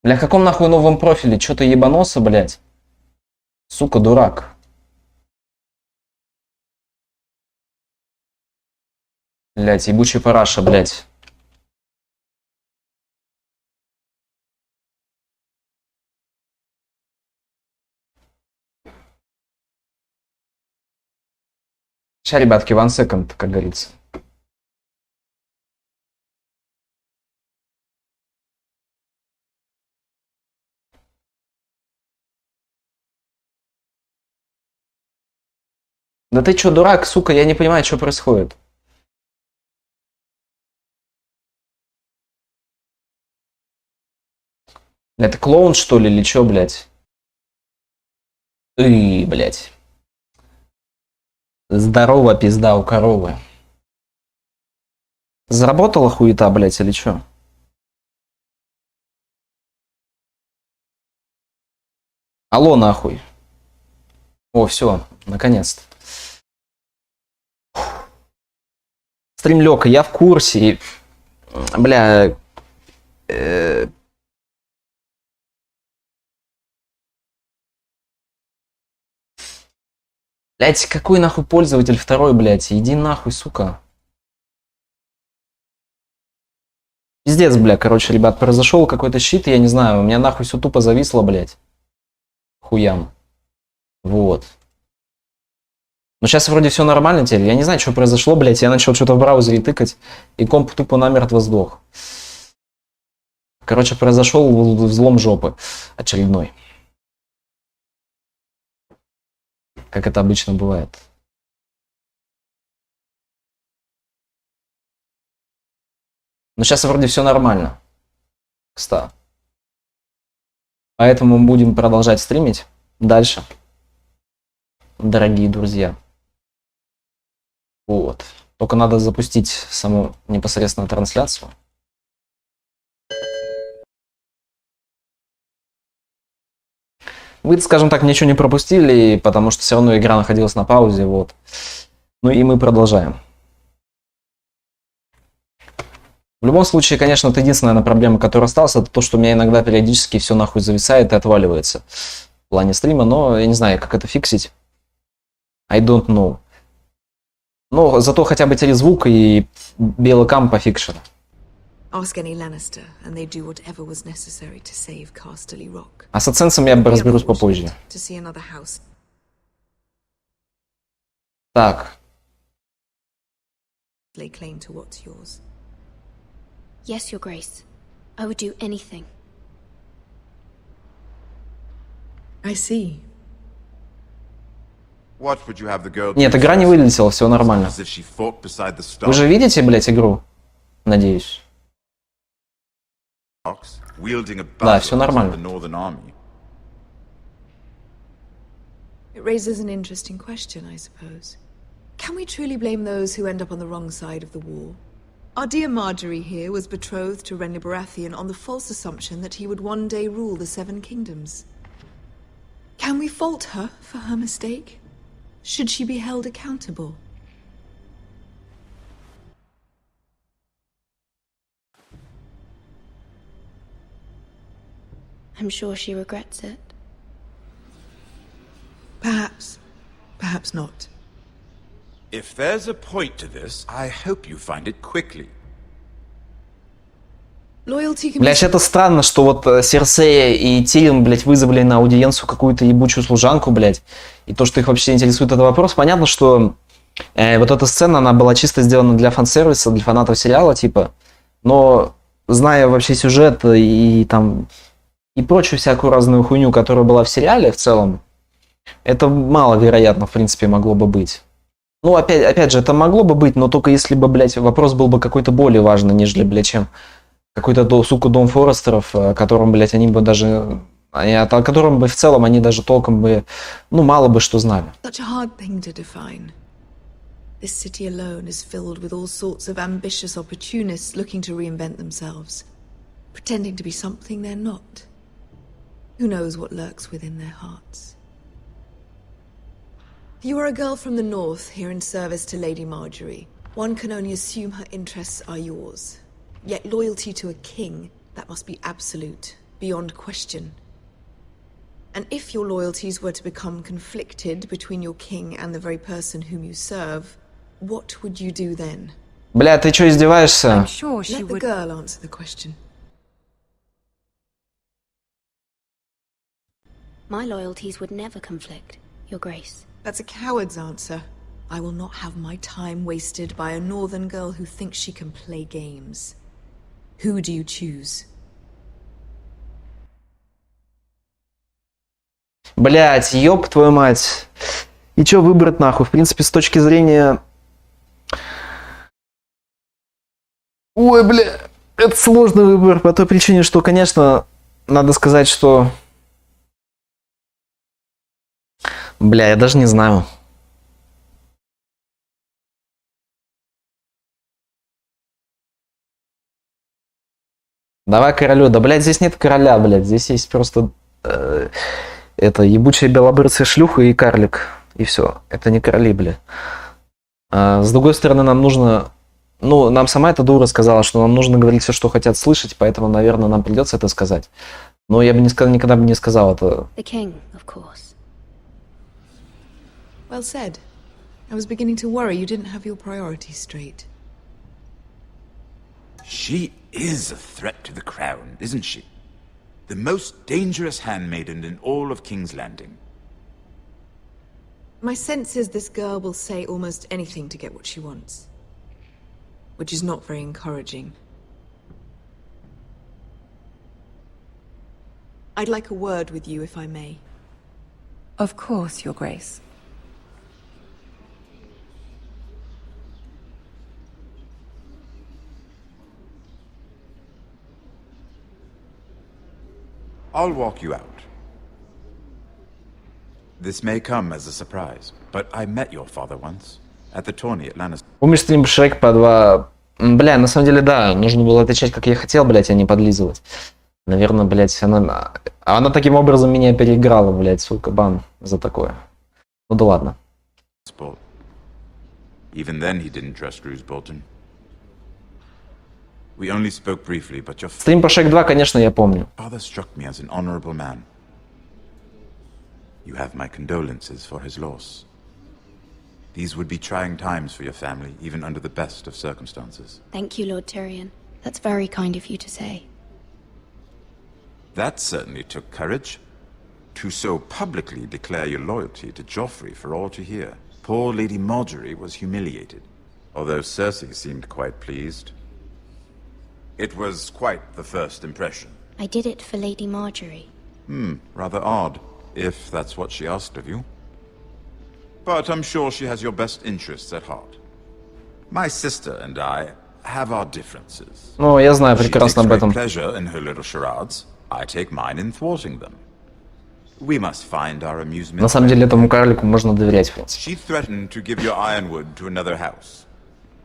Бля, в каком нахуй новом профиле? Чё ты ебанулся, блядь? Сука, дурак. Блядь, ебучий параша, блядь. Ща, ребятки, one second, как говорится. Да ты чё, дурак, сука, я не понимаю, что происходит. Это клоун, что ли, или чё, блядь? Блядь. Здорово, пизда у коровы. Заработала хуета, блядь, или чё? Алло, нахуй. О, все, наконец-то. Стрим лёг, я в курсе. Бля. Блять, какой нахуй пользователь второй, блять? Иди нахуй, сука. Пиздец, бля, короче, ребят, произошел какой-то щит, я не знаю, у меня нахуй все тупо зависло, блять. Хуям. Вот. Но сейчас вроде все нормально теперь. Я не знаю, что произошло, блять. Я начал что-то в браузере тыкать, и комп тупо намертво сдох. Короче, произошел взлом жопы очередной. Как это обычно бывает. Но сейчас вроде все нормально. Кстати. Поэтому будем продолжать стримить дальше. Дорогие друзья. Вот. Только надо запустить саму непосредственно трансляцию. Вы, скажем так, ничего не пропустили, потому что все равно игра находилась на паузе, вот. Ну и мы продолжаем. В любом случае, конечно, это единственная проблема, которая осталась, это то, что у меня иногда периодически все нахуй зависает и отваливается в плане стрима, но я не знаю, как это фиксить. I don't know. Но зато хотя бы телезвук и белокам пофикшено. Ask any Lannister, and they do whatever was necessary to save Casterly Rock. А с AdSense я разберусь попозже. To see another house. Так. Lay claim to what's yours. Yes, Your Grace. I would do anything. I see. What would you have the girl do? Нет, игра не вылетела, все нормально. As if she fought beside the Вы же видите, блять, игру? Надеюсь. Да, все нормально. It raises an interesting question, I suppose. Can we truly blame those who end up on the wrong side of the war? Our dear Marjorie here was betrothed to Renly Baratheon on the false assumption that he would one day rule the Seven Kingdoms. Can we fault her for her mistake? Should she be held accountable? I'm sure she regrets it. Perhaps. Perhaps not. If there's a point to this, I hope you find it quickly. Блять, это странно, что вот Серсея и Тирин, блять, вызвали на аудиенцию какую-то ебучую служанку, блять. И то, что их вообще интересует этот вопрос. Понятно, что вот эта сцена, она была чисто сделана для фан-сервиса, для фанатов сериала, типа. Но, зная вообще сюжет и там... и прочую всякую разную хуйню, которая была в сериале в целом, это маловероятно, в принципе, могло бы быть. Ну, опять же, это могло бы быть, но только если бы, блять, вопрос был бы какой-то более важный, нежели, блять, чем какой-то, сука, дом Форестеров, о котором, блядь, они бы даже... о котором бы в целом они даже толком бы... ну, мало бы что знали. Such a hard thing to define. This city alone is filled with all sorts of ambitious opportunists looking to reinvent themselves, pretending to be something they're not. Who knows what lurks within their hearts? You are a girl from the north, here in service to Lady Marjorie. One can only assume her interests are yours. Yet loyalty to a king, that must be absolute, beyond question. And if your loyalties were to become conflicted between your king and the very person whom you serve, what would you do then? Бля, ты что, издеваешься? I'm sure she would... Let the girl answer the question. My loyalties would never conflict, Your Grace. That's a coward's answer. I will not have my time wasted by a northern girl who thinks she can play games. Who do you choose? Блять, ёб твою мать. И чё выбрать нахуй? В принципе, с точки зрения... Ой, бля, это сложный выбор по той причине, что, конечно, надо сказать, что... Бля, я даже не знаю. Давай королю. Да, блядь, здесь нет короля, блядь. Здесь есть просто это ебучая белобрысая шлюха и карлик. И все. Это не короли, блядь. С другой стороны, нам нужно... Ну, нам сама эта дура сказала, что нам нужно говорить все, что хотят слышать, поэтому, наверное, нам придется это сказать. Но я бы никогда бы не сказал это. The king, of course. Well said. I was beginning to worry you didn't have your priorities straight. She is a threat to the crown, isn't she? The most dangerous handmaiden in all of King's Landing. My sense is this girl will say almost anything to get what she wants. Which is not very encouraging. I'd like a word with you, if I may. Of course, Your Grace. I'll walk you out. This may come as a surprise, but I met your father once at the tourney at Lannister. Помнишь стрим Шрек по 2? Бля, на самом деле, да, нужно было отвечать, как я хотел, блядь, а не подлизывать. Наверное, блядь, она таким образом меня переиграла, блядь, сука, бан за такое. Ну да ладно. Even then he didn't trust Roose Bolton. We only spoke briefly, but your Стрим по Шрек 2, конечно, я помню. father struck me as an honorable man. You have my condolences for his loss. These would be trying times for your family, even under the best of circumstances. Thank you, Lord Tyrion. That's very kind of you to say. That certainly took courage. To so publicly declare your loyalty to Joffrey for all to hear. Poor Lady Marjorie was humiliated, although Cersei seemed quite pleased. It was quite the first impression. I did it for Lady Marjorie. Rather odd, if that's what she asked of you. But I'm sure she has your best interests at heart. My sister and I have our differences. Ну, я знаю прекрасно об этом. She takes great pleasure in her little charades. I take mine in thwarting them. We must find our amusement. На самом деле, этому карлику можно доверять, в принципе. She threatened to give your ironwood to another house.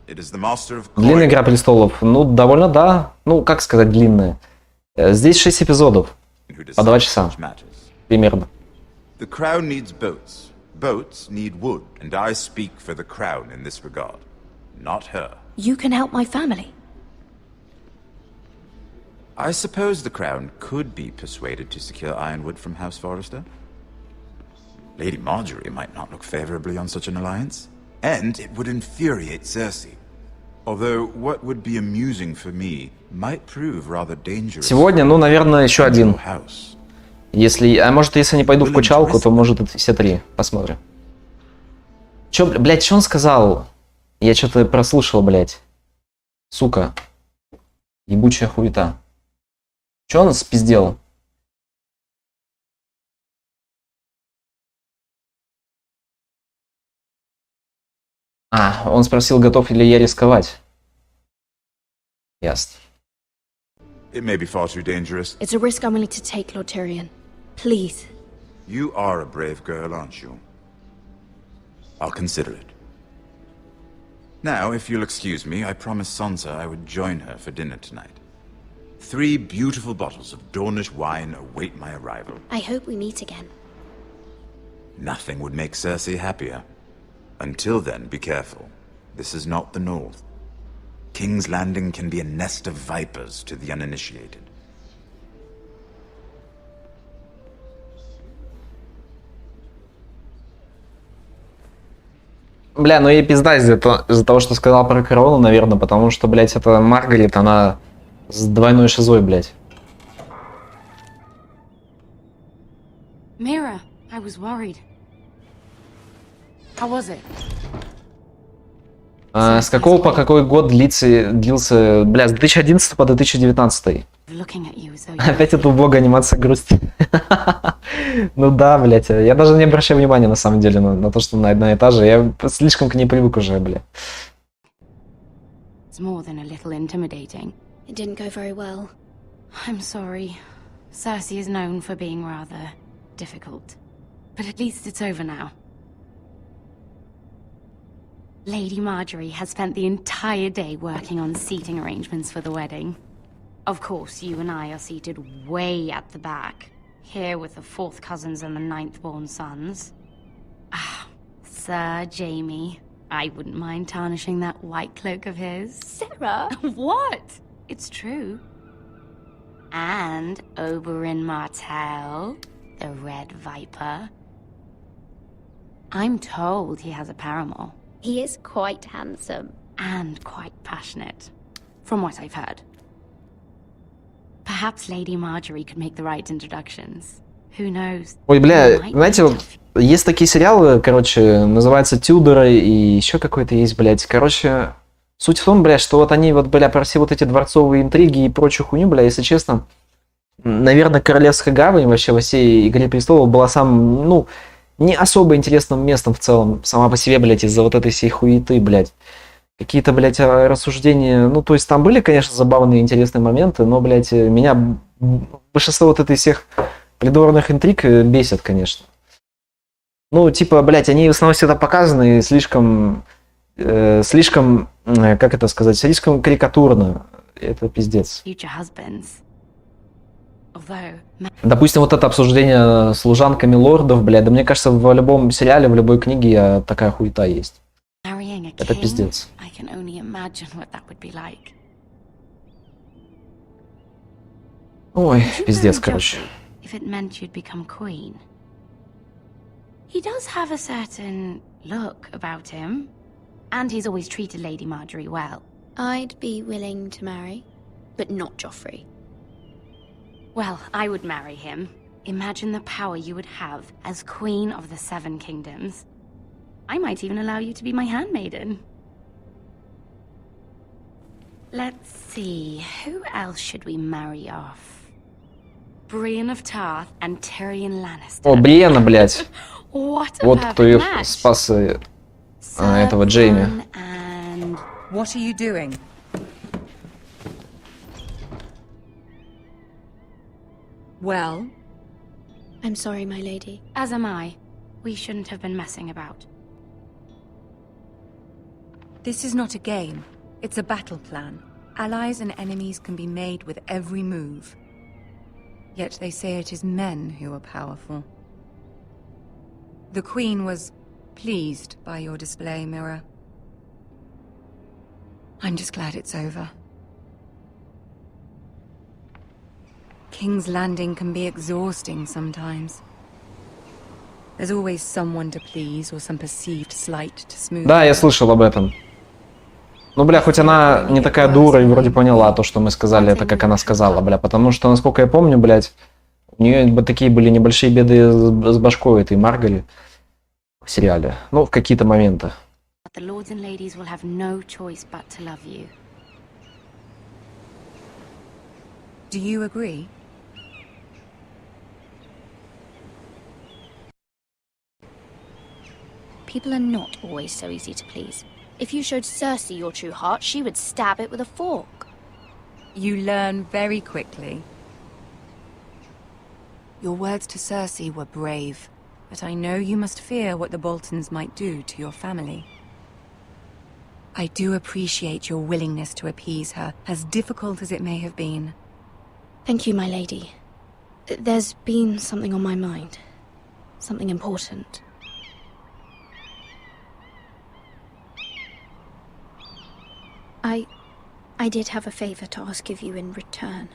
It is the master of Длинная Игра престолов. Ну, довольно, да. Ну, как сказать длинная. Здесь 6 эпизодов. По 2 часа. Примерно. The crown needs boats. Boats need wood. And I speak for the crown in this regard. Not her. You can help my family. I suppose the Crown could be persuaded to secure Ironwood from House Forrester. Lady Marjorie might not look favorably on such an alliance, and it would infuriate Cersei. Although what would be amusing for me might prove rather dangerous. Сегодня, ну, наверное, еще один. Если, а может, если не пойду в кучалку, то может это все три. Посмотрим. Чё, блядь, что он сказал? Я что-то прослушал, блядь. Сука. Ебучая хуета. Чё он спиздел? А, он спросил, готов ли я рисковать. Ясно. It may be far too dangerous. It's a risk I'm willing to take, Lord Tyrion. Please. You are a brave girl, aren't you? I'll consider it. Now, if you'll excuse me, I promised Sansa I would join her for dinner tonight. 3 beautiful bottles of Dornish wine await my arrival. I hope we meet again. Nothing would make Cersei happier. Until then, be careful. This is not the North. King's Landing can be a nest of vipers to the uninitiated. Бля, ну ей пизда из-за того, что сказал про корону, наверное, потому что, блядь, это Маргарет, она с двойной шизой, блядь. Mira, I was worried. How was it? С какого по какой год длился, бля, с 2011 по 2019? Опять эта убогая анимация грусти. Ну да, блядь, я даже не обращаю внимания на самом деле на то, что она одна и та же. Я слишком к ней привык уже, бля. It's more than a little intimidating. It didn't go very well. I'm sorry. Cersei is known for being rather difficult. But at least it's over now. Lady Marjorie has spent the entire day working on seating arrangements for the wedding. Of course, you and I are seated way at the back, here with the 4th cousins and the 9th-born sons. Ah, Sir Jaime. I wouldn't mind tarnishing that white cloak of his. Sarah! What? It's true. And Oberyn Martell, the Red Viper. I'm told he has a paramour. He is quite handsome. And quite passionate, from what I've heard. Perhaps Lady Marjorie could make the right introductions. Who knows? Ой, бля, знаете, вот есть такие сериалы, короче, называются Тюдоры и еще какой-то есть, блядь. Короче, суть в том, бля, что вот они вот, бля, про все вот эти дворцовые интриги и прочую хуйню, бля, если честно, наверное, Королевская гавань вообще во всей Игре Престолов была самым, ну, не особо интересным местом в целом, сама по себе, блядь, из-за вот этой всей хуеты, блядь. Какие-то, блядь, рассуждения, ну, то есть там были, конечно, забавные, интересные моменты, но, блядь, меня большинство вот этой всех придворных интриг бесит, конечно. Ну, типа, блядь, они в основном всегда показаны слишком, как это сказать, слишком карикатурно. Это пиздец. Допустим, вот это обсуждение служанками лордов, блядь, да мне кажется, в любом сериале, в любой книге такая хуета есть. Это пиздец. Ой, пиздец, короче. He does have a certain look about him, and he's always treated Lady Marjorie well. I'd be willing to marry, but not Joffrey. Well, I would marry him. Imagine the power you would have as Queen of the 7 Kingdoms. I might even allow you to be my handmaiden. Let's see, who else should we marry off? Brienne of Tarth and Tyrion Lannister. О, Бриенна, блядь. Вот кто ее спас этого Джейми. What are you doing? Well? I'm sorry, my lady. As am I. We shouldn't have been messing about. This is not a game. It's a battle plan. Allies and enemies can be made with every move. Yet they say it is men who are powerful. The Queen was pleased by your display, Mira. I'm just glad it's over. King's Landing can be exhausting sometimes. There's always someone to please or some perceived slight to smooth. Да, я слышал об этом. Ну, бля, хоть она не такая дура и вроде поняла то, что мы сказали, это как она сказала, бля. Потому что, насколько я помню, блядь, у нее такие были небольшие беды с башкой этой Маргари в сериале. Ну, в какие-то моменты. The lords and ladies will have no choice but to love you. Do you agree? People are not always so easy to please. If you showed Cersei your true heart, she would stab it with a fork. You learn very quickly. Your words to Cersei were brave, but I know you must fear what the Boltons might do to your family. I do appreciate your willingness to appease her, as difficult as it may have been. Thank you, my lady. There's been something on my mind. Something important. I did have a favor to ask of you in return.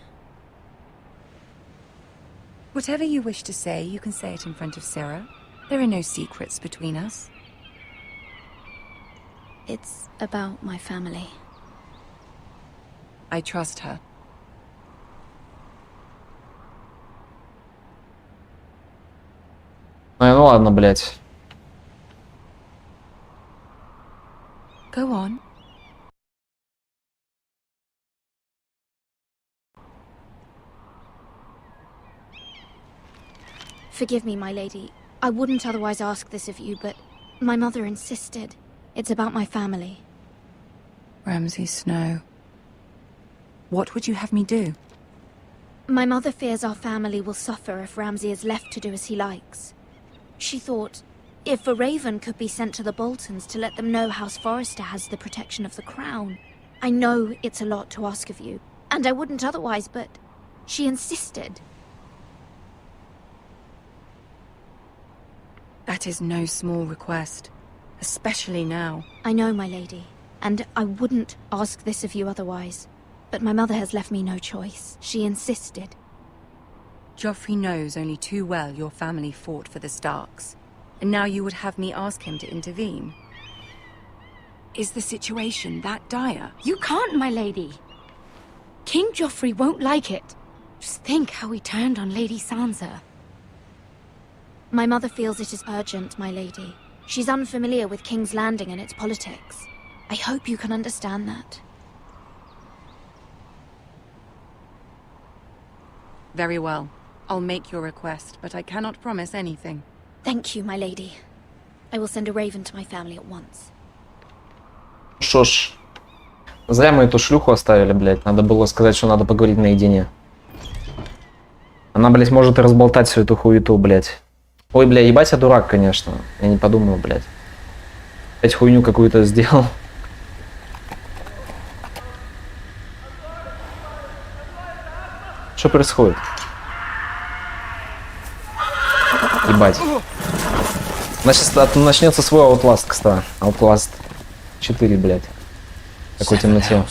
Whatever you wish to say, you can say it in front of Sarah. There are no secrets between us. It's about my family. I trust her. Ну ладно, блядь. Go on. Forgive me, my lady. I wouldn't otherwise ask this of you, but my mother insisted. It's about my family. Ramsay Snow. What would you have me do? My mother fears our family will suffer if Ramsay is left to do as he likes. She thought, if a raven could be sent to the Boltons to let them know House Forrester has the protection of the crown. I know it's a lot to ask of you, and I wouldn't otherwise, but she insisted. That is no small request, especially now. I know, my lady, and I wouldn't ask this of you otherwise. But my mother has left me no choice. She insisted. Joffrey knows only too well your family fought for the Starks, and now you would have me ask him to intervene. Is the situation that dire? You can't, my lady. King Joffrey won't like it. Just think how he turned on Lady Sansa. My mother feels it is urgent, my lady. She's unfamiliar with King's Landing and its politics. I hope you can understand that. Very well. I'll make your request, but I cannot promise anything. Thank you, my lady. I will send a raven to my family at once. Шо ж. Зря мы эту шлюху оставили, блядь. Надо было сказать, что надо поговорить наедине. Она, блядь, может и разболтать всю эту хуету, блядь. Ой, бля, ебать, я дурак, конечно. Я не подумал, блядь. Опять хуйню какую-то сделал. Что происходит? Ебать. Значит, начнется свой Outlast, кстати. Outlast 4, блядь. В такой темноте.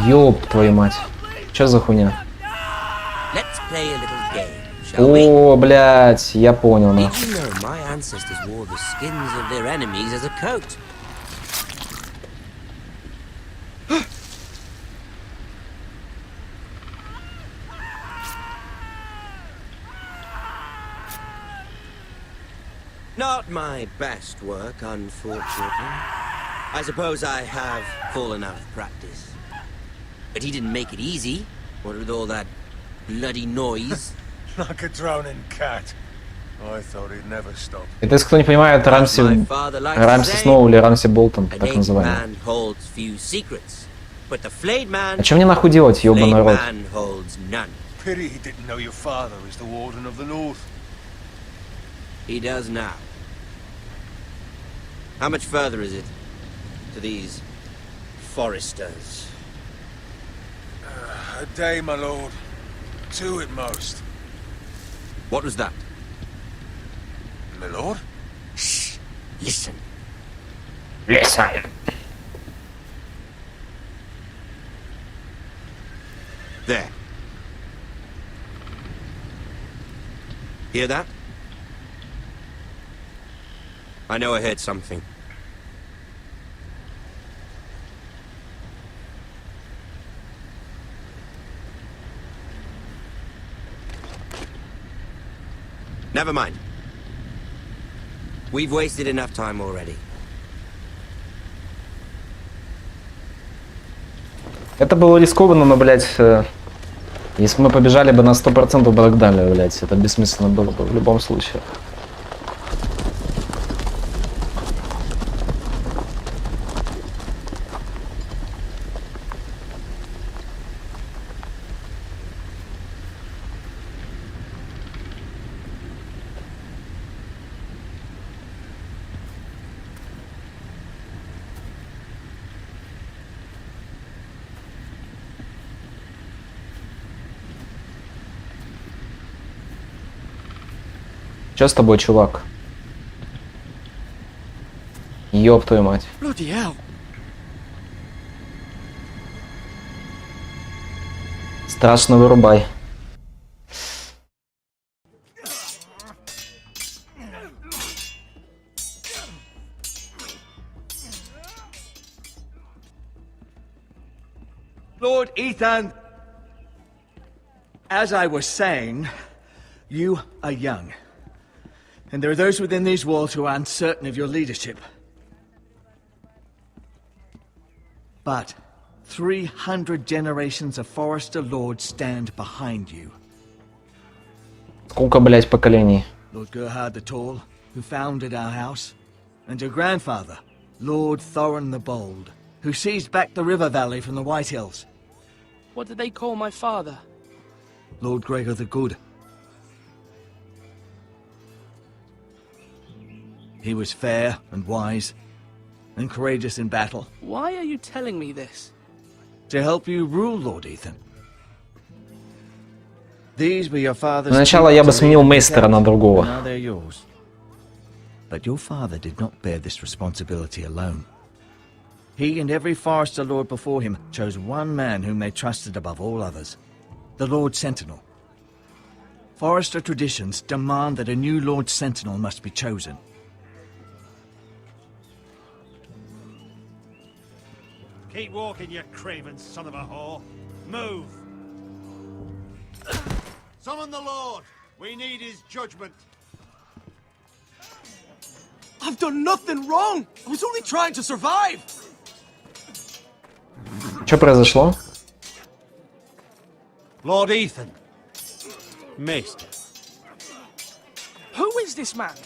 Ёб твою мать. Чё за хуйня? О, блядь, я понял, нахуй. Not my best work, unfortunately. I suppose I have fallen out of practice. But he didn't make it easy, what with all that bloody noise. Like a droning cat. I thought he'd never stop. Это, если кто не понимает, Рамси Сноу или Рамси Болтон, так называемый. А что мне нахуй делать, ёбаный рот? Pity he didn't know your father is the Warden of the North. He does now. How much further is it to these Foresters? A day, my lord. 2 at most. What was that? my lord. Shh. Listen. Listen. There. Hear that? I know I heard something. Never mind. We've wasted enough time already. Это было рискованно, но, блядь, если мы побежали бы на 100% Брагдали, блядь, это бессмысленно было бы в любом случае. Что с тобой, чувак? Ёб твою мать. Bloody hell. Страшно вырубай. Lord Ethan, as I was saying, you are young. And there are those within these walls who are uncertain of your leadership. But 300 generations of Forester Lords stand behind you. Сколько, блядь, поколений? Lord Gerhard the Tall, who founded our house, and your grandfather, Lord Thorin the Bold, who seized back the river valley from the White Hills. What did they call my father? Lord Gregor the Good. He was fair and wise, and courageous in battle. Why are you telling me this? To help you rule, Lord Ethan. These were your father's. Сначала я бы сменил Мейстера на другого. Now they're yours. But your father did not bear this responsibility alone. He and every Forester Lord before him chose one man whom they trusted above all others, the Lord Sentinel. Forester traditions demand that a new Lord Sentinel must be chosen. Keep walking, you craven son of a whore. Move! Summon the Lord! We need his judgment. I've done nothing wrong! I was only trying to survive! Что произошло? Lord Ethan. Maester. Who is this man?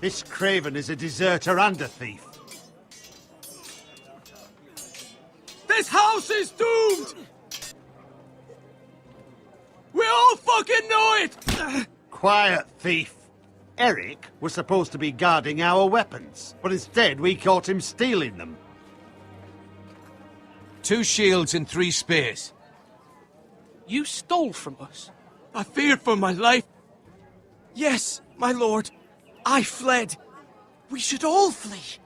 This craven is a deserter and a thief. This house is doomed! We all fucking know it! Quiet, thief. Eric was supposed to be guarding our weapons, but instead we caught him stealing them. 2 shields and 3 spears. You stole from us. I feared for my life. Yes, my lord. I fled. We should all flee.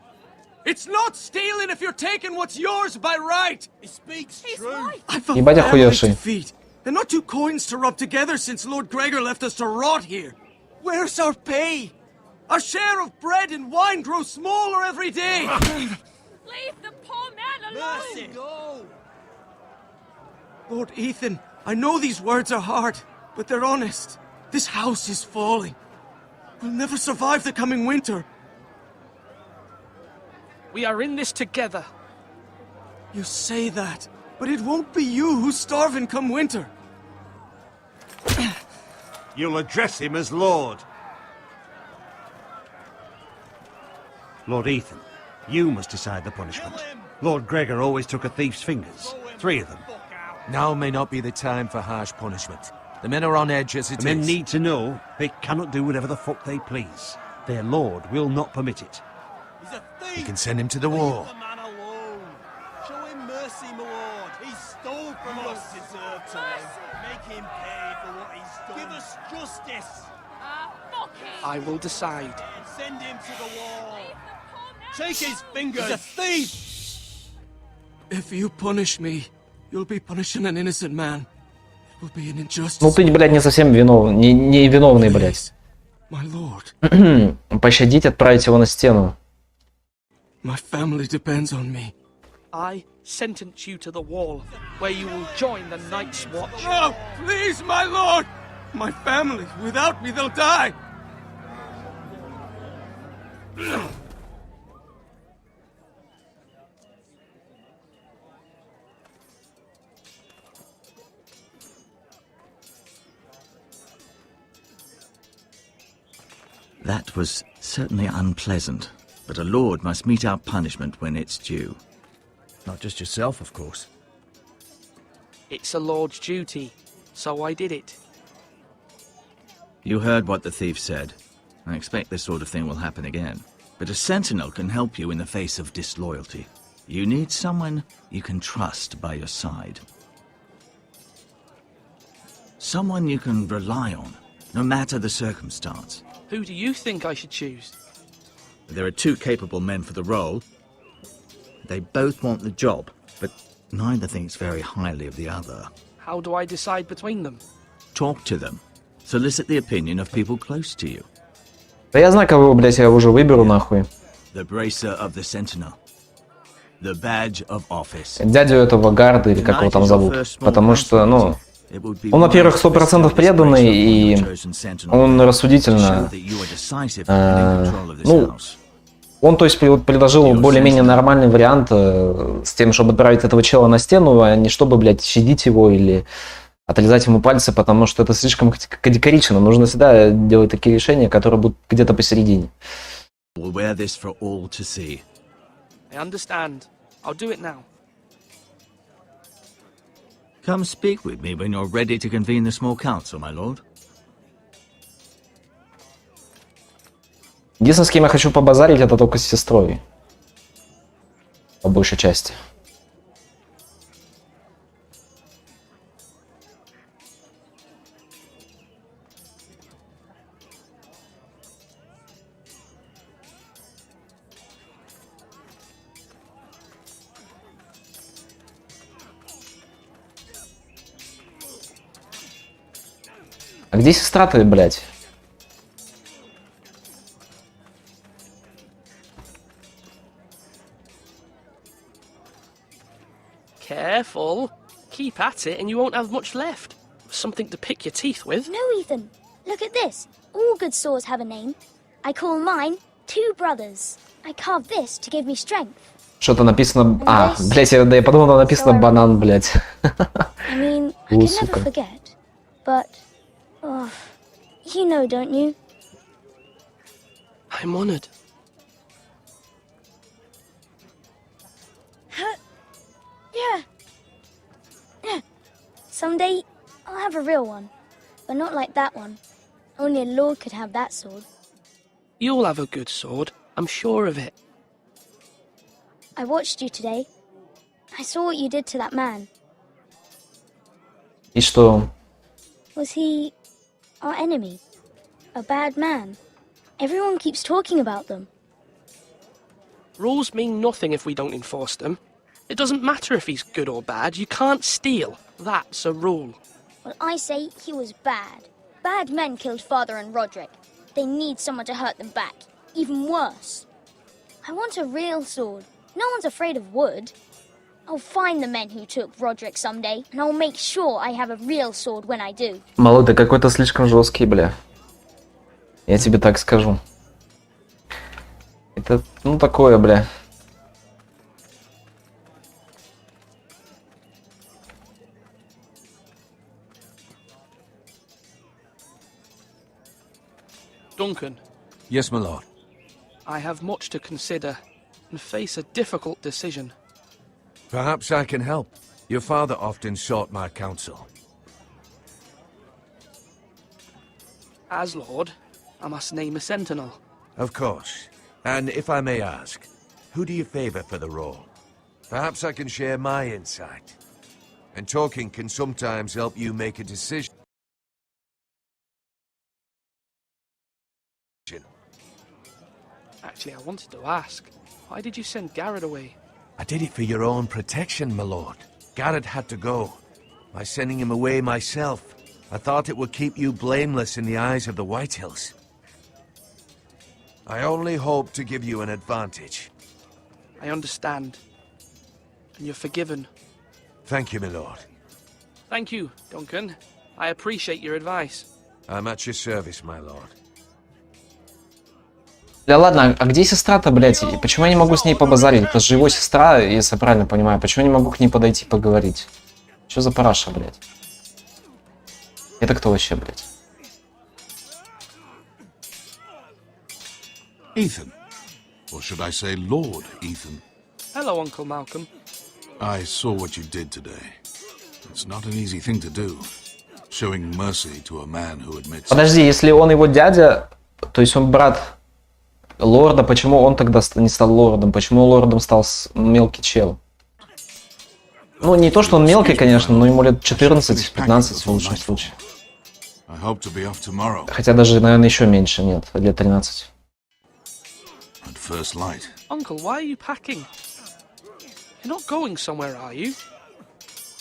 It's not stealing if you're taking what's yours by right. He speaks true. I've a Ебать family to охуевший. feed, and not 2 coins to rub together since Lord Gregor left us to rot here. Where's our pay? Our share of bread and wine grows smaller every day. Leave the poor man alone! Mercy. Go. Lord Ethan, I know these words are hard, but they're honest. This house is falling. We'll never survive the coming winter. We are in this together. You say that, but it won't be you who's starving come winter. You'll address him as Lord. Lord Ethan, you must decide the punishment. Lord Gregor always took a thief's fingers. 3 of them. Now may not be the time for harsh punishment. The men are on edge as it is. The men need to know they cannot do whatever the fuck they please. Their lord will not permit it. He's a thief! You can send him to the war. Leave the man alone. Show him mercy, my lord. He stole from us. Deserve to live. Make him pay for what he's done. Give us justice. Fuck I will decide. Send him to the wall. Take his fingers. He's a thief! If you punish me, you'll be punishing an innocent man. It will be an injustice. Ну ты, блядь, не совсем виновный, не виновный, блядь. My lord. Пощадить, отправить его на стену. My family depends on me. I sentence you to the wall, where you will join the Night's Watch. No, please, my lord. My family, without me, they'll die. That was certainly unpleasant, but a lord must mete out punishment when it's due. Not just yourself, of course. It's a lord's duty, so I did it. You heard what the thief said. I expect this sort of thing will happen again. But a sentinel can help you in the face of disloyalty. You need someone you can trust by your side. Someone you can rely on, no matter the circumstance. Who do you think I should choose? There are two capable men for the role. They both want the job, but neither thinks very highly of the other. How do I decide between them? Talk to them. Solicit the opinion of people close to you. Да я знаю, кого, блядь, я уже выберу, нахуй. The bracer of the sentinel. The badge of office. Дядю этого гарда, или как его там зовут. Потому что, ну... Он, во-первых, 100% преданный, и он рассудительно... ну, он, то есть, предложил более-менее нормальный вариант с тем, чтобы отправить этого чела на стену, а не чтобы, блядь, щадить его или отрезать ему пальцы, потому что это слишком категорично. Нужно всегда делать такие решения, которые будут где-то посередине. We'll wear this for all to see. I understand. I'll do it now. Come speak with me when you're ready to convene the small council, my lord. Единственное, с кем я хочу побазарить, это только с сестрой. По большей части. А где сестра-то, блядь? Careful. Keep at it and you won't have much left. Something to pick your teeth with. No, Ethan. Look at this. All good swords have a name. I call mine Two Brothers. I carved this to give me strength. Что-то написано... А, блядь, я подумал, написано банан, блядь. I mean, I can never forget. But... oh, you know, don't you? I'm honored. Yeah. Yeah. Someday, I'll have a real one. But not like that one. Only a lord could have that sword. You'll have a good sword. I'm sure of it. I watched you today. I saw what you did to that man. И что? Was he our enemy? A bad man? Everyone keeps talking about them. Rules mean nothing if we don't enforce them. It doesn't matter if he's good or bad. You can't steal. That's a rule. Well, I say he was bad. Bad men killed Father and Roderick. They need someone to hurt them back. Even worse. I want a real sword. No one's afraid of wood. I'll find the men who took Roderick someday, and I'll make sure I have a real sword when I do. Малой, ты какой-то слишком жесткий, бля. Я тебе так скажу. Это, ну, такое, бля. Duncan. Yes, my lord. I have much to consider and face a difficult decision. Perhaps I can help. Your father often sought my counsel. As Lord, I must name a sentinel. Of course. And if I may ask, who do you favor for the role? Perhaps I can share my insight. And talking can sometimes help you make a decision. Actually, I wanted to ask, why did you send Garrett away? I did it for your own protection, my lord. Garrett had to go. By sending him away myself, I thought it would keep you blameless in the eyes of the Whitehills. I only hope to give you an advantage. I understand. And you're forgiven. Thank you, my lord. Thank you, Duncan. I appreciate your advice. I'm at your service, my lord. Да ладно, а где сестра-то, блядь? И почему я не могу с ней побазарить? Это же его сестра, если я правильно понимаю. Почему я не могу к ней подойти поговорить? Что за параша, блядь? Это кто вообще, блядь? Ethan. Or should I say Lord Ethan? Hello, Uncle Malcolm. I saw what you did today. It's not an easy thing to do. Showing mercy to a man who admits... Подожди, если он его дядя, то есть он брат лорда, почему он тогда не стал лордом? Почему лордом стал мелкий чел? Ну, не то, что он мелкий, конечно, но ему лет 14-15 в лучшем случае. Хотя даже, наверное, еще меньше, нет, лет 13. Uncle, why are you packing? You're not going somewhere, are you?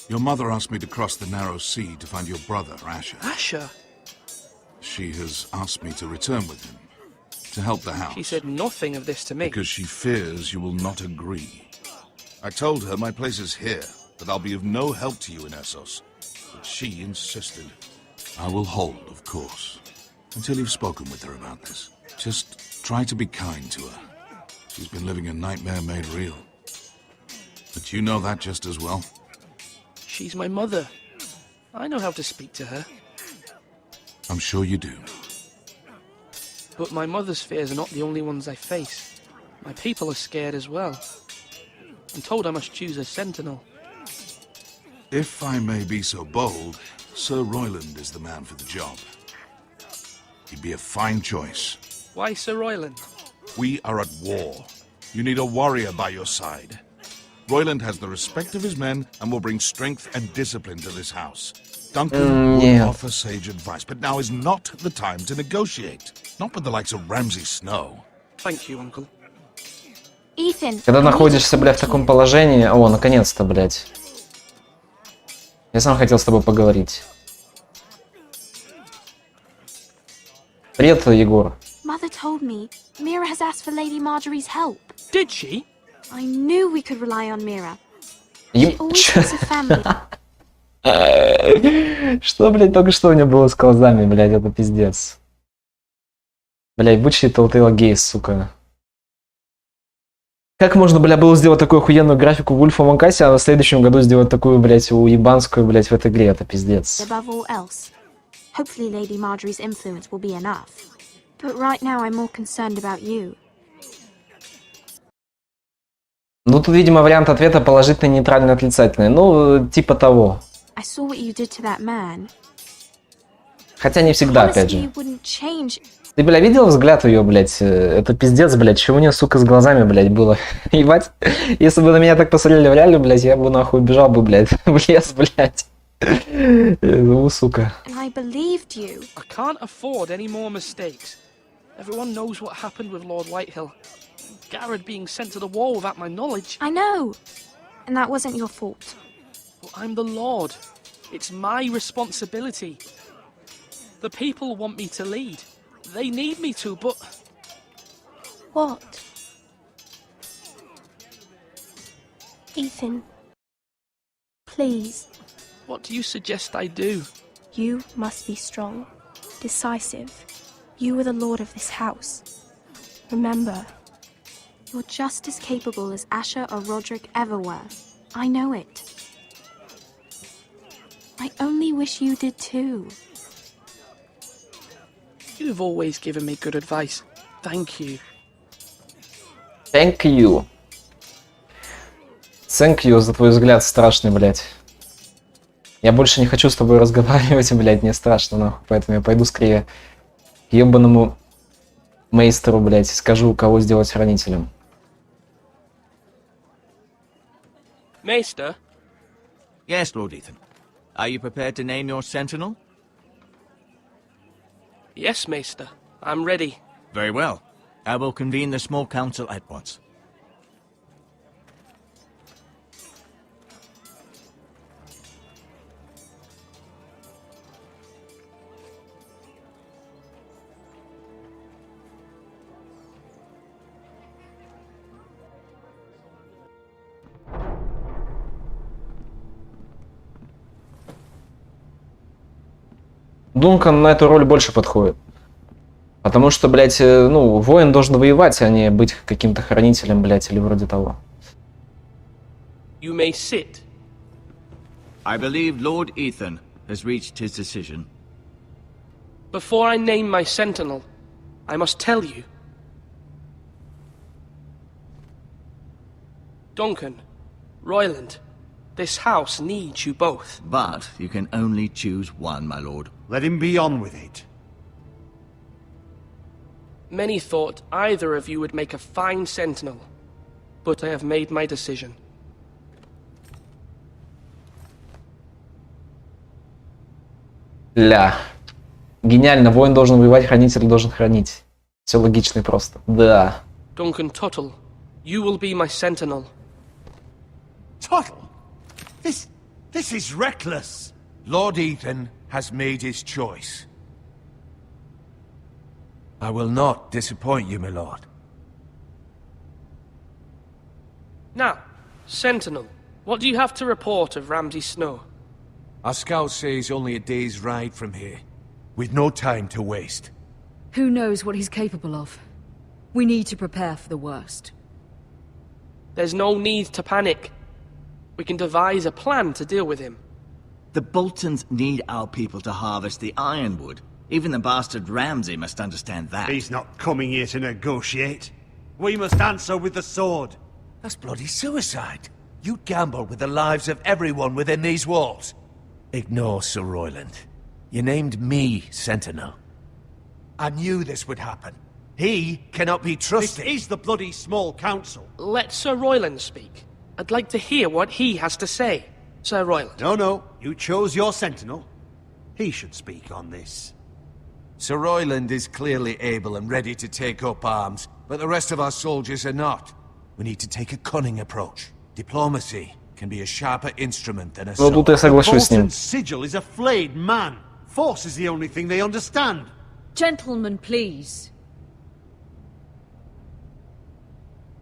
Your mother asked me to cross the narrow sea to find your brother, Asher. Asher? She has asked me to return with him, to help the house. She said nothing of this to me. Because she fears you will not agree. I told her my place is here, that I'll be of no help to you in Essos. But she insisted. I will hold, of course, until you've spoken with her about this. Just try to be kind to her. She's been living a nightmare made real. But you know that just as well. She's my mother. I know how to speak to her. I'm sure you do. But my mother's fears are not the only ones I face. My people are scared as well. I'm told I must choose a sentinel. If I may be so bold, Sir Royland is the man for the job. He'd be a fine choice. Why Sir Royland? We are at war. You need a warrior by your side. Royland has the respect of his men and will bring strength and discipline to this house. Duncan will offer sage advice, but now is not the time to negotiate. Not with the likes of Ramsay Snow. Thank you, Uncle. Ethan. Когда находишься, бля, в таком положении... О, наконец-то, блядь. Я сам хотел с тобой поговорить. Привет, Егор. Mother told me Mira has asked for Lady Marjorie's help. Did she? I knew we could rely on Mira. She always has a family. Что, блядь, только что у меня было с глазами, блядь, это пиздец. Блядь, вычти Telltale гейс, сука. Как можно, бля, было сделать такую охуенную графику в Ульфа Манкасе, а в следующем году сделать такую, блядь, уебанскую, блядь, в этой игре, это пиздец. Above all else, hopefully Lady Marjorie's influence will be enough. But right now I'm more concerned about you. Ну, тут, видимо, вариант ответа положительный, нейтральный, отрицательный. Ну, типа того. I saw what you did to that man. Хотя не всегда, опять же. You wouldn't change. Ты, бля, видел взгляд ее, блядь? Это пиздец, блядь. Чего у нее, сука, с глазами, блядь, было? Ебать. Если бы на меня так посмотрели в реале, блядь, я бы нахуй убежал бы, блядь, в лес, блядь. Ну, сука. I believed you. I can't afford any more mistakes. Everyone knows what happened with Lord Whitehill. Garrett being sent to the war without my knowledge. I know. And that wasn't your fault. But I'm the Lord. It's my responsibility. The people want me to lead. They need me to, but... What? Ethan. Please. What do you suggest I do? You must be strong. Decisive. You are the lord of this house. Remember, you're just as capable as Asher or Roderick ever were. I know it. I only wish you did too. You've always given me good advice. Thank you. Thank you. Thank you за твой взгляд страшный, блядь. Я больше не хочу с тобой разговаривать, блядь, мне страшно, нахуй. Поэтому я пойду скорее к ебаному мейстеру, блядь, и скажу, кого сделать хранителем. Maester? Yes, Lord Ethan. Are you prepared to name your sentinel? Yes, Maester. I'm ready. Very well. I will convene the small council at once. Дункан на эту роль больше подходит. Потому что, блядь, ну, воин должен воевать, а не быть каким-то хранителем, блядь, или вроде того. You may sit. I believe Lord Ethan has reached his decision. Before I name my sentinel, I must tell you. Duncan, Royland, this house needs you both. But you can only choose one, my lord. Let him be on with it. Many thought either of you would make a fine sentinel, but I have made my decision. Ля. Гениально. Воин должен воевать, хранитель должен хранить. Все логично и просто. Да. Duncan Tuttle, you will be my sentinel. Tuttle? This is reckless. Lord Ethan has made his choice. I will not disappoint you, my lord. Now, sentinel, what do you have to report of Ramsay Snow? Our scouts say he's only a day's ride from here, with no time to waste. Who knows what he's capable of? We need to prepare for the worst. There's no need to panic. We can devise a plan to deal with him. The Boltons need our people to harvest the ironwood. Even the bastard Ramsay must understand that. He's not coming here to negotiate. We must answer with the sword. That's bloody suicide. You'd gamble with the lives of everyone within these walls. Ignore Sir Royland. You named me Sentinel. I knew this would happen. He cannot be trusted. This is the bloody small council. Let Sir Royland speak. I'd like to hear what he has to say. Sir Royland. No. You chose your sentinel. He should speak on this. Sir Royland is clearly able and ready to take up arms, but the rest of our soldiers are not. We need to take a cunning approach. Diplomacy can be a sharper instrument than a sword. Ну тут я соглашусь с ним. Bolton's sigil is a flayed man. Force is the only thing they understand. Gentlemen, please.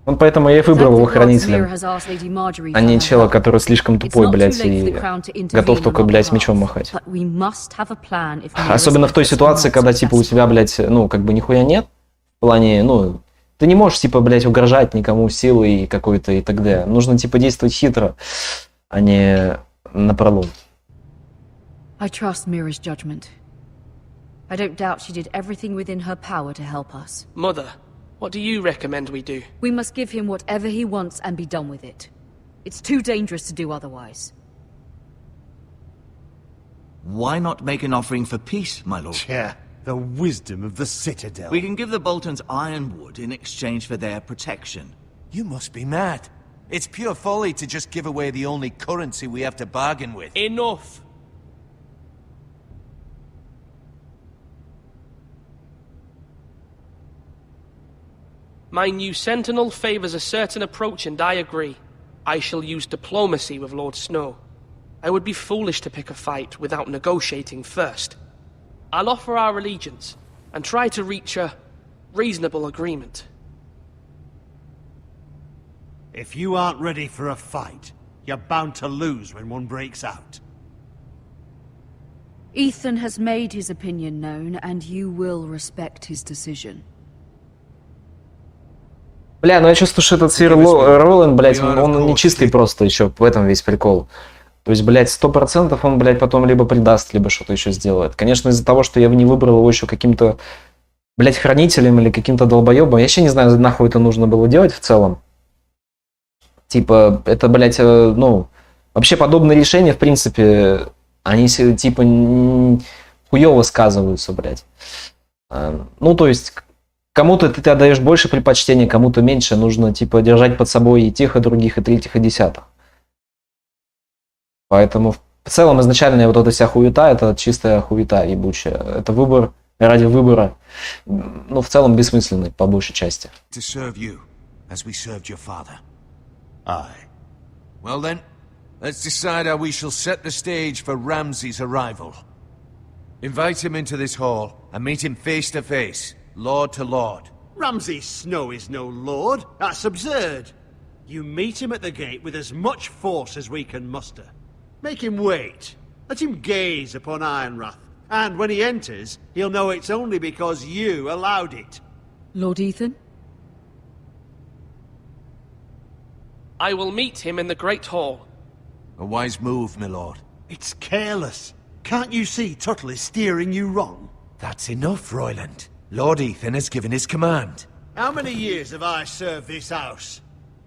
Он поэтому я и выбрал его хранителем, а не чела, который слишком тупой, блядь, и готов только, блядь, мечом махать. Особенно в той ситуации, когда, типа, у тебя, блядь, ну, как бы нихуя нет. В плане, ну, ты не можешь, типа, блядь, угрожать никому силой какой-то и так далее. Нужно, типа, действовать хитро, а не напролом. I trust Mira's judgment. I don't doubt she did everything within her power to help us. Mother, what do you recommend we do? We must give him whatever he wants and be done with it. It's too dangerous to do otherwise. Why not make an offering for peace, my lord? Yeah, the wisdom of the Citadel. We can give the Boltons ironwood in exchange for their protection. You must be mad. It's pure folly to just give away the only currency we have to bargain with. Enough! My new sentinel favors a certain approach, and I agree. I shall use diplomacy with Lord Snow. I would be foolish to pick a fight without negotiating first. I'll offer our allegiance, and try to reach a reasonable agreement. If you aren't ready for a fight, you're bound to lose when one breaks out. Ethan has made his opinion known, and you will respect his decision. Бля, ну я чувствую, что этот Сир Роланд, блядь, он не чистый просто еще, в этом весь прикол. То есть, блядь, 100% он, блядь, потом либо предаст, либо что-то еще сделает. Конечно, из-за того, что я не выбрал его еще каким-то, блядь, хранителем или каким-то долбоебом, я вообще не знаю, нахуй это нужно было делать в целом. Типа, это, блядь, ну, вообще подобные решения, в принципе, они, типа, хуёво сказываются, блядь. Ну, то есть... Кому-то ты отдаешь больше предпочтения, кому-то меньше. Нужно, типа, держать под собой и тех, и других, и третьих, и десятых. Поэтому в целом изначально вот эта вся хуета, это чистая хуета ебучая. Это выбор ради выбора, ну, в целом бессмысленный, по большей части. To serve you, as we served your father. Aye. Well then, let's decide how we shall set the stage for Ramsay's arrival. Invite him into this hall and meet him face to face, lord to lord. Ramsay Snow is no lord. That's absurd. You meet him at the gate with as much force as we can muster. Make him wait. Let him gaze upon Ironrath. And when he enters, he'll know it's only because you allowed it. Lord Ethan? I will meet him in the Great Hall. A wise move, my lord. It's careless. Can't you see Tuttle is steering you wrong? That's enough, Royland. Lord Ethan has given his command. How many years have I served this house?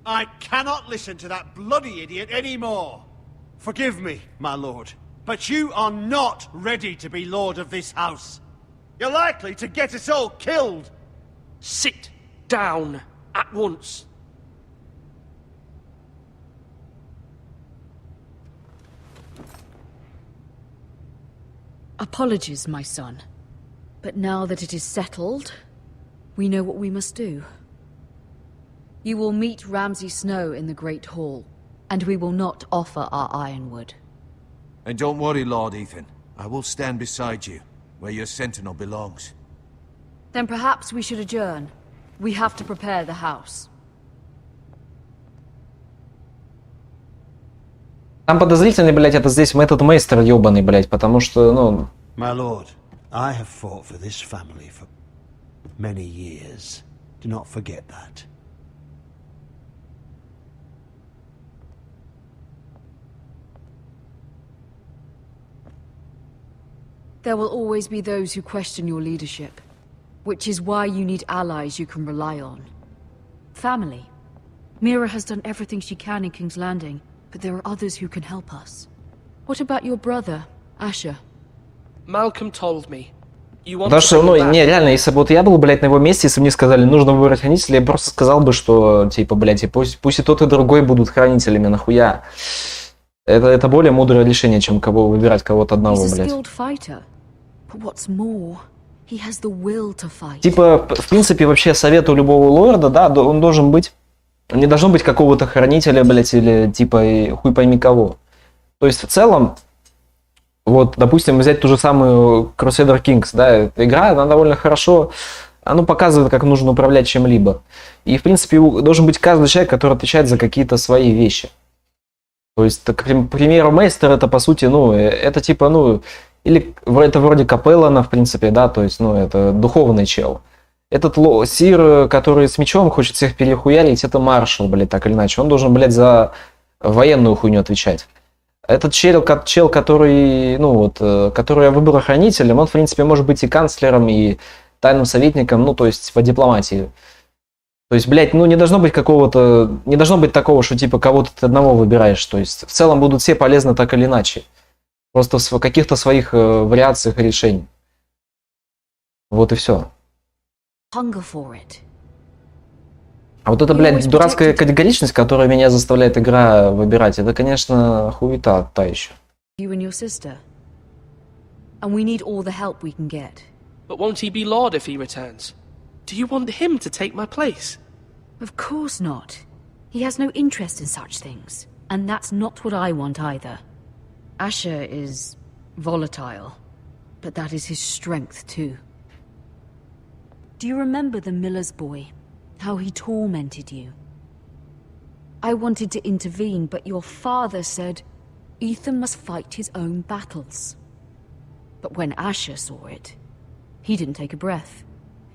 I cannot listen to that bloody idiot anymore. Forgive me, my lord, but you are not ready to be lord of this house. You're likely to get us all killed. Sit down at once. Apologies, my son. But now that it is settled, we know what we must do. You will meet Ramsay Snow in the Great Hall, and we will not offer our ironwood. And don't worry, Lord Ethan. I will stand beside you, where your sentinel belongs. Then perhaps we should adjourn. We have to prepare the house. Там подозрительный, блядь, это здесь метод мейстер ёбаный, блядь, потому что, ну... My lord, I have fought for this family for many years. Do not forget that. There will always be those who question your leadership, which is why you need allies you can rely on. Family. Mira has done everything she can in King's Landing, but there are others who can help us. What about your brother, Asher? Malcolm told me. You want Потому что, ну, не, реально, если бы вот я был, блядь, на его месте, если бы мне сказали, нужно выбрать хранителя, я просто сказал бы, что, типа, блядь, пусть и тот, и другой будут хранителями, нахуя. Это более мудрое решение, чем кого выбирать кого-то одного, блядь. Типа, в принципе, вообще советую любого лорда, да, он должен быть... Не должно быть какого-то хранителя, блядь, или типа и хуй пойми кого. То есть в целом, вот, допустим, взять ту же самую Crusader Kings, да, эта игра, она довольно хорошо, она показывает, как нужно управлять чем-либо. И, в принципе, должен быть каждый человек, который отвечает за какие-то свои вещи. То есть, к примеру, мейстер, это, по сути, ну, это типа, ну, или это вроде Капеллана, в принципе, да, то есть, ну, это духовный чел. Этот сир, который с мечом хочет всех перехуярить, это маршал, блядь, так или иначе. Он должен, блядь, за военную хуйню отвечать. Этот чел, который, ну вот, который я выбрал хранителем, он, в принципе, может быть и канцлером, и тайным советником, ну, то есть, по дипломатии. То есть, блядь, ну, не должно быть такого, что, типа, кого-то ты одного выбираешь. То есть, в целом будут все полезны так или иначе. Просто в каких-то своих вариациях решений. Вот и все. А вот эта, блядь, дурацкая категоричность, которая меня заставляет игра выбирать, это, конечно, хуета та еще. But won't he be Lord if he returns? Do you want him to take my place? Of course not. He has no interest in such things. And that's not what I want either. Asher is volatile, but that is his strength too. Do you remember the miller's boy? How he tormented you? I wanted to intervene, but your father said Ethan must fight his own battles. But when Asher saw it, he didn't take a breath.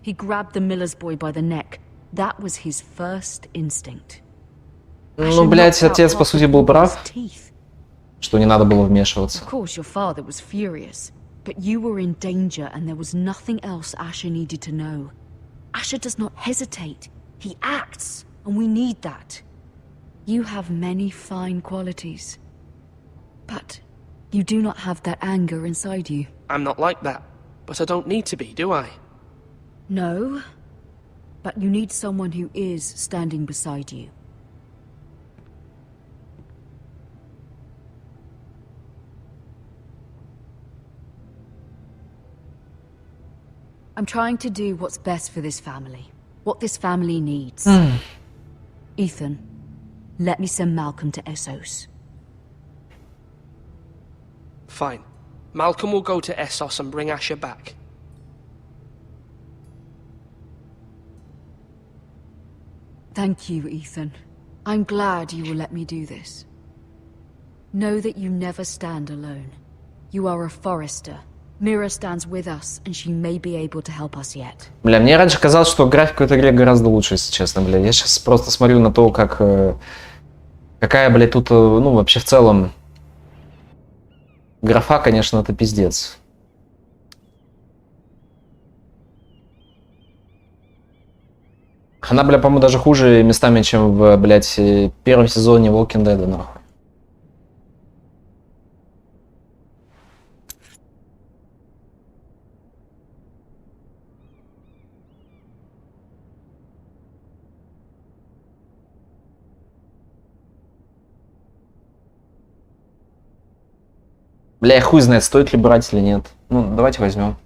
He grabbed the miller's boy by the neck. That was his first instinct. Ну, блядь, отец, по сути, был прав, что не надо было вмешиваться. Of course, your father was furious, but you were in danger and there was nothing else Asher needed to know. Asher does not hesitate. He acts, and we need that. You have many fine qualities, but you do not have that anger inside you. I'm not like that, but I don't need to be, do I? No, but you need someone who is standing beside you. I'm trying to do what's best for this family. What this family needs. Ethan, let me send Malcolm to Essos. Fine. Malcolm will go to Essos and bring Asher back. Thank you, Ethan. I'm glad you will let me do this. Know that you never stand alone. You are a Forrester. Mira stands with us, and she may be able to help us yet. Бля, мне раньше казалось, что графика в этой игре гораздо лучше, если честно, бля. Я сейчас просто смотрю на то, как... какая, бля, тут, ну, вообще в целом... Графа, конечно, это пиздец. Она, бля, по-моему, даже хуже местами, чем в, блядь, первом сезоне Walking Dead, нахуй. Бля, я хуй знает, стоит ли брать или нет. Ну, давайте возьмем.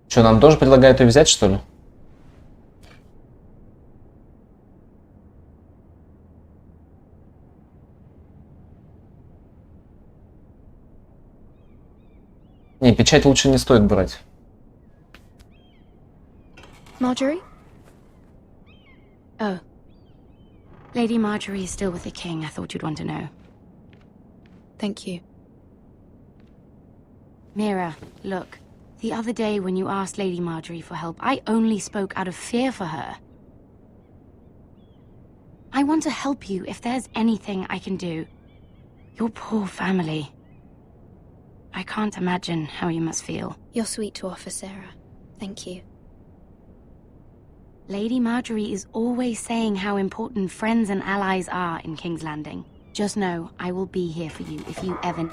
Что, нам тоже предлагают ее взять, что ли? Не, печать лучше не стоит брать. Marjorie? Oh. Lady Marjorie is still with the king. I thought you'd want to know. Thank you. Mira, look. The other day when you asked Lady Marjorie for help, I only spoke out of fear for her. I want to help you if there's anything I can do. Your poor family. I can't imagine how you must feel. You're sweet to offer, Sarah. Thank you. Lady Marjorie is always saying how important friends and allies are in King's Landing. Just know, I will be here for you if you ever...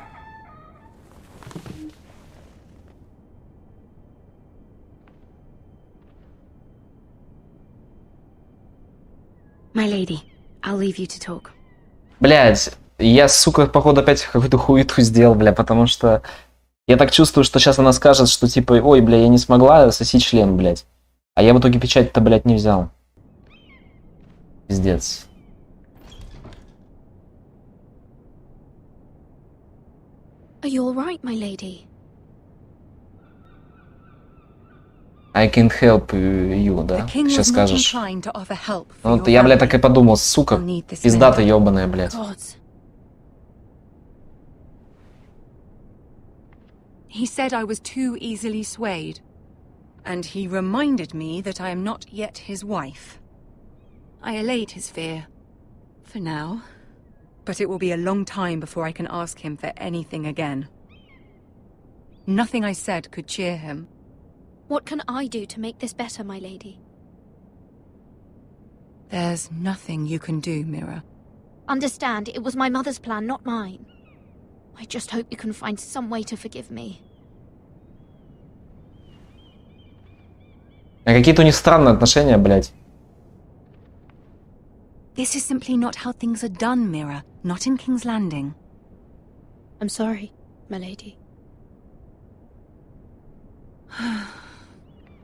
My lady, I'll leave you to talk. Блядь, я, сука, походу опять какую-то хуету сделал, бля, потому что я так чувствую, что сейчас она скажет, что типа, ой, бля, я не смогла, соси член, блядь. А я в итоге печать-то, блядь, не взял. Пиздец. Are you all right, my lady? I can't help you, да? Сейчас скажешь. Ну, вот я, блядь, так и подумал, сука, пизда-то ёбаная, блядь. He said I was too easily swayed. And he reminded me that I am not yet his wife. I allayed his fear. For now. But it will be a long time before I can ask him for anything again. Nothing I said could cheer him. What can I do to make this better, my lady? There's nothing you can do, Mira. Understand, it was my mother's plan, not mine. I just hope you can find some way to forgive me. А какие-то у них странные отношения, блядь. This is simply not how things are done, Mira. Not in King's Landing. I'm sorry, my lady.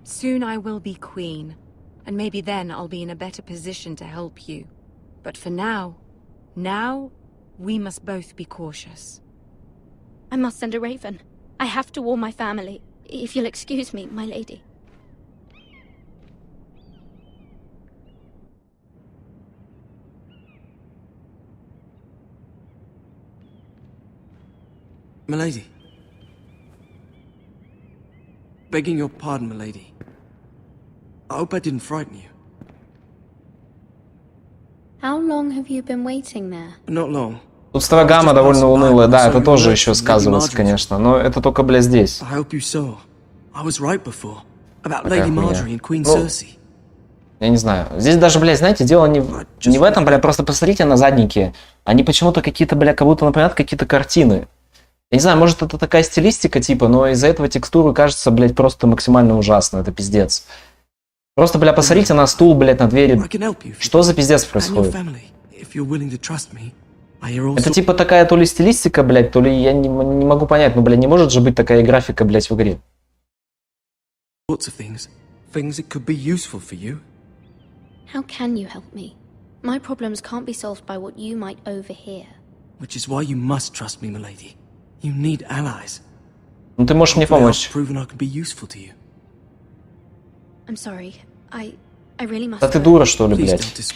Soon I will be queen, and maybe then I'll be in a better position to help you. But for now, we must both be cautious. I must send a raven. I have to warn my family. If you'll excuse me, my lady. Milady. Begging your pardon, milady. I hope I didn't frighten you. How long have you been waiting there? Not long. Тут гамма довольно унылая, да, это тоже еще сказывается, конечно, но это только, бля, здесь. I hope you saw. I was right before. About Lady Marjorie and Queen Cersei. Я не знаю. Здесь даже, блядь, знаете, дело не в этом, блядь, просто посмотрите на задники. Они почему-то какие-то, блядь, как будто напоминают какие-то картины. Я не знаю, может это такая стилистика, типа, но из-за этого текстуры кажется, блядь, просто максимально ужасно. Это пиздец. Просто, блядь, посмотрите на стул, блядь, на двери. Что за пиздец происходит? Это типа такая то ли стилистика, блядь, то ли я не могу понять. Ну, блядь, не может же быть такая графика, блядь, в игре. How can you help me? My problems can't be solved by what you might overhear. Which is why you must trust me, milady. You need allies. Ну ты можешь мне помочь. I'm sorry. I really must. Да ты дура, что ли, блядь?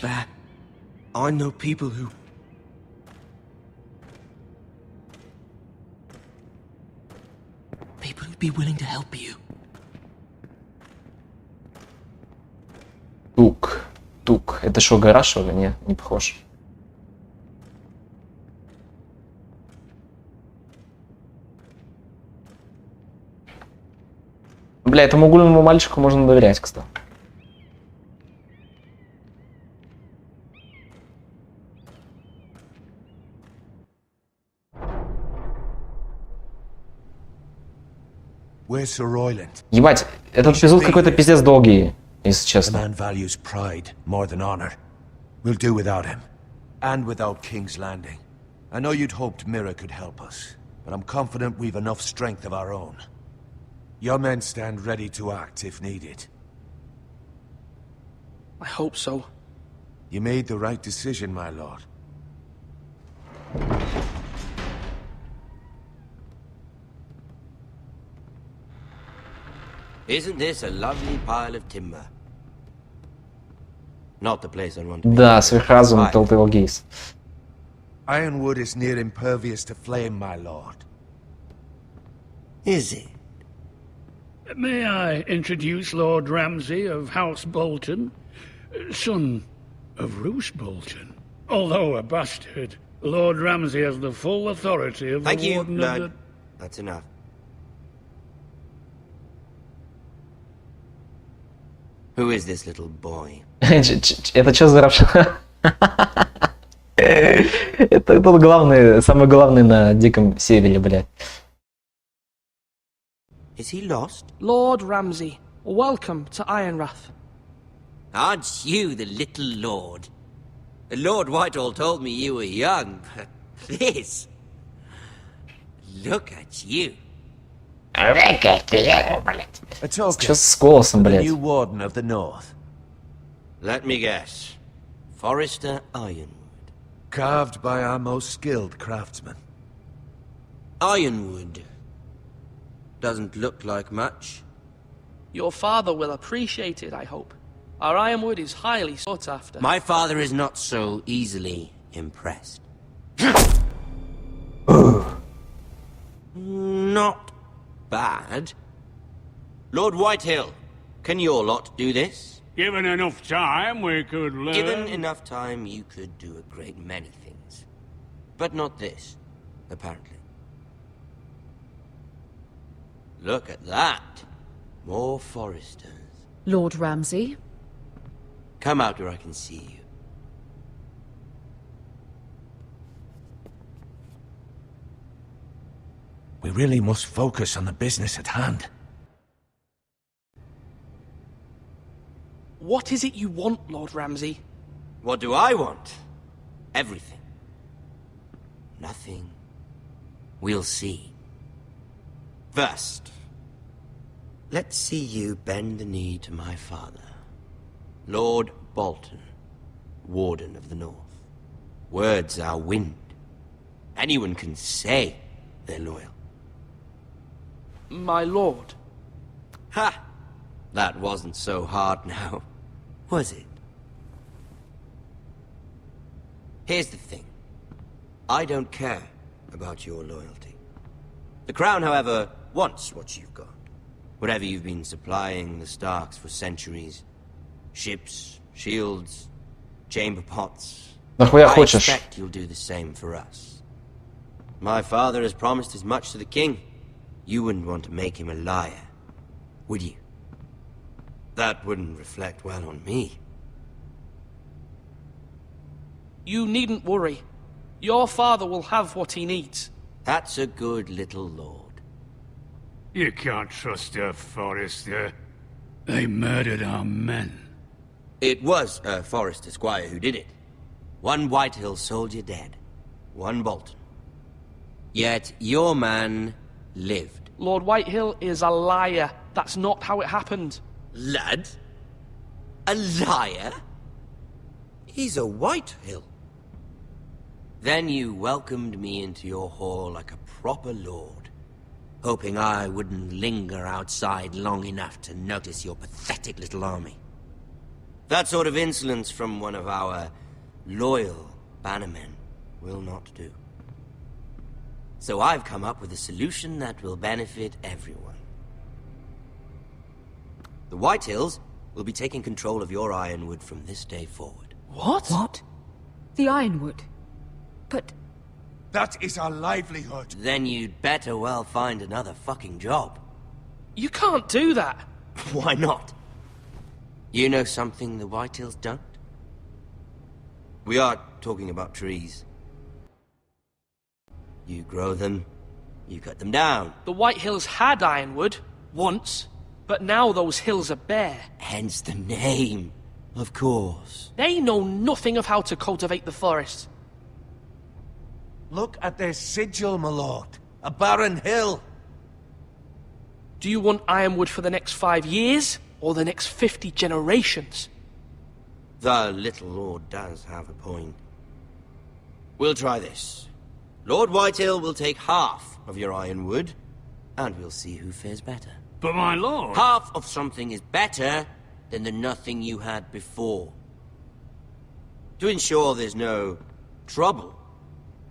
I know people who... People who'd be willing to help you. Тук. Тук. Это что, гараж, что ли? Не, не похож. Бля, этому угольному мальчику можно доверять, кстати. Ебать, этот эпизод какой-то пиздец долгий, если честно. The man values pride more than honor. We'll do without him. And without King's Landing. I know you'd hoped Mira could help us, but I'm confident we've enough strength of our own. Your men stand ready to act if needed. I hope so. You made the right decision, my lord. Isn't this a lovely pile of timber? Not the place I want to be. Да, сверхразум Telltale Games. Ironwood is near impervious to flame, my lord. Is it? May I introduce Lord Ramsay of House Bolton, son of Roose Bolton. Although a bastard, Lord Ramsay has the full authority of the Warden of the... That's enough. Who is this little boy? Это что за рабша? Это тот главный, самый главный на Диком Севере, блядь. Is he lost? Lord Ramsay, welcome to Ironrath. Aren't you the little lord? Lord Whitehall told me you were young, but this... Look at you. A token for the new Warden of the North. Let me guess. Forrester Ironwood. Carved by our most skilled craftsmen. Ironwood. Doesn't look like much. Your father will appreciate it, I hope. Our ironwood is highly sought after. My father is not so easily impressed. Not bad. Lord Whitehill, can your lot do this? Given enough time, we could learn... Given enough time, you could do a great many things. But not this, apparently. Look at that. More foresters. Lord Ramsay? Come out where I can see you. We really must focus on the business at hand. What is it you want, Lord Ramsay? What do I want? Everything. Nothing. We'll see. First, let's see you bend the knee to my father, Lord Bolton, Warden of the North. Words are wind. Anyone can say they're loyal. My lord. Ha! That wasn't so hard now, was it? Here's the thing. I don't care about your loyalty. The Crown, however, wants what you've got. Whatever you've been supplying the Starks for centuries. Ships, shields, chamber pots. Нахуя I хочешь? expect you'll do the same for us. My father has promised as much to the king. You wouldn't want to make him a liar, would you? That wouldn't reflect well on me. You needn't worry. Your father will have what he needs. That's a good little lord. You can't trust her, Forrester. They murdered our men. It was a Forrester squire who did it. One Whitehill soldier dead. One Bolton. Yet your man lived. Lord Whitehill is a liar. That's not how it happened. Lad? A liar? He's a Whitehill. Then you welcomed me into your hall like a proper lord, hoping I wouldn't linger outside long enough to notice your pathetic little army. That sort of insolence from one of our loyal bannermen will not do. So I've come up with a solution that will benefit everyone. The Whitehills will be taking control of your ironwood from this day forward. What? What? The ironwood? But... That is our livelihood. Then you'd better well find another fucking job. You can't do that. Why not? You know something the Whitehills don't? We are talking about trees. You grow them, you cut them down. The Whitehills had ironwood, once, but now those hills are bare. Hence the name, of course. They know nothing of how to cultivate the forest. Look at their sigil, my lord. A barren hill. Do you want ironwood for the next 5 years, or the next 50 generations? The little lord does have a point. We'll try this. Lord Whitehill will take half of your ironwood, and we'll see who fares better. But my lord... Half of something is better than the nothing you had before. To ensure there's no trouble,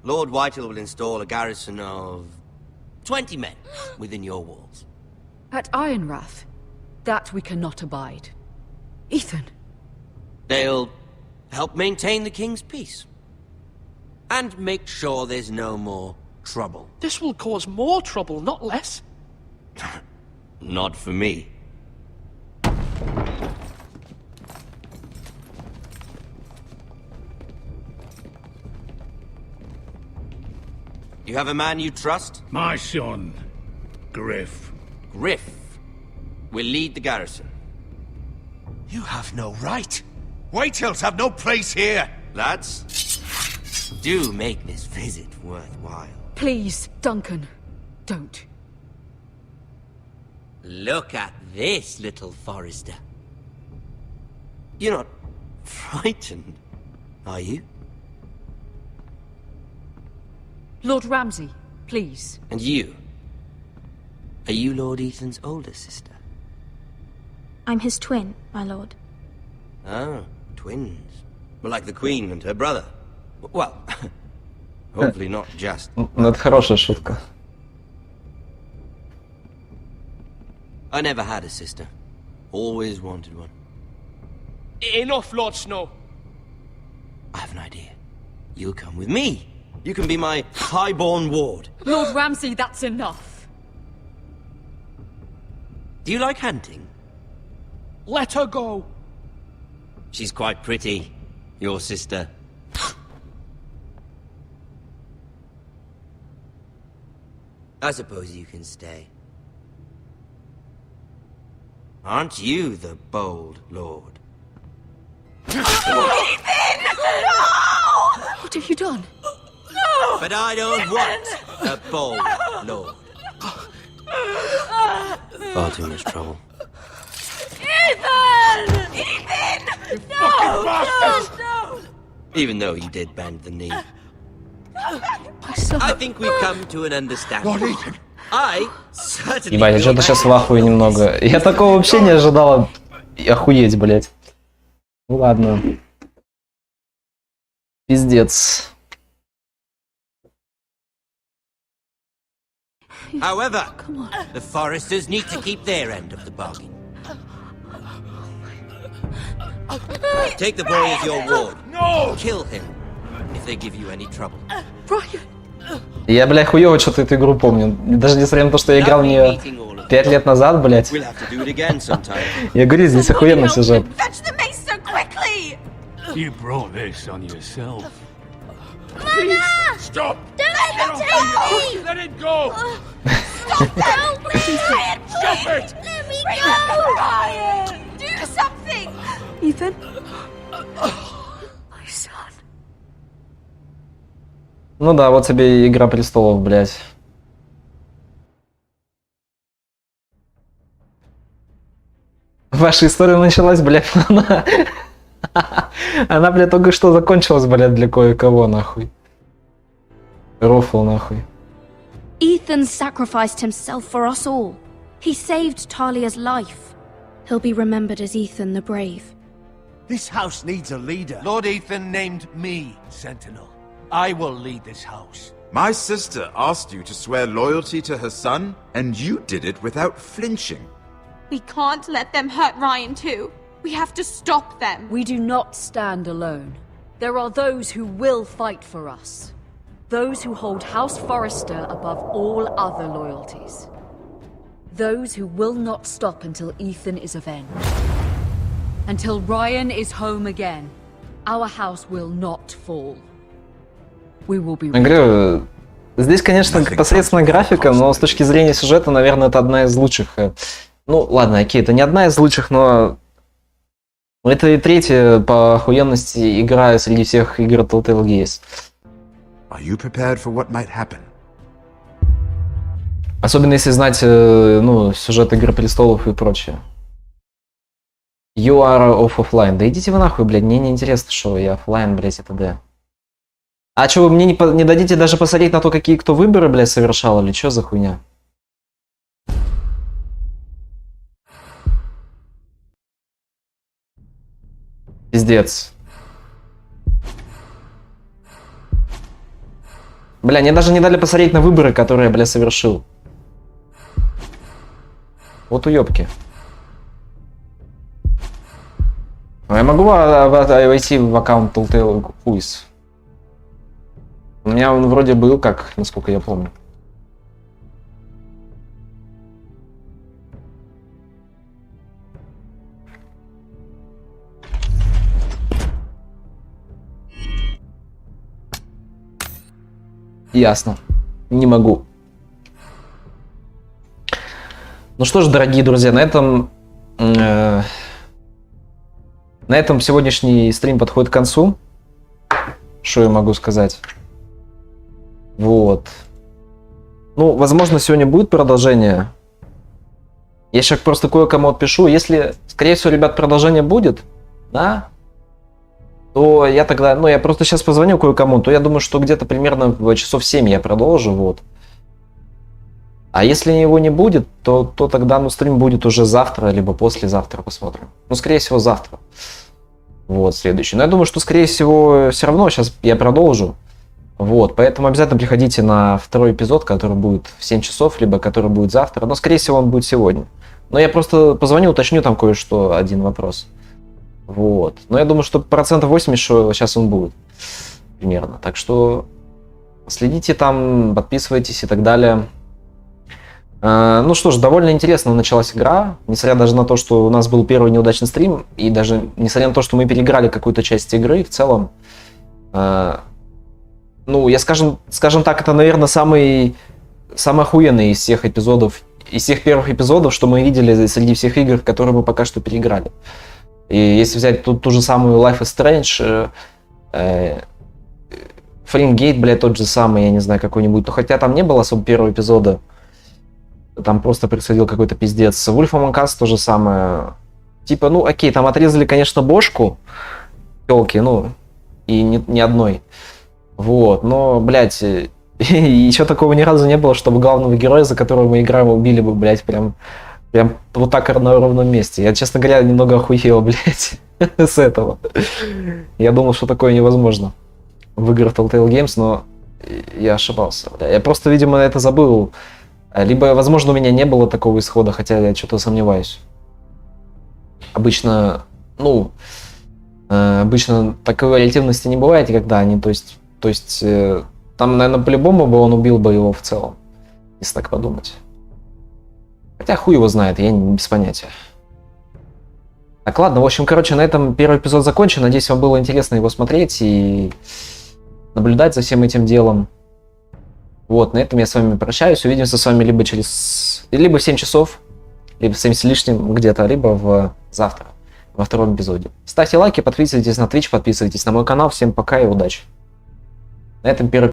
Lord Whitehill will install a garrison of 20 men within your walls. At Ironrath? That we cannot abide. Ethan. They'll help maintain the king's peace. And make sure there's no more trouble. This will cause more trouble, not less. Not for me. You have a man you trust? My son, Griff. Griff will lead the garrison. You have no right. Whitehills have no place here. Lads, do make this visit worthwhile. Please, Duncan, don't. Look at this, little Forrester. You're not frightened, are you? Lord Ramsay, please. And you? Are you Lord Ethan's older sister? I'm his twin, my lord. Ah, twins. Well, like the Queen and her brother. Well, hopefully not just. Ну, это хорошая шутка. I never had a sister. Always wanted one. Enough, Lord Snow. I have an idea. You'll come with me. You can be my highborn ward. Lord Ramsay, that's enough. Do you like hunting? Let her go. She's quite pretty, your sister. I suppose you can stay. Aren't you the bold lord? Ethan! No! What have you done? No! But I don't want a bold lord. Far too much trouble. Ethan! Ethan! No! No! Even though you did bend the knee. I think we've come to an understanding. Lord Ethan! I certainly... Ебать, я что-то сейчас в ахуе немного. Я такого вообще не ожидала. Охуеть, блять. Ну ладно. Пиздец. However, the Foresters need to keep their end of the bargain. Take the boy as your ward. No! Kill him if they give you any trouble. Brian! Я, бля, хуёво что-то эту игру помню. Даже несмотря на то, что я играл в нее 5 лет назад, блять. We'll have to do it again sometime. Я говорю, здесь охуенный сюжет. Fetch the mace so quickly! You brought this on yourself. Mama! Stop! Don't let him take me! Let it go! Stop! Help me! Ryan, Stop it! Let me go! Ryan! Do something! Ethan? My son. Ну да, вот тебе Игра престолов, блядь. Ваша история началась, блядь, она, блядь, только что закончилась, блядь, для кое-кого, нахуй. Рофл, нахуй. Ethan sacrificed himself for us all. He saved Talia's life. He'll be remembered as Ethan the Brave. This house needs a leader. Lord Ethan named me Sentinel. I will lead this house. My sister asked you to swear loyalty to her son, and you did it without flinching. We can't let them hurt Ryan too. We have to stop them. We do not stand alone. There are those who will fight for us. Those who hold House Forrester above all other loyalties. Those who will not stop until Ethan is avenged. Until Ryan is home again. Our house will not fall. We will be... Я говорю, здесь, конечно, посредственная графика, но с точки зрения сюжета, наверное, это одна из лучших. Ну, ладно, окей, это не одна из лучших, но это и третья по охуенности игра среди всех игр Telltale есть. Are you prepared for what might happen? Особенно если знать, ну, сюжет Игры престолов и прочее. You are offline. Да идите вы нахуй, блядь, мне не интересно, что я офлайн, блядь, это да. А что, вы мне не дадите даже посмотреть на то, какие кто выборы, блядь, совершал, или что за хуйня? Пиздец. Бля, мне даже не дали посмотреть на выборы, которые я, бля, совершил. Вот уёбки. Я могу войти в аккаунт Telltale Quiz? У меня он вроде был, как, насколько я помню. Ясно. Не могу. Ну что ж, дорогие друзья, на этом сегодняшний стрим подходит к концу. Что я могу сказать? Вот. Ну, возможно, сегодня будет продолжение. Я сейчас просто кое-кому отпишу. Если, скорее всего, ребят, продолжение будет, да, то я тогда, ну, я просто сейчас позвоню кое-кому, то я думаю, что где-то примерно в часов 7 я продолжу, вот. А если его не будет, то тогда, ну, стрим будет уже завтра, либо послезавтра, посмотрим. Ну, скорее всего, завтра. Вот, следующий. Но я думаю, что, скорее всего, все равно сейчас я продолжу. Вот, поэтому обязательно приходите на второй эпизод, который будет в 7 часов, либо который будет завтра. Но, скорее всего, он будет сегодня. Но я просто позвоню, уточню там кое-что, один вопрос. Вот. Но я думаю, что 80%, что сейчас он будет. Примерно. Так что следите там, подписывайтесь и так далее. Ну что ж, довольно интересно началась игра. Несмотря даже на то, что у нас был первый неудачный стрим, и даже несмотря на то, что мы переиграли какую-то часть игры, в целом, ну, я скажем так, это, наверное, самый охуенный из всех эпизодов, из всех первых эпизодов, что мы видели среди всех игр, в которые мы пока что переиграли. И если взять ту же самую Life is Strange, Фаренгейт, блядь, тот же самый, я не знаю, какой-нибудь, то хотя там не было особо первого эпизода, там просто происходил какой-то пиздец. Wolf Among Us то же самое. Типа, ну окей, там отрезали, конечно, бошку, тёлки, ну, и не одной. Вот, но, блядь, еще такого ни разу не было, чтобы главного героя, за которого мы играем, убили бы, блядь, прям вот так на ровном месте. Я, честно говоря, немного охуел, блядь, с этого. Я думал, что такое невозможно в играх Telltale Games, но я ошибался. Бля. Я просто, видимо, это забыл. Либо, возможно, у меня не было такого исхода, хотя я что-то сомневаюсь. Обычно такой вариативности не бывает никогда. Они, то есть там, наверное, по-любому бы он убил бы его в целом, если так подумать. Хотя хуй его знает, я без понятия. Так, ладно, в общем, короче, на этом первый эпизод закончен. Надеюсь, вам было интересно его смотреть и наблюдать за всем этим делом. Вот, на этом я с вами прощаюсь. Увидимся с вами либо в 7 часов, либо в 7 с лишним где-то, либо завтра, во втором эпизоде. Ставьте лайки, подписывайтесь на Twitch, подписывайтесь на мой канал. Всем пока и удачи. На этом первый